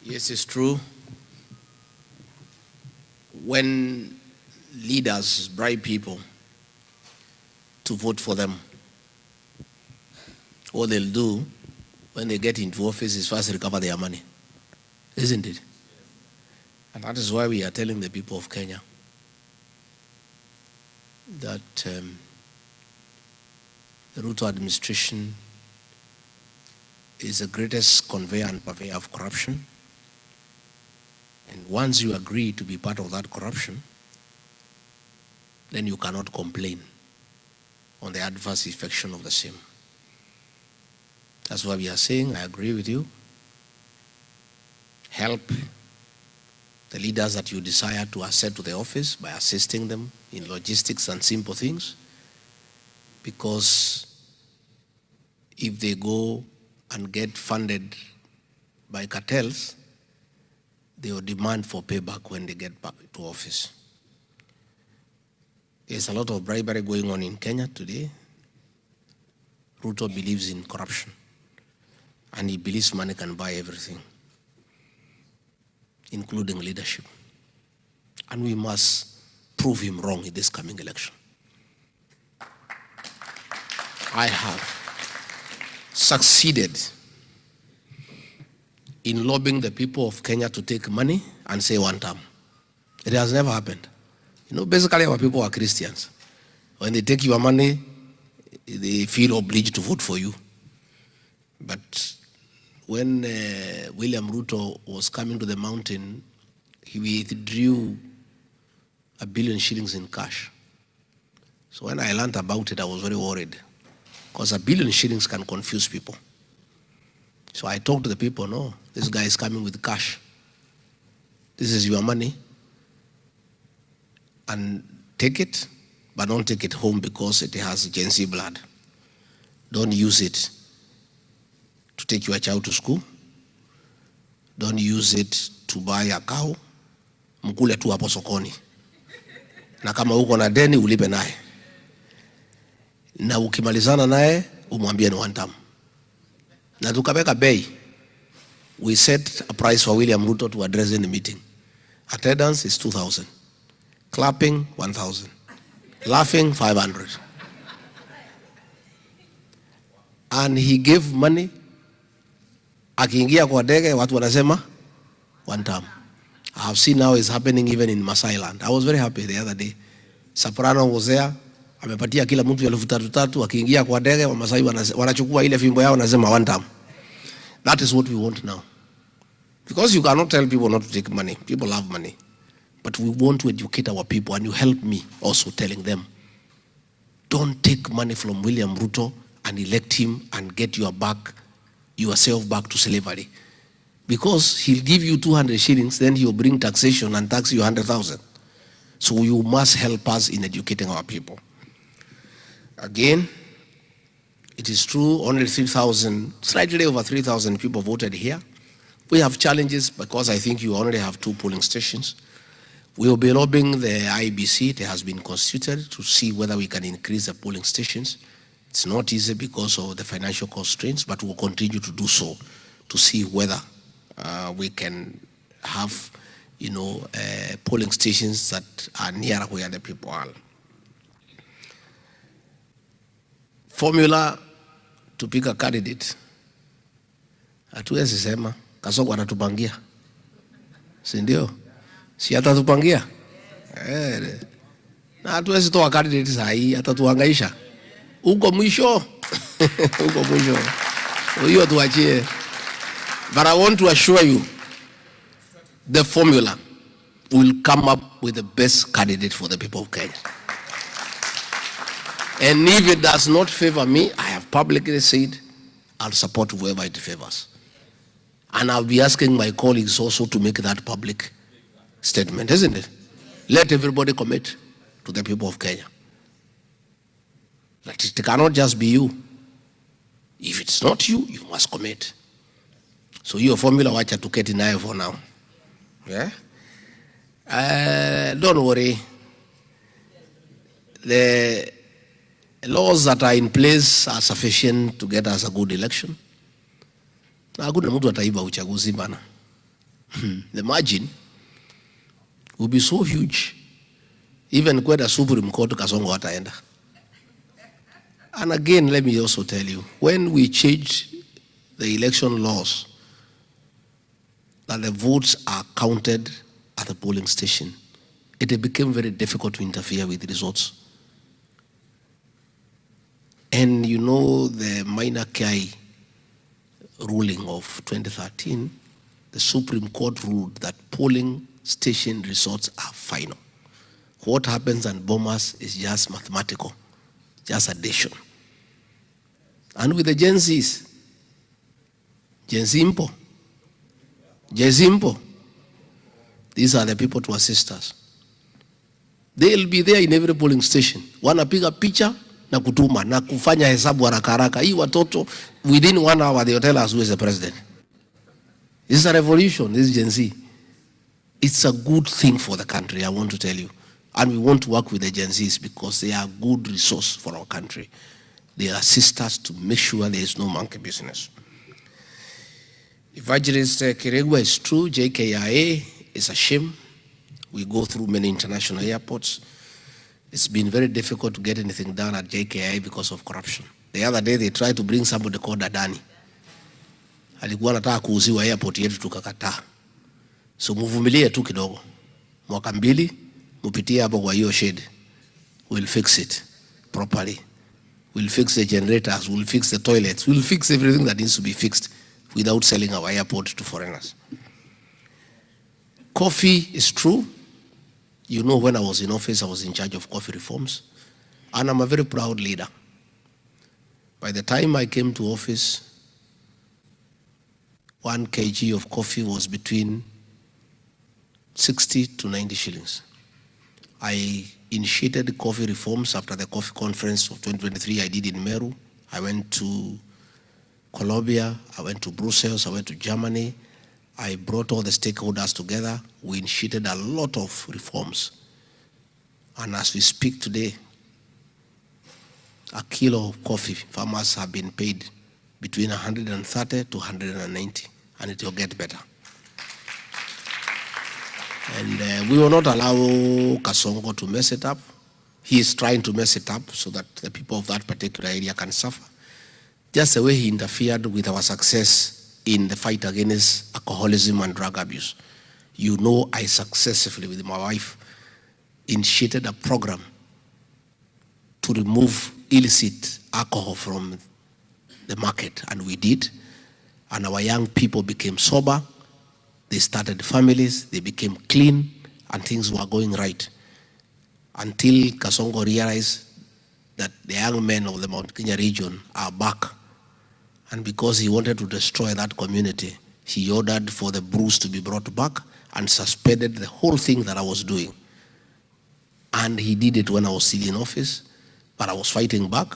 Speaker 14: Yes, it's true. When leaders bribe people to vote for them, what they'll do when they get into office is first recover their money, isn't it? And that is why we are telling the people of Kenya that the Ruto administration is the greatest conveyor and purveyor of corruption. And once you agree to be part of that corruption, then you cannot complain on the adverse effect of the same. That's why we are saying, I agree with you. Help the leaders that you desire to ascend to the office by assisting them in logistics and simple things. Because if they go and get funded by cartels, they will demand for payback when they get back to office. There's a lot of bribery going on in Kenya today. Ruto believes in corruption. And he believes money can buy everything, including leadership. And we must prove him wrong in this coming election. I have succeeded in lobbying the people of Kenya to take money and say one term. It has never happened. You know, basically our people are Christians. When they take your money, they feel obliged to vote for you. But when William Ruto was coming to the mountain, he withdrew 1 billion shillings in cash. So when I learned about it, I was very worried, because 1 billion shillings can confuse people. So I talked to the people, no, this guy is coming with cash. This is your money, and take it, but don't take it home because it has Gen Z blood. Don't use it to take your child to school. Don't use it to buy a cow. Mkule tu hapo sokoni. Na kama uko na deni ulipe naye. Na ukimalizana naye umwambie ni one term. Na tukaweka bei. We set a price for William Ruto to address in the meeting. Attendance is 2,000. Clapping 1,000. Laughing 500. And he gave money. Akiingia kwa dege watu wanasema one term. I have seen now is happening even in Masai land. I was very happy the other day. Soprano was there. Amepatia kila mtu 3,000. Akiingia kwa dege wa Masai wanachukua ile fimbo yao wanasema one term. That is what we want now. Because you cannot tell people not to take money. People have money. But we want to educate our people, and you help me also telling them, don't take money from William Ruto and elect him and get yourself back to slavery. Because he'll give you 200 shillings, then he'll bring taxation and tax you 100,000. So you must help us in educating our people. Again, it is true, only 3,000, slightly over 3,000 people voted here. We have challenges because I think you already have 2 polling stations. We will be lobbying the IBC. It has been constituted to see whether we can increase the polling stations. It's not easy because of the financial constraints, but we'll continue to do so to see whether we can have, polling stations that are near where the people are. Formula to pick a candidate. Hatuwezi sema Kasongo anatupangia. Si ndio? Si atatupangia? Na hatuwezi toa candidate saa hii, atatuhangaisha. Uko mwisho. Uko mwisho. Hiyo tuachie. But I want to assure you, the formula will come up with the best candidate for the people of Kenya. And if it does not favor me, I have publicly said I'll support whoever it favors. And I'll be asking my colleagues also to make that public statement, isn't it? Let everybody commit to the people of Kenya. That it cannot just be you. If it's not you, you must commit. So your formula, wacha tuketi nayo for now. Yeah? Don't worry. The laws that are in place are sufficient to get us a good election. Na hakuna mtu ataiba uchaguzi bana. The margin will be so huge. Even kwenda Supreme Court Kasongo hataenda. And again, let me also tell you, when we changed the election laws, that the votes are counted at the polling station, it became very difficult to interfere with the results. And you know the minor Kai ruling of 2013, the Supreme Court ruled that polling station results are final. What happens in Bomas is just mathematical, just addition. And with the Gen Zs, Gen Zimpo, these are the people to assist us. They'll be there in every polling station. Wanapiga picha na kutuma na kufanya hesabu haraka haraka. Hii watoto, within 1 hour they'll tell us who is the president. This is a revolution, this is Gen Z. It's a good thing for the country, I want to tell you. And we want to work with the Gen Zs because they are a good resource for our country. They assist us to make sure there is no monkey business. Evangelist Keregua is true, JKIA is a shame. We go through many international airports. It's been very difficult to get anything done at JKIA because of corruption. The other day they tried to bring somebody called Adani. alikuwa anataka kuuziwa airport yetu tukakataa. So muvumilie tu kidogo, mwaka 2 mupitie hapo kwa hiyo shed, we'll fix it properly. We'll fix the generators, we'll fix the toilets, we'll fix everything that needs to be fixed without selling our airport to foreigners. Coffee is true. You know, when I was in office, I was in charge of coffee reforms, and I'm a very proud leader. By the time I came to office, 1 kg of coffee was between 60 to 90 shillings. I initiated coffee reforms after the coffee conference of 2023 I did in Meru. I went to Colombia, I went to Brussels, I went to Germany. I brought all the stakeholders together. We initiated a lot of reforms. And as we speak today, a kilo of coffee, farmers have been paid between 130 to 190, and it will get better. And we will not allow Kasongo to mess it up. He is trying to mess it up so that the people of that particular area can suffer. Just the way he interfered with our success in the fight against alcoholism and drug abuse. You know, I successfully, with my wife, initiated a program to remove illicit alcohol from the market, and we did. And our young people became sober. They started families, they became clean, and things were going right. Until Kasongo realized that the young men of the Mount Kenya region are back. And because he wanted to destroy that community, he ordered for the brews to be brought back and suspended the whole thing that I was doing. And he did it when I was still in office, but I was fighting back.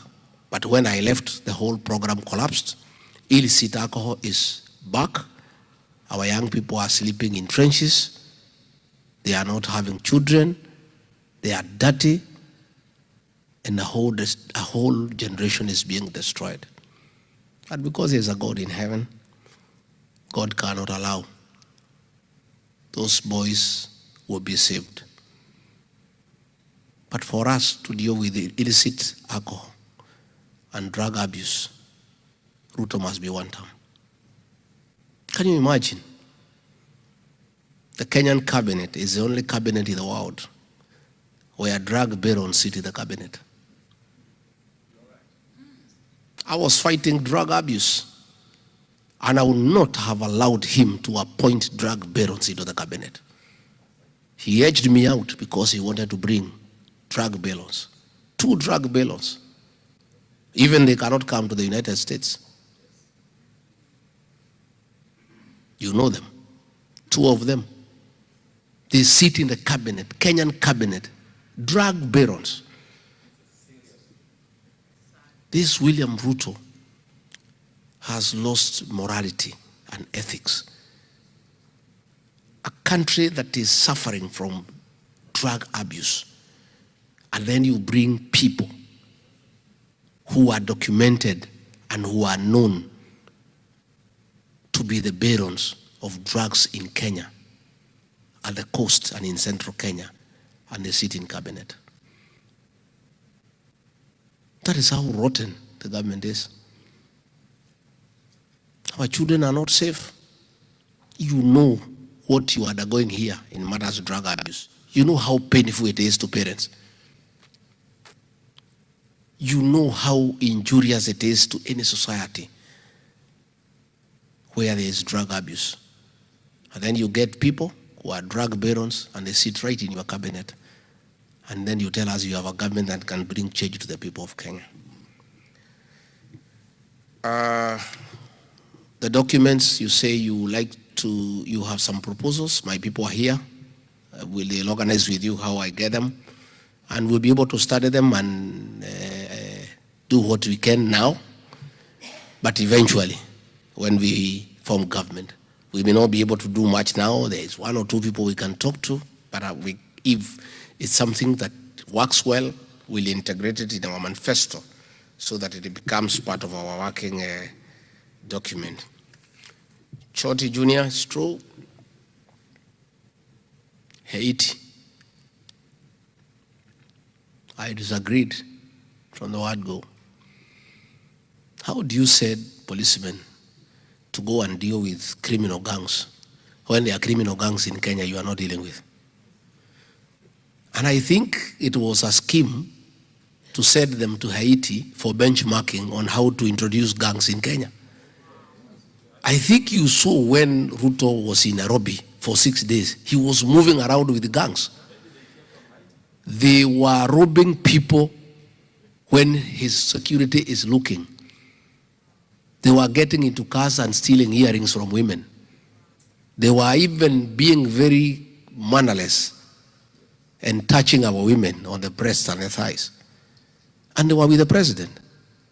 Speaker 14: But when I left, the whole program collapsed. Illicit alcohol is back. Our young people are sleeping in trenches. They are not having children. They are dirty. And a whole generation is being destroyed. But because there's a God in heaven, God cannot allow those boys will be saved. But for us to deal with the illicit alcohol and drug abuse, Ruto must be one term. Can you imagine? The Kenyan cabinet is the only cabinet in the world where drug barons sit in the cabinet. I was fighting drug abuse, and I would not have allowed him to appoint drug barons into the cabinet. He edged me out because he wanted to bring drug barons. 2 drug barons. Even they cannot come to the United States. You know them. 2 of them. They sit in the cabinet, Kenyan cabinet, drug barons. This William Ruto has lost morality and ethics. A country that is suffering from drug abuse, and then you bring people who are documented and who are known to be the barons of drugs in Kenya, at the coast and in central Kenya, and they sit in cabinet. That is how rotten the government is. Our children are not safe. You know what you are undergoing here in matters of drug abuse. You know how painful it is to parents. You know how injurious it is to any society where there is drug abuse. And then you get people who are drug barons and they sit right in your cabinet. And then you tell us you have a government that can bring change to the people of Kenya. The documents, you say you have some proposals. My people are here. We'll organize with you how I get them. And we'll be able to study them and do what we can now. But eventually, when we form government, we may not be able to do much now. There is 1 or 2 people we can talk to. But if it's something that works well, we'll integrate it in our manifesto so that it becomes part of our working document. Choti Jr. is true. Haiti. I disagreed from the word go. How do you say policemen to go and deal with criminal gangs. When there are criminal gangs in Kenya, you are not dealing with. And I think it was a scheme to send them to Haiti for benchmarking on how to introduce gangs in Kenya. I think you saw when Ruto was in Nairobi for 6 days, he was moving around with gangs. They were robbing people when his security is looking. They were getting into cars and stealing earrings from women. They were even being very mannerless and touching our women on the breasts and the thighs. And they were with the president.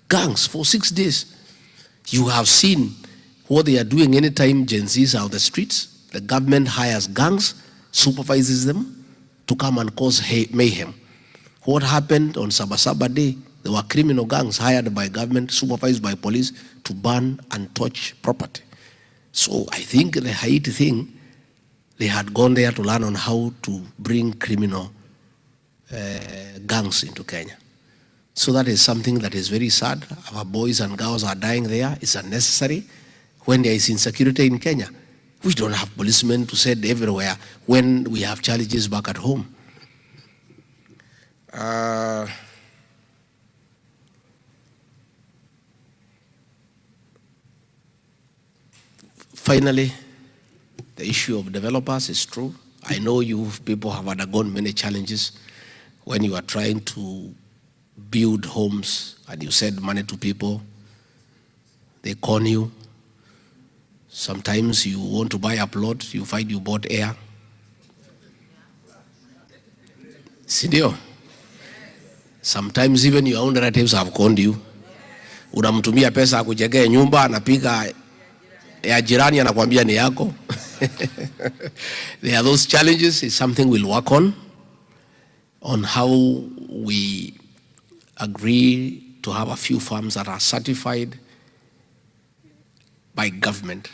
Speaker 14: Gangs for 6 days. You have seen what they are doing anytime Gen Zs are on the streets. The government hires gangs, supervises them to come and cause mayhem. What happened on Sabasaba Day? There were criminal gangs hired by government, supervised by police to burn and touch property. So I think the Haiti thing, they had gone there to learn on how to bring criminal gangs into Kenya. So that is something that is very sad. Our boys and girls are dying there. It's unnecessary. When there is insecurity in Kenya, we don't have policemen to send everywhere when we have challenges back at home. Finally, the issue of developers is true. I know you people have undergone many challenges when you are trying to build homes and you send money to people. They con you. Sometimes you want to buy a plot, you find you bought air. Sindio? Sometimes even your own relatives have conned you. Unamtumia pesa akujengea nyumba, anapiga ya jirani anakuambia ni yako. There are those challenges. It's something we'll work on how we agree to have a few farms that are certified by government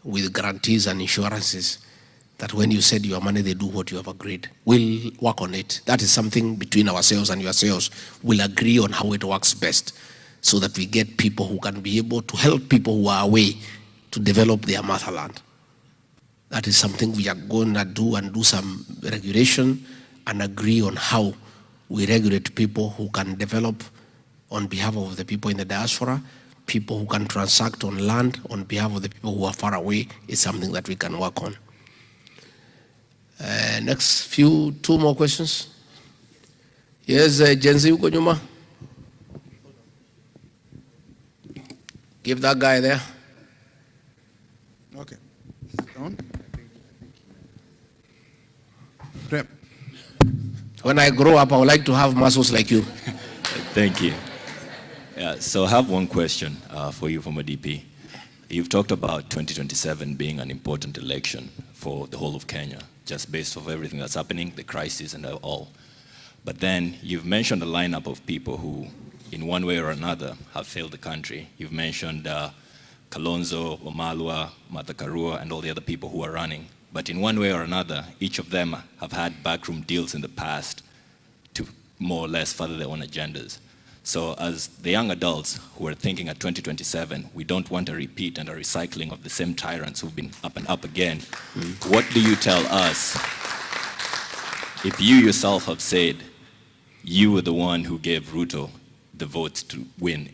Speaker 14: with guarantees and insurances that when you send your money, they do what you have agreed. We'll work on it. That is something between ourselves and yourselves. We'll agree on how it works best so that we get people who can be able to help people who are away to develop their motherland. That is something we are going to do, and do some regulation and agree on how we regulate people who can develop on behalf of the people in the diaspora. People who can transact on land on behalf of the people who are far away is something that we can work on. Next two more questions. Yes, Gen Z uko nyuma. Give that guy there.
Speaker 11: Okay. On. Rep.
Speaker 14: When I grow up, I would like to have muscles like you.
Speaker 19: Thank you. Yeah, so I have one question for you, former DP. You've talked about 2027 being an important election for the whole of Kenya, just based off everything that's happening, the crisis and all. But then you've mentioned a lineup of people who, in one way or another, have failed the country. You've mentioned Kalonzo, Omalwa, Martha Karua, and all the other people who are running. But in one way or another, each of them have had backroom deals in the past to more or less further their own agendas. So as the young adults who are thinking at 2027, we don't want a repeat and a recycling of the same tyrants who've been up and up again. What do you tell us if you yourself have said you were the one who gave Ruto the votes to win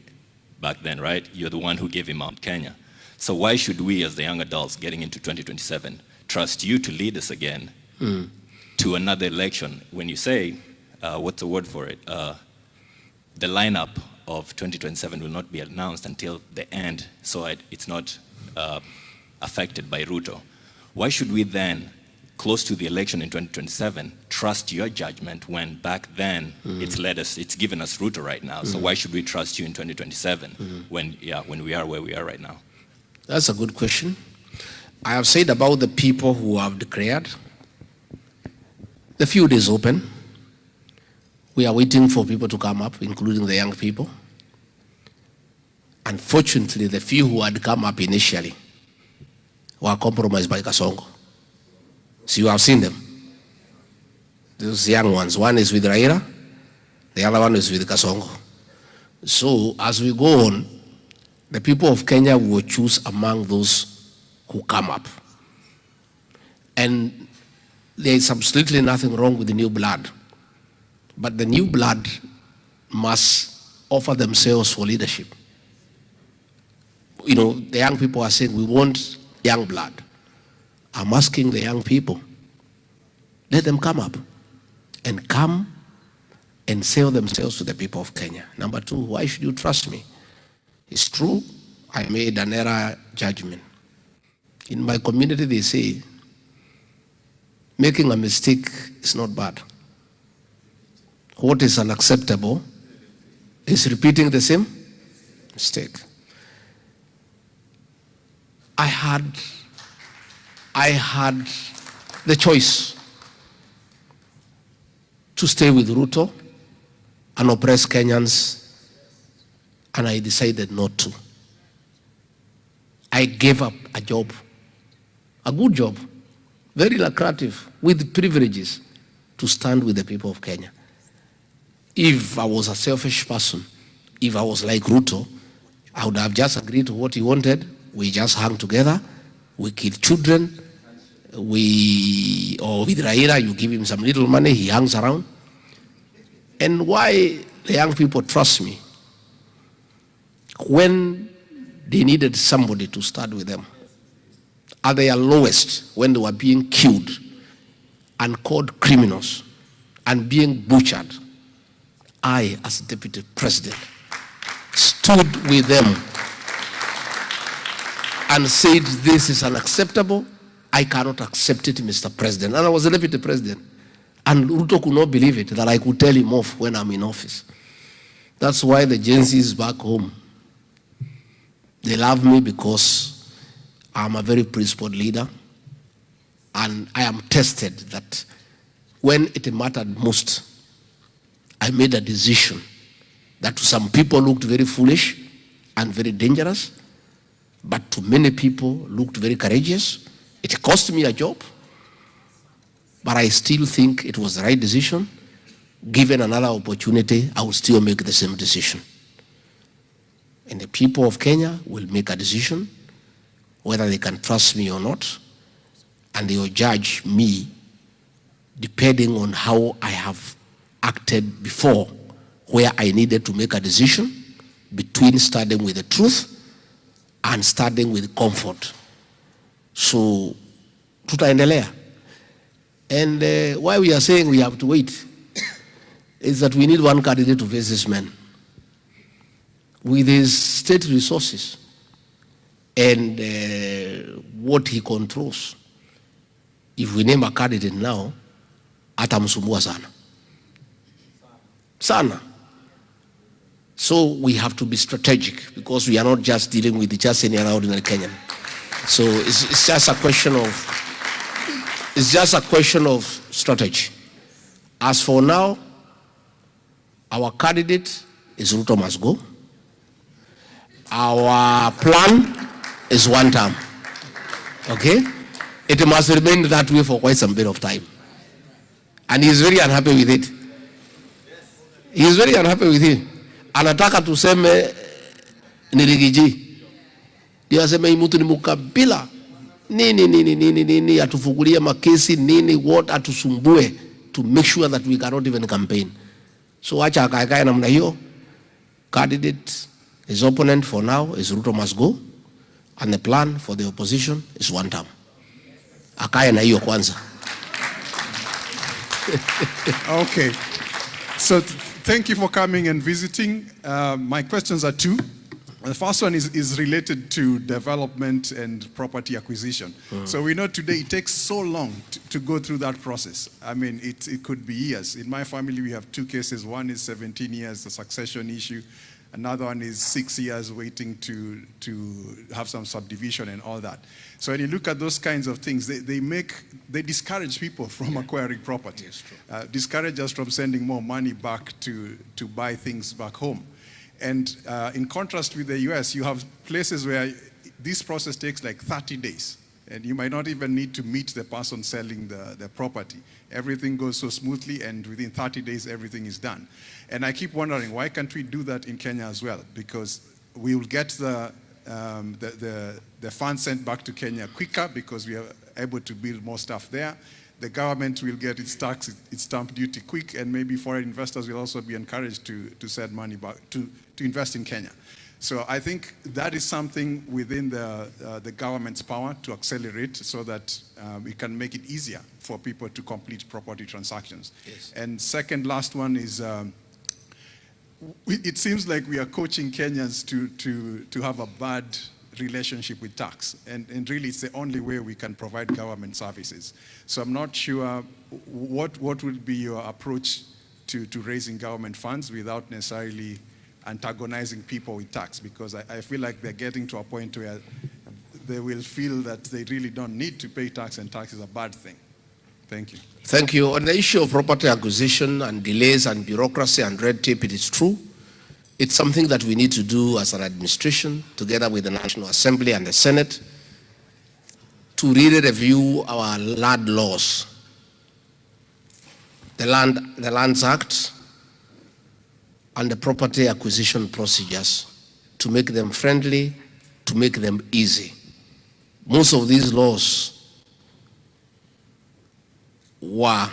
Speaker 19: back then, right? You're the one who gave him Mount Kenya. So why should we as the young adults getting into 2027 trust you to lead us again to another election when you say, what's the word for it? The lineup of 2027 will not be announced until the end, so it's not affected by Ruto. Why should we then, close to the election in 2027, trust your judgment when back then it's given us Ruto right now? So why should we trust you in 2027 when we are where we are right now?
Speaker 14: That's a good question. I have said about the people who have declared, the field is open. We are waiting for people to come up, including the young people. Unfortunately, the few who had come up initially were compromised by Kasongo. So you have seen them. Those young ones. One is with Raila, the other one is with Kasongo. So as we go on, the people of Kenya will choose among those who come up. And there is absolutely nothing wrong with the new blood. But the new blood must offer themselves for leadership. You know, the young people are saying, we want young blood. I'm asking the young people, let them come up and come and sell themselves to the people of Kenya. Number two, why should you trust me? It's true, I made an error judgment. In my community, they say, making a mistake is not bad. What is unacceptable is repeating the same mistake. I had the choice to stay with Ruto and oppress Kenyans, and I decided not to. I gave up a job, a good job, very lucrative, with privileges, to stand with the people of Kenya. If I was a selfish person, if I was like Ruto, I would have just agreed to what he wanted. We just hung together, we killed children, or with Raila, you give him some little money, he hangs around. And why the young people trust me? When they needed somebody to stand with them, at their lowest, when they were being killed and called criminals and being butchered, I, as deputy president, stood with them and said, this is unacceptable. I cannot accept it, Mr. President. And I was the deputy president. And Ruto could not believe it, that I could tell him off when I'm in office. That's why the Gen Zs back home, they love me because I'm a very principled leader. And I am tested that when it mattered most, I made a decision that to some people looked very foolish and very dangerous, but to many people looked very courageous. It cost me a job, but I still think it was the right decision. Given another opportunity, I will still make the same decision. And the people of Kenya will make a decision whether they can trust me or not, and they will judge me depending on how I have acted before, where I needed to make a decision between standing with the truth and standing with comfort. So, tutaendelea. And why we are saying we have to wait is that we need one candidate to face this man. With his state resources and what he controls, if we name a candidate now, atamsumbua sana. Sana. So we have to be strategic because we are not just dealing with just any other ordinary Kenyan. So it's just a question of strategy. As for now, our candidate is Ruto must go. Our plan is one term. Okay? It must remain that way for quite some bit of time. And he is very unhappy with it. He is very unhappy with it. Anataka tuseme ni Rigiji. Dia sema hii mtu ni mukabila. Nini atufungulie makesi nini what atusumbue to make sure that we cannot even campaign. So acha akae namna hiyo. Candidate, his opponent for now is Ruto must go, and the plan for the opposition is one term. Akae na hiyo kwanza.
Speaker 20: Okay. So thank you for coming and visiting. My questions are two. The first one is related to development and property acquisition. So we know today it takes so long to go through that process. I mean, it could be years. In my family, we have two cases. One is 17 years, the succession issue. Another one is 6 years waiting to have some subdivision and all that. So when you look at those kinds of things, they discourage people from acquiring property. Discourage us from sending more money back to buy things back home. And in contrast with the US, you have places where this process takes like 30 days. And you might not even need to meet the person selling the property. Everything goes so smoothly, and within 30 days, everything is done. And I keep wondering, why can't we do that in Kenya as well? Because we will get the the funds sent back to Kenya quicker because we are able to build more stuff there. The government will get its tax, its stamp duty quick, and maybe foreign investors will also be encouraged to send money back, to invest in Kenya. So I think that is something within the government's power to accelerate so that we can make it easier for people to complete property transactions.
Speaker 14: Yes.
Speaker 20: And second, last one is, it seems like we are coaching Kenyans to have a bad relationship with tax, and really it's the only way we can provide government services. So I'm not sure what would be your approach to raising government funds without necessarily antagonizing people with tax, because I feel like they're getting to a point where they will feel that they really don't need to pay tax, and tax is a bad thing. Thank you.
Speaker 14: Thank you. On the issue of property acquisition and delays and bureaucracy and red tape, it is true. It's something that we need to do as an administration, together with the National Assembly and the Senate, to really review our land laws, the Lands Act, and the property acquisition procedures, to make them friendly, to make them easy. Most of these laws were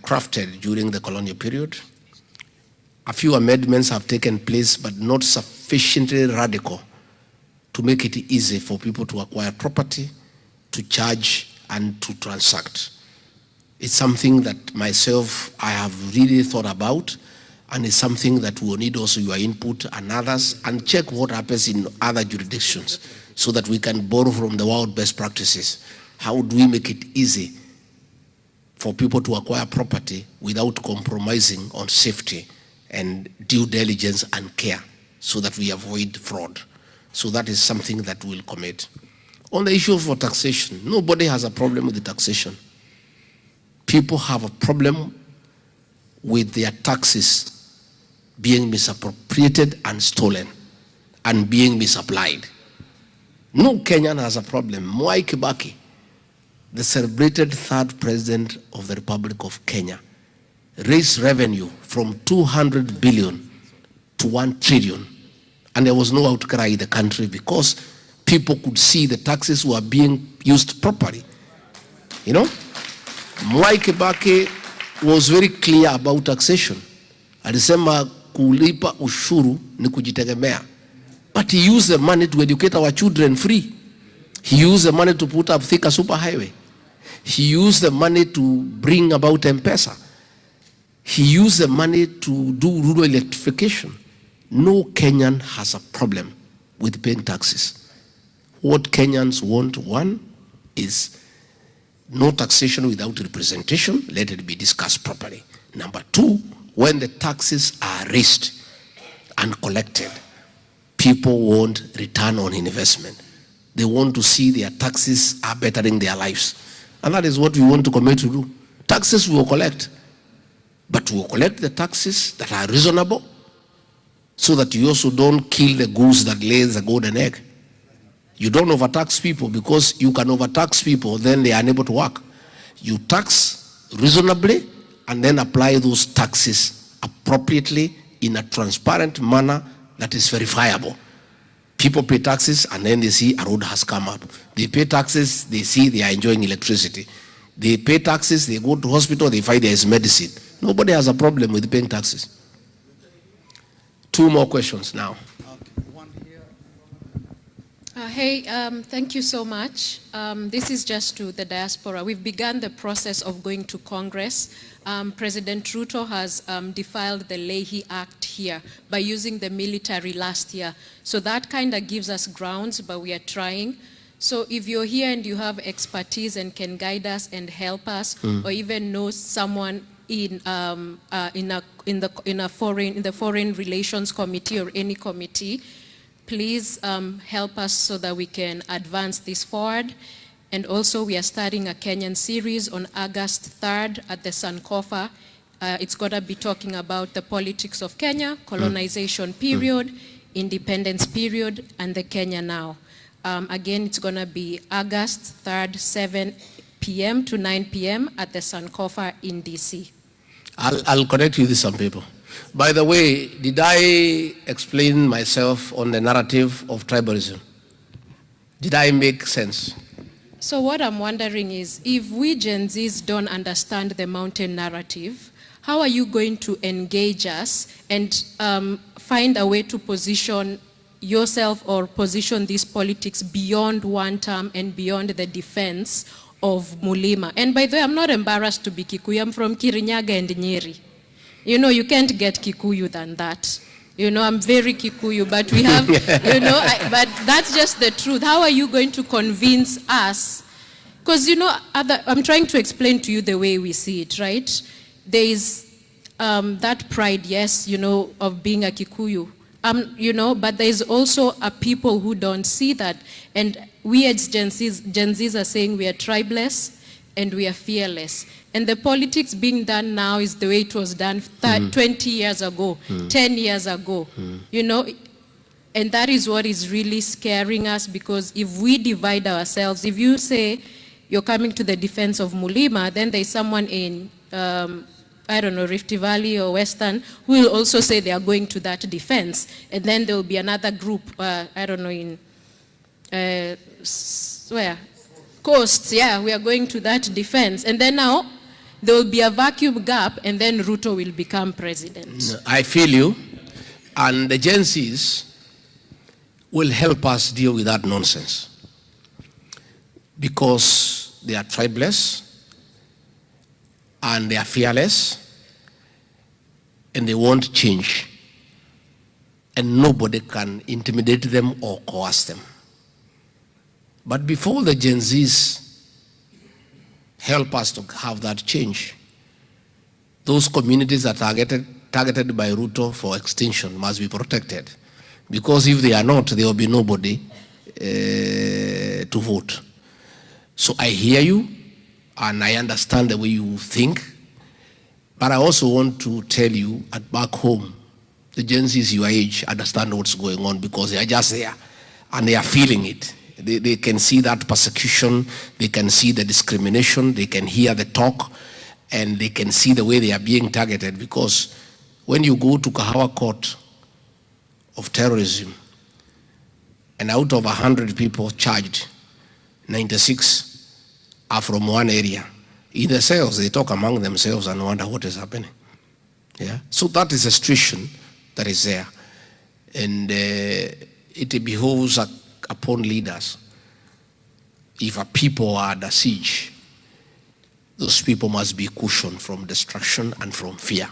Speaker 14: crafted during the colonial period. A few amendments have taken place, but not sufficiently radical to make it easy for people to acquire property, to charge, and to transact. It's something that myself, I have really thought about, and it's something that will need also your input and others, and check what happens in other jurisdictions so that we can borrow from the world best practices. How do we make it easy for people to acquire property without compromising on safety and due diligence and care, so that we avoid fraud? So that is something that we'll commit. On the issue of taxation, nobody has a problem with the taxation. People have a problem with their taxes being misappropriated and stolen and being misapplied. No Kenyan has a problem. Mwai Kibaki, the celebrated third president of the Republic of Kenya, raised revenue from 200 billion to 1 trillion. And there was no outcry in the country because people could see the taxes were being used properly. You know? Mwai Kibaki was very clear about taxation. Alisema kulipa ushuru ni kujitegemea. But he used the money to educate our children free. He used the money to put up Thika superhighway. He used the money to bring about M-Pesa. He used the money to do rural electrification. No Kenyan has a problem with paying taxes. What Kenyans want, one, is no taxation without representation. Let it be discussed properly. Number two, when the taxes are raised and collected, people want return on investment. They want to see their taxes are bettering their lives. And that is what we want to commit to do. Taxes we will collect. But we will collect the taxes that are reasonable, so that you also don't kill the goose that lays the golden egg. You don't overtax people, because you can overtax people, then they are unable to work. You tax reasonably and then apply those taxes appropriately in a transparent manner that is verifiable. People pay taxes and then they see a road has come up. They pay taxes, they see they are enjoying electricity. They pay taxes, they go to hospital, they find there is medicine. Nobody has a problem with paying taxes. 2 more questions now.
Speaker 8: Thank you so much. This is just to the diaspora. We've begun the process of going to Congress. President Ruto has defiled the Leahy Act here by using the military last year. So that kind of gives us grounds, but we are trying. So if you're here and you have expertise and can guide us and help us, or even know someone in the foreign relations committee or any committee, please help us so that we can advance this forward. And also we are starting a Kenyan series on August 3rd at the Sankofa. It's going to be talking about the politics of Kenya, colonization period, independence period, and the Kenya now. Again, it's going to be August 3rd, 7 p.m. to 9 p.m. at the Sankofa in DC.
Speaker 14: I'll connect you with some people. By the way, did I explain myself on the narrative of tribalism? Did I make sense?
Speaker 8: So what I'm wondering is, if we Gen Zs don't understand the mountain narrative, how are you going to engage us and find a way to position yourself or position these politics beyond one term and beyond the defense of Mulima? And by the way, I'm not embarrassed to be Kikuyu. I'm from Kirinyaga and Nyeri. You know, you can't get Kikuyu than that. You know, I'm very Kikuyu, but we have, you know, but that's just the truth. How are you going to convince us? Because, you know, I'm trying to explain to you the way we see it, right? There is that pride, yes, you know, of being a Kikuyu. You know, but there is also a people who don't see that. And we as Gen Zs are saying we are tribeless and we are fearless. And the politics being done now is the way it was done 20 years ago, 10 years ago, you know. And that is what is really scaring us, because if we divide ourselves, if you say you're coming to the defense of Mulima, then there's someone in, I don't know, Rift Valley or Western, who will also say they are going to that defense. And then there will be another group, I don't know, in, where? Coasts, yeah, we are going to that defense. And then now, there will be a vacuum gap, and then Ruto will become president.
Speaker 14: I feel you. And the Gen Zs will help us deal with that nonsense. Because they are tribeless, and they are fearless, and they won't change. And nobody can intimidate them or coerce them. But before the Gen Zs help us to have that change, those communities are targeted by Ruto for extinction must be protected. Because if they are not, there will be nobody to vote. So I hear you, and I understand the way you think, but I also want to tell you, at back home, the Gen Zs your age understand what's going on, because they are just there, and they are feeling it. They can see that persecution, they can see the discrimination, they can hear the talk, and they can see the way they are being targeted. Because when you go to Kahawa court of terrorism, and out of 100 people charged, 96 are from one area. In the cells, they talk among themselves and wonder what is happening. Yeah. So that is a situation that is there. And it behoves upon leaders. If a people are under siege, those people must be cushioned from destruction and from fear.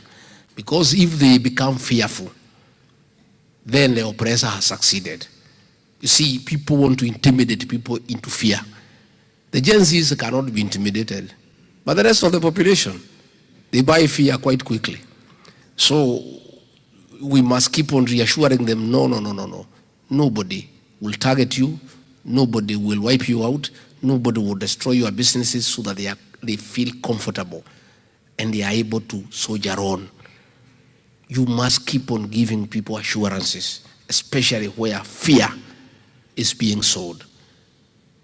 Speaker 14: Because if they become fearful, then the oppressor has succeeded. You see, people want to intimidate people into fear. The Gen Zs cannot be intimidated. But the rest of the population, they buy fear quite quickly. So we must keep on reassuring them, no. Nobody will target you. Nobody will wipe you out. Nobody will destroy your businesses, so that they feel comfortable and they are able to soldier on. You must keep on giving people assurances, especially where fear is being sold.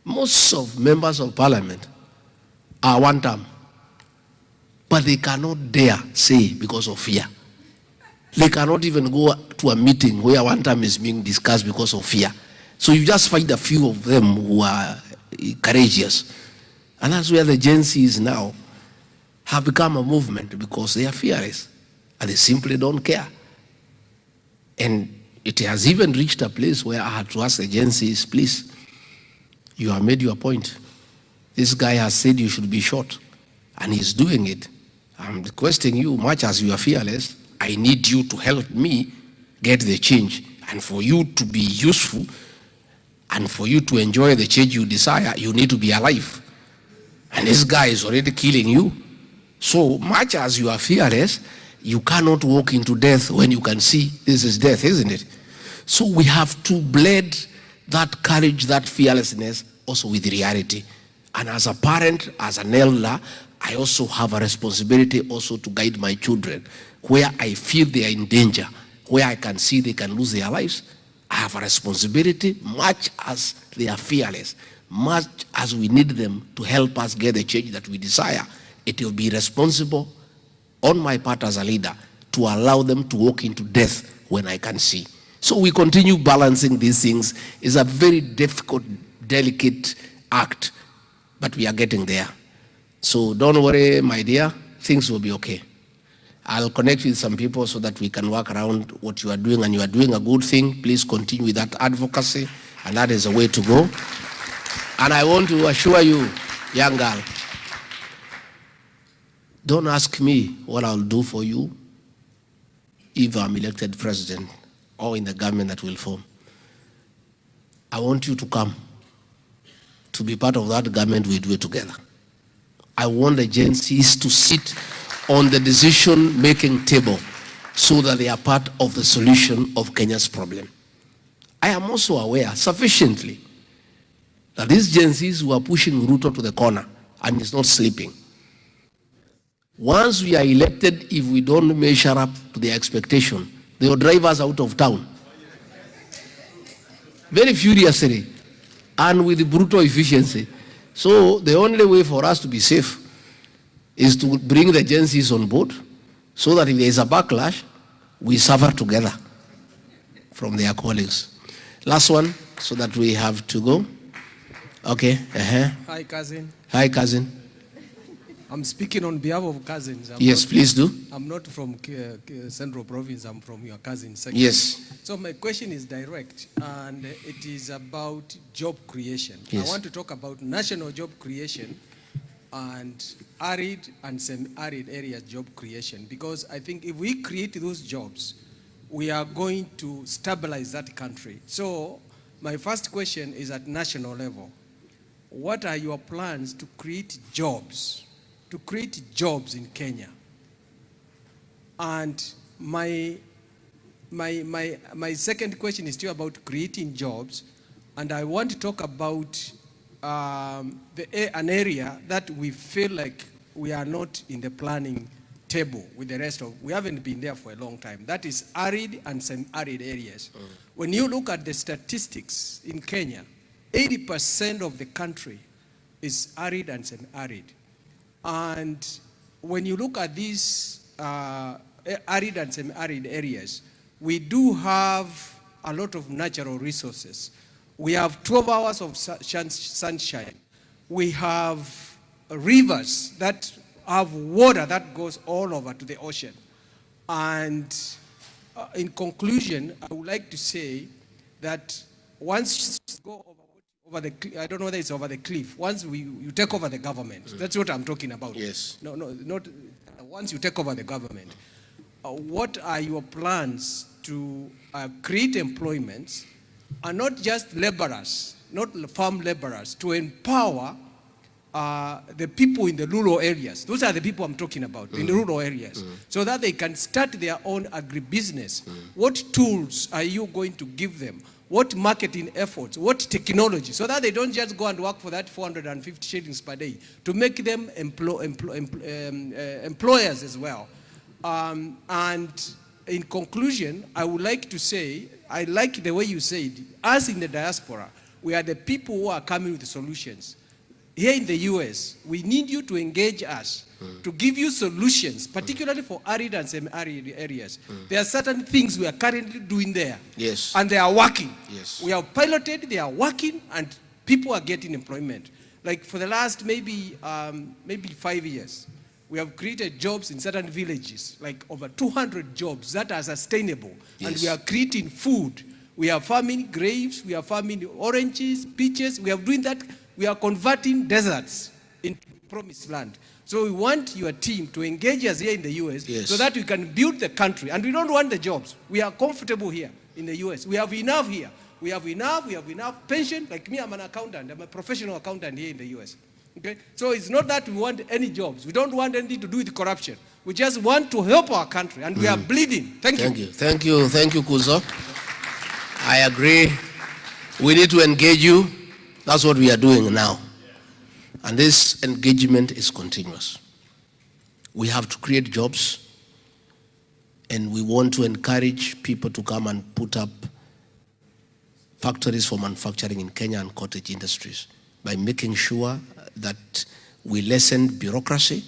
Speaker 14: Most of members of parliament are one term, but they cannot dare say because of fear. They cannot even go to a meeting where one term is being discussed because of fear. So you just find a few of them who are courageous. And that's where the Gen Zs now have become a movement, because they are fearless and they simply don't care. And it has even reached a place where I had to ask the Gen Zs, please, you have made your point. This guy has said you should be shot, and he's doing it. I'm requesting you, much as you are fearless, I need you to help me get the change. And for you to be useful, and for you to enjoy the change you desire, you need to be alive. And this guy is already killing you. So much as you are fearless, you cannot walk into death when you can see this is death, isn't it? So we have to blend that courage, that fearlessness, also with reality. And as a parent, as an elder, I also have a responsibility also to guide my children. Where I feel they are in danger, where I can see they can lose their lives, I have a responsibility, much as they are fearless, much as we need them to help us get the change that we desire. It will be responsible on my part as a leader to to allow them to walk into death when I can see. So we continue balancing these things. It's a very difficult, delicate act, but we are getting there. So don't worry, my dear, things will be okay. I'll connect with some people so that we can work around what you are doing, and you are doing a good thing. Please continue with that advocacy, and that is the way to go. And I want to assure you, young girl, don't ask me what I'll do for you if I'm elected president or in the government that will form. I want you to come to be part of that government. We do it together. I want the agencies to sit on the decision-making table so that they are part of the solution of Kenya's problem. I am also aware sufficiently that these agencies who are pushing Ruto to the corner and is not sleeping. Once we are elected, if we don't measure up to their expectation, they will drive us out of town. Very furiously and with brutal efficiency. So the only way for us to be safe is to bring the agencies on board so that if there is a backlash, we suffer together from their colleagues. Last one, so that we have to go. Okay.
Speaker 21: Hi, cousin.
Speaker 14: Hi, cousin.
Speaker 21: I'm speaking on behalf of cousins.
Speaker 14: Yes, please do.
Speaker 21: I'm not from Central Province. I'm from your cousin section.
Speaker 14: Yes.
Speaker 21: So my question is direct, and it is about job creation.
Speaker 14: Yes.
Speaker 21: I want to talk about national job creation and arid and semi-arid areas job creation, because I think if we create those jobs, we are going to stabilize that country. So my first question is at national level. What are your plans to create jobs? To create jobs in Kenya? And my second question is still about creating jobs, and I want to talk about an area that we feel like we are not in the planning table with the rest of, we haven't been there for a long time. That is arid and semi-arid areas. When you look at the statistics in Kenya, 80% of the country is arid and semi-arid. And when you look at these arid and semi-arid areas, we do have a lot of natural resources. We have 12 hours of sunshine. We have rivers that have water that goes all over to the ocean. And in conclusion, I would like to say that once you go over the, I don't know whether it's over the cliff, once you take over the government, that's what I'm talking about.
Speaker 14: Yes.
Speaker 21: No, not once you take over the government, what are your plans to create employments, and not just laborers, not farm laborers, to empower the people in the rural areas? Those are the people I'm talking about, in the rural areas, so that they can start their own agribusiness. What tools are you going to give them? What marketing efforts? What technology? So that they don't just go and work for that 450 shillings per day, to make them employers as well. And in conclusion, I would like to say, I like the way you said, us in the diaspora, we are the people who are coming with the solutions. Here in the US, we need you to engage us, to give you solutions, particularly for arid and semi-arid areas. There are certain things we are currently doing there.
Speaker 14: Yes.
Speaker 21: And they are working.
Speaker 14: Yes.
Speaker 21: We have piloted, they are working, and people are getting employment. Like for the last maybe 5 years, we have created jobs in certain villages, like over 200 jobs that are sustainable.
Speaker 14: Yes.
Speaker 21: And we are creating food. We are farming grapes, we are farming oranges, peaches. We are doing that. We are converting deserts into promised land. So we want your team to engage us here in the US, so that we can build the country. And we don't want the jobs. We are comfortable here in the US. We have enough here. We have enough pension. Like me, I'm an accountant. I'm a professional accountant here in the US. Okay? So it's not that we want any jobs. We don't want anything to do with corruption. We just want to help our country, and we are bleeding. Thank you.
Speaker 14: Thank you, Kuzo. I agree. We need to engage you. That's what we are doing now. And this engagement is continuous. We have to create jobs, and we want to encourage people to come and put up factories for manufacturing in Kenya and cottage industries by making sure that we lessen bureaucracy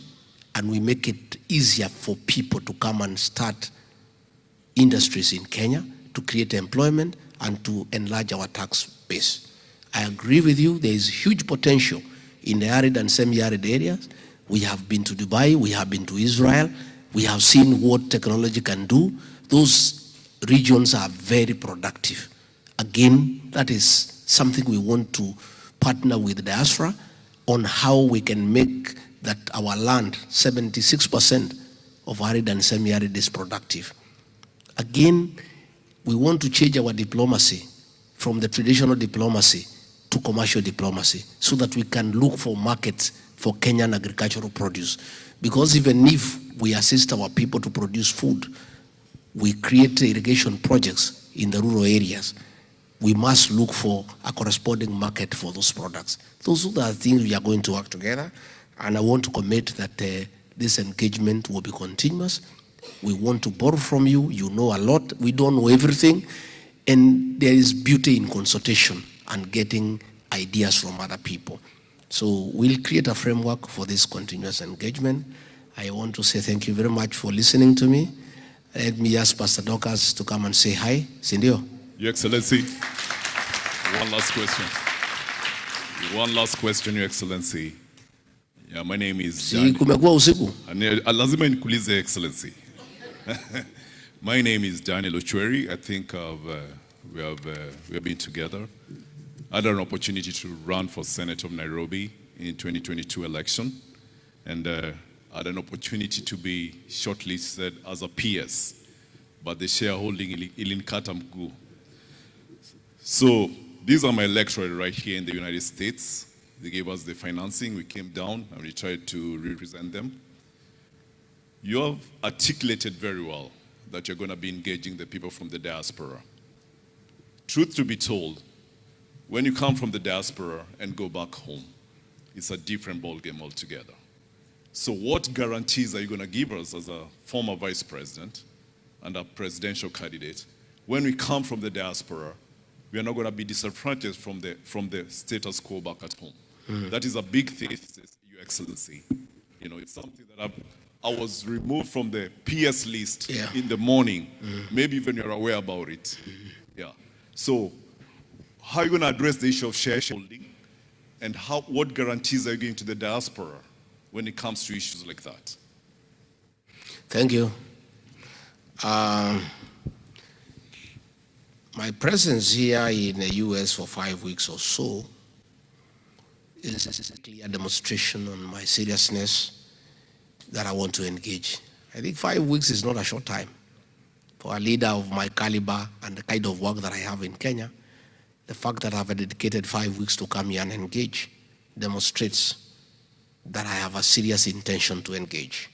Speaker 14: and we make it easier for people to come and start industries in Kenya, to create employment, and to enlarge our tax base. I agree with you, there is huge potential in the arid and semi-arid areas. We have been to Dubai, we have been to Israel, we have seen what technology can do. Those regions are very productive. Again, that is something we want to partner with the diaspora on how we can make that our land, 76% of arid and semi-arid, is productive. Again, we want to change our diplomacy from the traditional diplomacy to commercial diplomacy so that we can look for markets for Kenyan agricultural produce. Because even if we assist our people to produce food, we create irrigation projects in the rural areas, we must look for a corresponding market for those products. Those are the things we are going to work together, and I want to commit that this engagement will be continuous. We want to borrow from you. You know a lot. We don't know everything, and there is beauty in consultation and getting ideas from other people. So we'll create a framework for this continuous engagement. I want to say thank you very much for listening to me. Let me ask Pastor Dorcas to come and say hi. Sindio?
Speaker 1: Your Excellency, one last question. One last question, Your Excellency. Yeah, my name is
Speaker 14: kumekuwa usiku.
Speaker 1: Lazima nikuulize, Excellency. My name is Daniel Ochweri. I think we have been together. I had an opportunity to run for Senate of Nairobi in 2022 election, and I had an opportunity to be shortlisted as a PS, but the shareholding ilinikata mguu. So these are my electorate right here in the United States. They gave us the financing. We came down and we tried to represent them. You have articulated very well that you're going to be engaging the people from the diaspora. Truth to be told, when you come from the diaspora and go back home, it's a different ballgame altogether. So what guarantees are you going to give us as a former vice president and a presidential candidate when we come from the diaspora? We are not going to be disadvantaged from the status quo back at home. That is a big thesis, Your Excellency. You know, it's something that I was removed from the PS list in the morning. Maybe even you're aware about it. Yeah. So how are you going to address the issue of shareholding, and what guarantees are you giving to the diaspora when it comes to issues like that?
Speaker 14: Thank you. My presence here in the US for 5 weeks or so is a clear demonstration on my seriousness that I want to engage. I think 5 weeks is not a short time for a leader of my caliber and the kind of work that I have in Kenya. The fact that I've dedicated 5 weeks to come here and engage demonstrates that I have a serious intention to engage.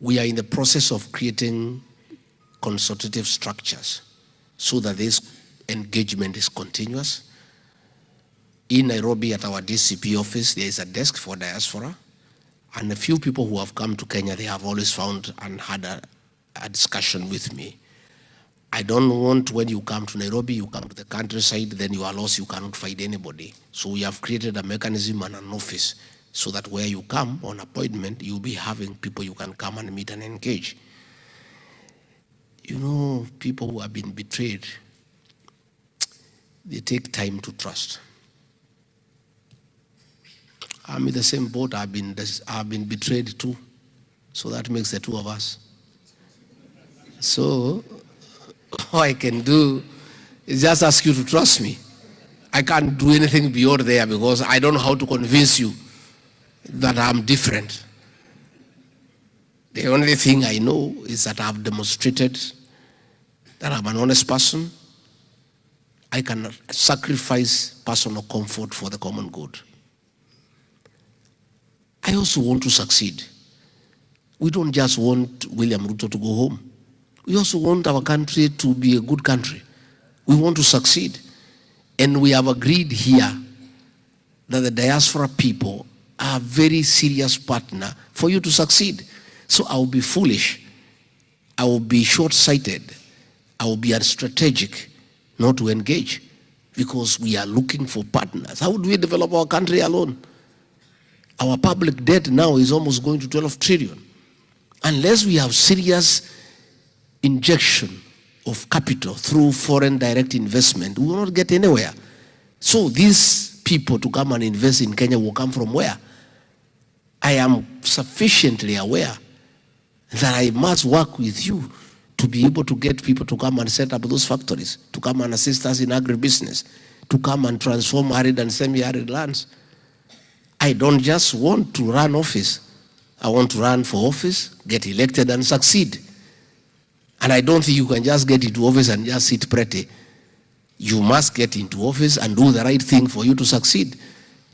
Speaker 14: We are in the process of creating consultative structures so that this engagement is continuous. In Nairobi at our DCP office, there is a desk for diaspora, and a few people who have come to Kenya, they have always found and had a discussion with me. I don't want when you come to Nairobi, you come to the countryside, then you are lost, you cannot find anybody. So we have created a mechanism and an office so that where you come on appointment, you'll be having people you can come and meet and engage. You know, people who have been betrayed, they take time to trust. I'm in the same boat. I've been betrayed too. So that makes the two of us. So all I can do is just ask you to trust me. I can't do anything beyond there because I don't know how to convince you that I'm different. The only thing I know is that I've demonstrated that I'm an honest person. I can sacrifice personal comfort for the common good. I also want to succeed. We don't just want William Ruto to go home. We also want our country to be a good country. We want to succeed. And we have agreed here that the diaspora people are a very serious partner for you to succeed. So I will be foolish. I will be short-sighted. I will be unstrategic not to engage because we are looking for partners. How do we develop our country alone? Our public debt now is almost going to 12 trillion. Unless we have serious injection of capital through foreign direct investment, we will not get anywhere. So these people to come and invest in Kenya will come from where? I am sufficiently aware that I must work with you to be able to get people to come and set up those factories, to come and assist us in agribusiness, to come and transform arid and semi-arid lands. I don't just want to run office. I want to run for office, get elected and succeed. And I don't think you can just get into office and just sit pretty. You must get into office and do the right thing for you to succeed.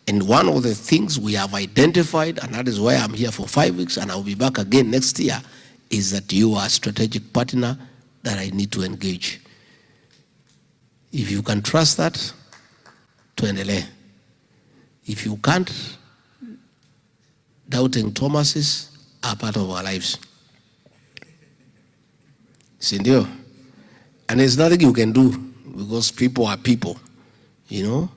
Speaker 14: And one of the things we have identified, and that is why I'm here for 5 weeks and I'll be back again next year, is that you are a strategic partner that I need to engage. If you can trust that, tuendelee. If you can't, doubting Thomases are part of our lives. Sindio? And there's nothing you can do because people are people, you know.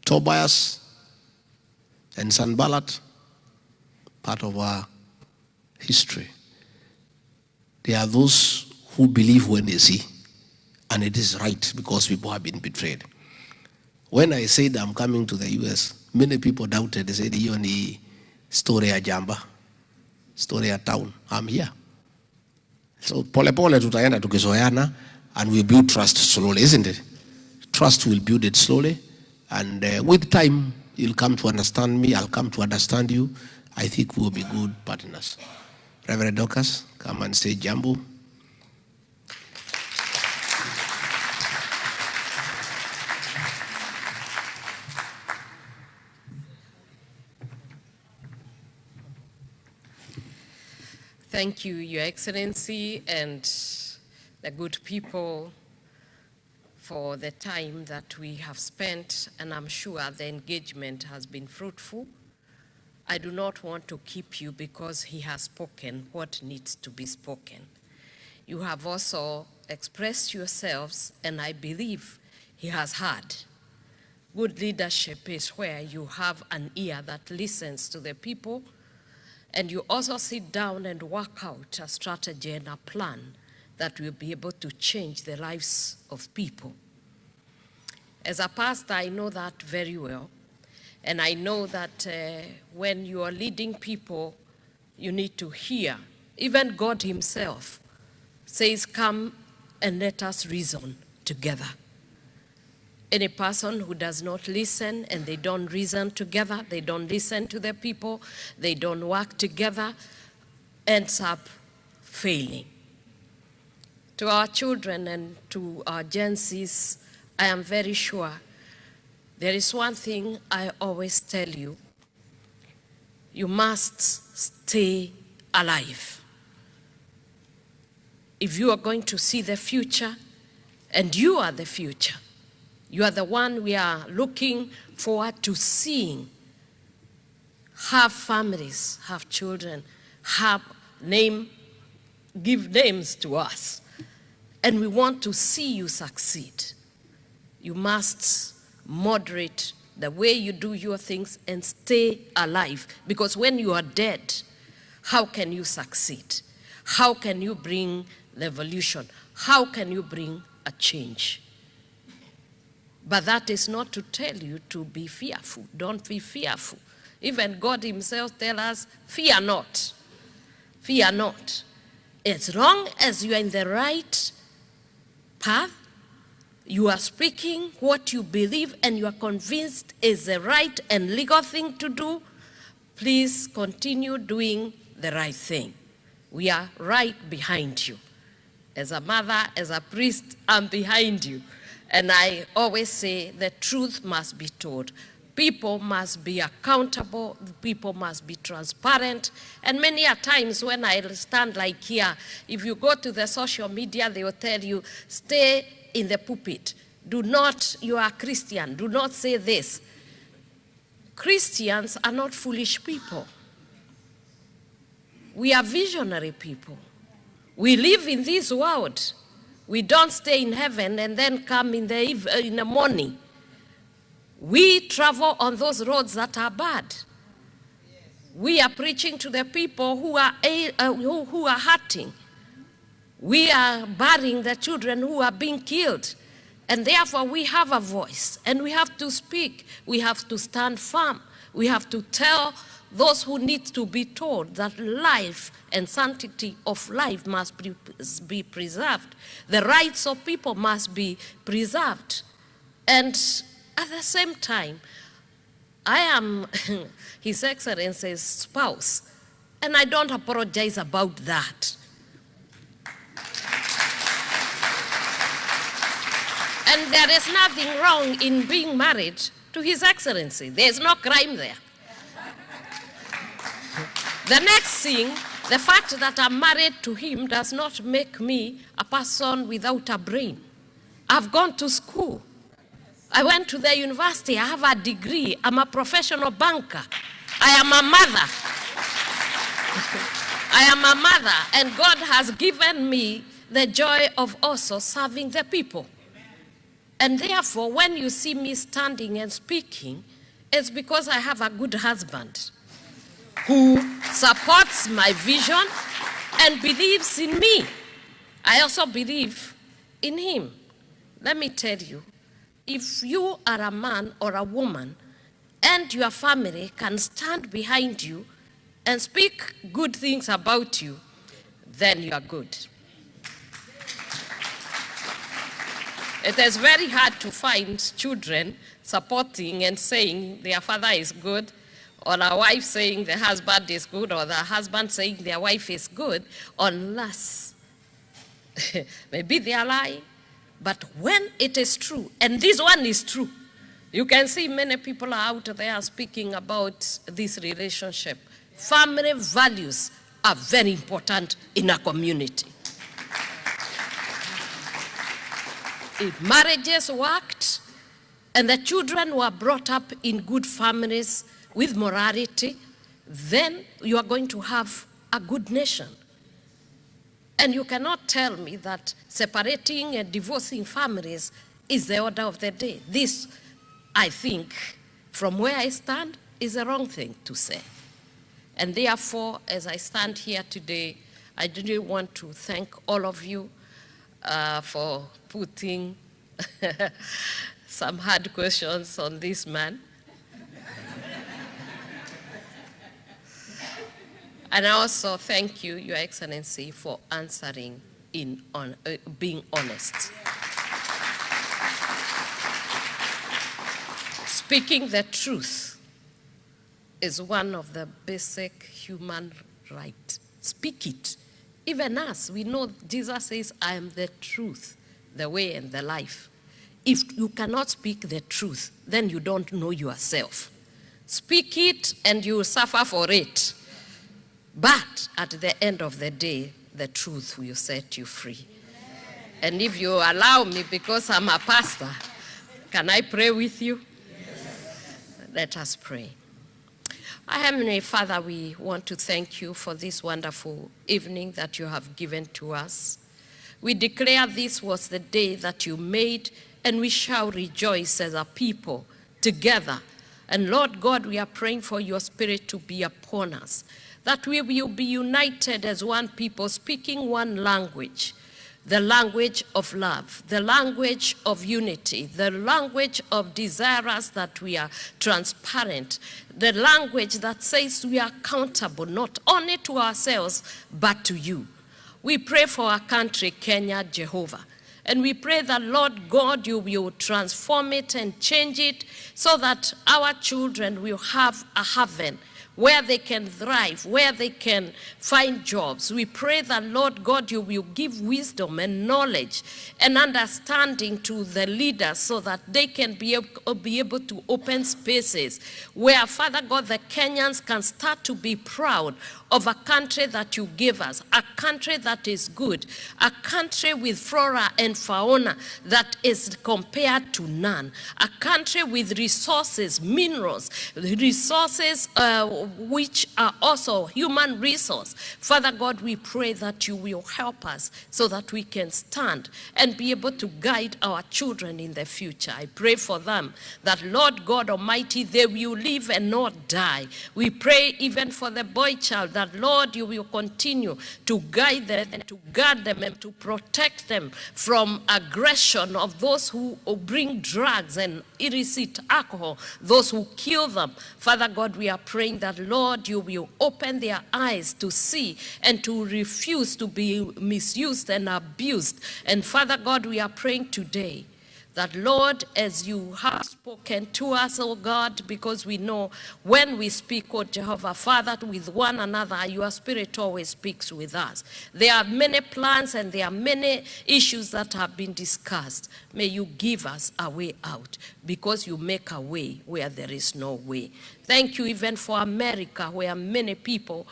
Speaker 14: Tobias and Sanballat, part of our history. They are those who believe when they see, and it is right because people have been betrayed. When I said I'm coming to the US, many people doubted. They said, "Hiyo ni story ya jamba, story ya town." I'm here. So pole pole tutaenda tukizoeana, and we build trust slowly, isn't it? Trust will build it slowly, and with time you'll come to understand me. I'll come to understand you. I think we'll be good partners. Reverend Dorcas, come and say jambo.
Speaker 4: Thank you, Your Excellency, and the good people for the time that we have spent, and I'm sure the engagement has been fruitful. I do not want to keep you because he has spoken what needs to be spoken. You have also expressed yourselves, and I believe he has heard. Good leadership is where you have an ear that listens to the people, and you also sit down and work out a strategy and a plan that will be able to change the lives of people. As a pastor, I know that very well. And I know that when you are leading people, you need to hear. Even God himself says, "Come and let us reason together." Any person who does not listen and they don't reason together, they don't listen to the people, they don't work together, ends up failing. To our children and to our Gen Zs, I am very sure there is one thing I always tell you: you must stay alive. If you are going to see the future, and you are the future, you are the one we are looking forward to seeing. Have families, have children, give names to us. And we want to see you succeed. You must moderate the way you do your things and stay alive. Because when you are dead, how can you succeed? How can you bring revolution? How can you bring a change? But that is not to tell you to be fearful. Don't be fearful. Even God himself tells us, fear not. Fear not. As long as you are in the right path, you are speaking what you believe and you are convinced is the right and legal thing to do, please continue doing the right thing. We are right behind you. As a mother, as a priest, I'm behind you. And I always say the truth must be told. People must be accountable, people must be transparent. And many a times when I stand like here, if you go to the social media, they will tell you, stay in the pulpit. Do not, you are a Christian, do not say this. Christians are not foolish people. We are visionary people. We live in this world. We don't stay in heaven and then come in the morning. We travel on those roads that are bad. We are preaching to the people who are hurting. We are burying the children who are being killed. And therefore we have a voice and we have to speak. We have to stand firm. We have to tell those who need to be told that life and sanctity of life must be preserved. The rights of people must be preserved. And at the same time, I am His Excellency's spouse, and I don't apologize about that. And there is nothing wrong in being married to His Excellency. There's no crime there. The next thing, the fact that I'm married to him does not make me a person without a brain. I've gone to school. I went to the university. I have a degree. I'm a professional banker. I am a mother. I am a mother, and God has given me the joy of also serving the people. And therefore, when you see me standing and speaking, it's because I have a good husband who supports my vision and believes in me. I also believe in him. Let me tell you, if you are a man or a woman and your family can stand behind you and speak good things about you, then you are good. It is very hard to find children supporting and saying their father is good, or a wife saying the husband is good, or the husband saying their wife is good, unless maybe they are lying. But when it is true, and this one is true, you can see many people are out there speaking about this relationship. Family values are very important in a community. If marriages worked and the children were brought up in good families with morality, then you are going to have a good nation. And you cannot tell me that separating and divorcing families is the order of the day. This, I think, from where I stand, is the wrong thing to say. And therefore, as I stand here today, I really want to thank all of you for putting some hard questions on this man. And I also thank you, Your Excellency, for answering being honest. Speaking the truth is one of the basic human rights. Speak it. Even us, we know Jesus says, I am the truth, the way and the life. If you cannot speak the truth, then you don't know yourself. Speak it and you will suffer for it. But at the end of the day, the truth will set you free. And if you allow me, because I'm a pastor, can I pray with you? Let us pray. Our Heavenly Father, we want to thank you for this wonderful evening that you have given to us. We declare this was the day that you made, and we shall rejoice as a people together. And Lord God, we are praying for your Spirit to be upon us, that we will be united as one people, speaking one language, the language of love, the language of unity, the language of desirous that we are transparent, the language that says we are accountable not only to ourselves, but to you. We pray for our country, Kenya, Jehovah. And we pray that, Lord God, you will transform it and change it so that our children will have a heaven where they can thrive, where they can find jobs. We pray that, Lord God, you will give wisdom and knowledge and understanding to the leaders so that they can be able to open spaces where, Father God, the Kenyans can start to be proud of a country that you give us, a country that is good, a country with flora and fauna that is compared to none, a country with resources, minerals, resources which are also human resource. Father God, we pray that you will help us so that we can stand and be able to guide our children in the future. I pray for them that, Lord God Almighty, they will live and not die. We pray even for the boy child that, Lord, you will continue to guide them and to guard them and to protect them from aggression of those who bring drugs and illicit alcohol, those who kill them. Father God, we are praying that, Lord, you will open their eyes to see and to refuse to be misused and abused. And Father God, we are praying today that, Lord, as you have spoken to us, oh God, because we know when we speak, oh Jehovah, Father, with one another, your Spirit always speaks with us. There are many plans and there are many issues that have been discussed. May you give us a way out, because you make a way where there is no way. Thank you even for America, where many people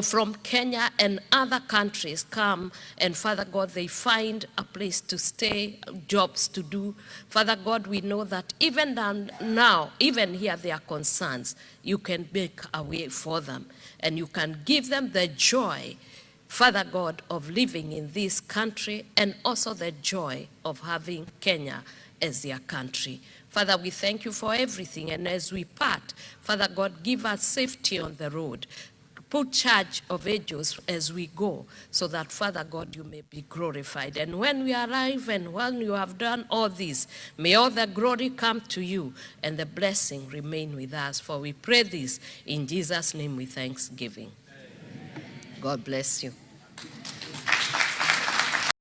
Speaker 4: from Kenya and other countries come, and Father God, they find a place to stay, jobs to do. Father God, we know that even now, even here, there are concerns. You can make a way for them, and you can give them the joy, Father God, of living in this country, and also the joy of having Kenya as their country. Father, we thank you for everything, and as we part, Father God, give us safety on the road. Put charge of angels as we go, so that, Father God, you may be glorified. And when we arrive and when you have done all this, may all the glory come to you and the blessing remain with us. For we pray this in Jesus' name with thanksgiving. God bless you.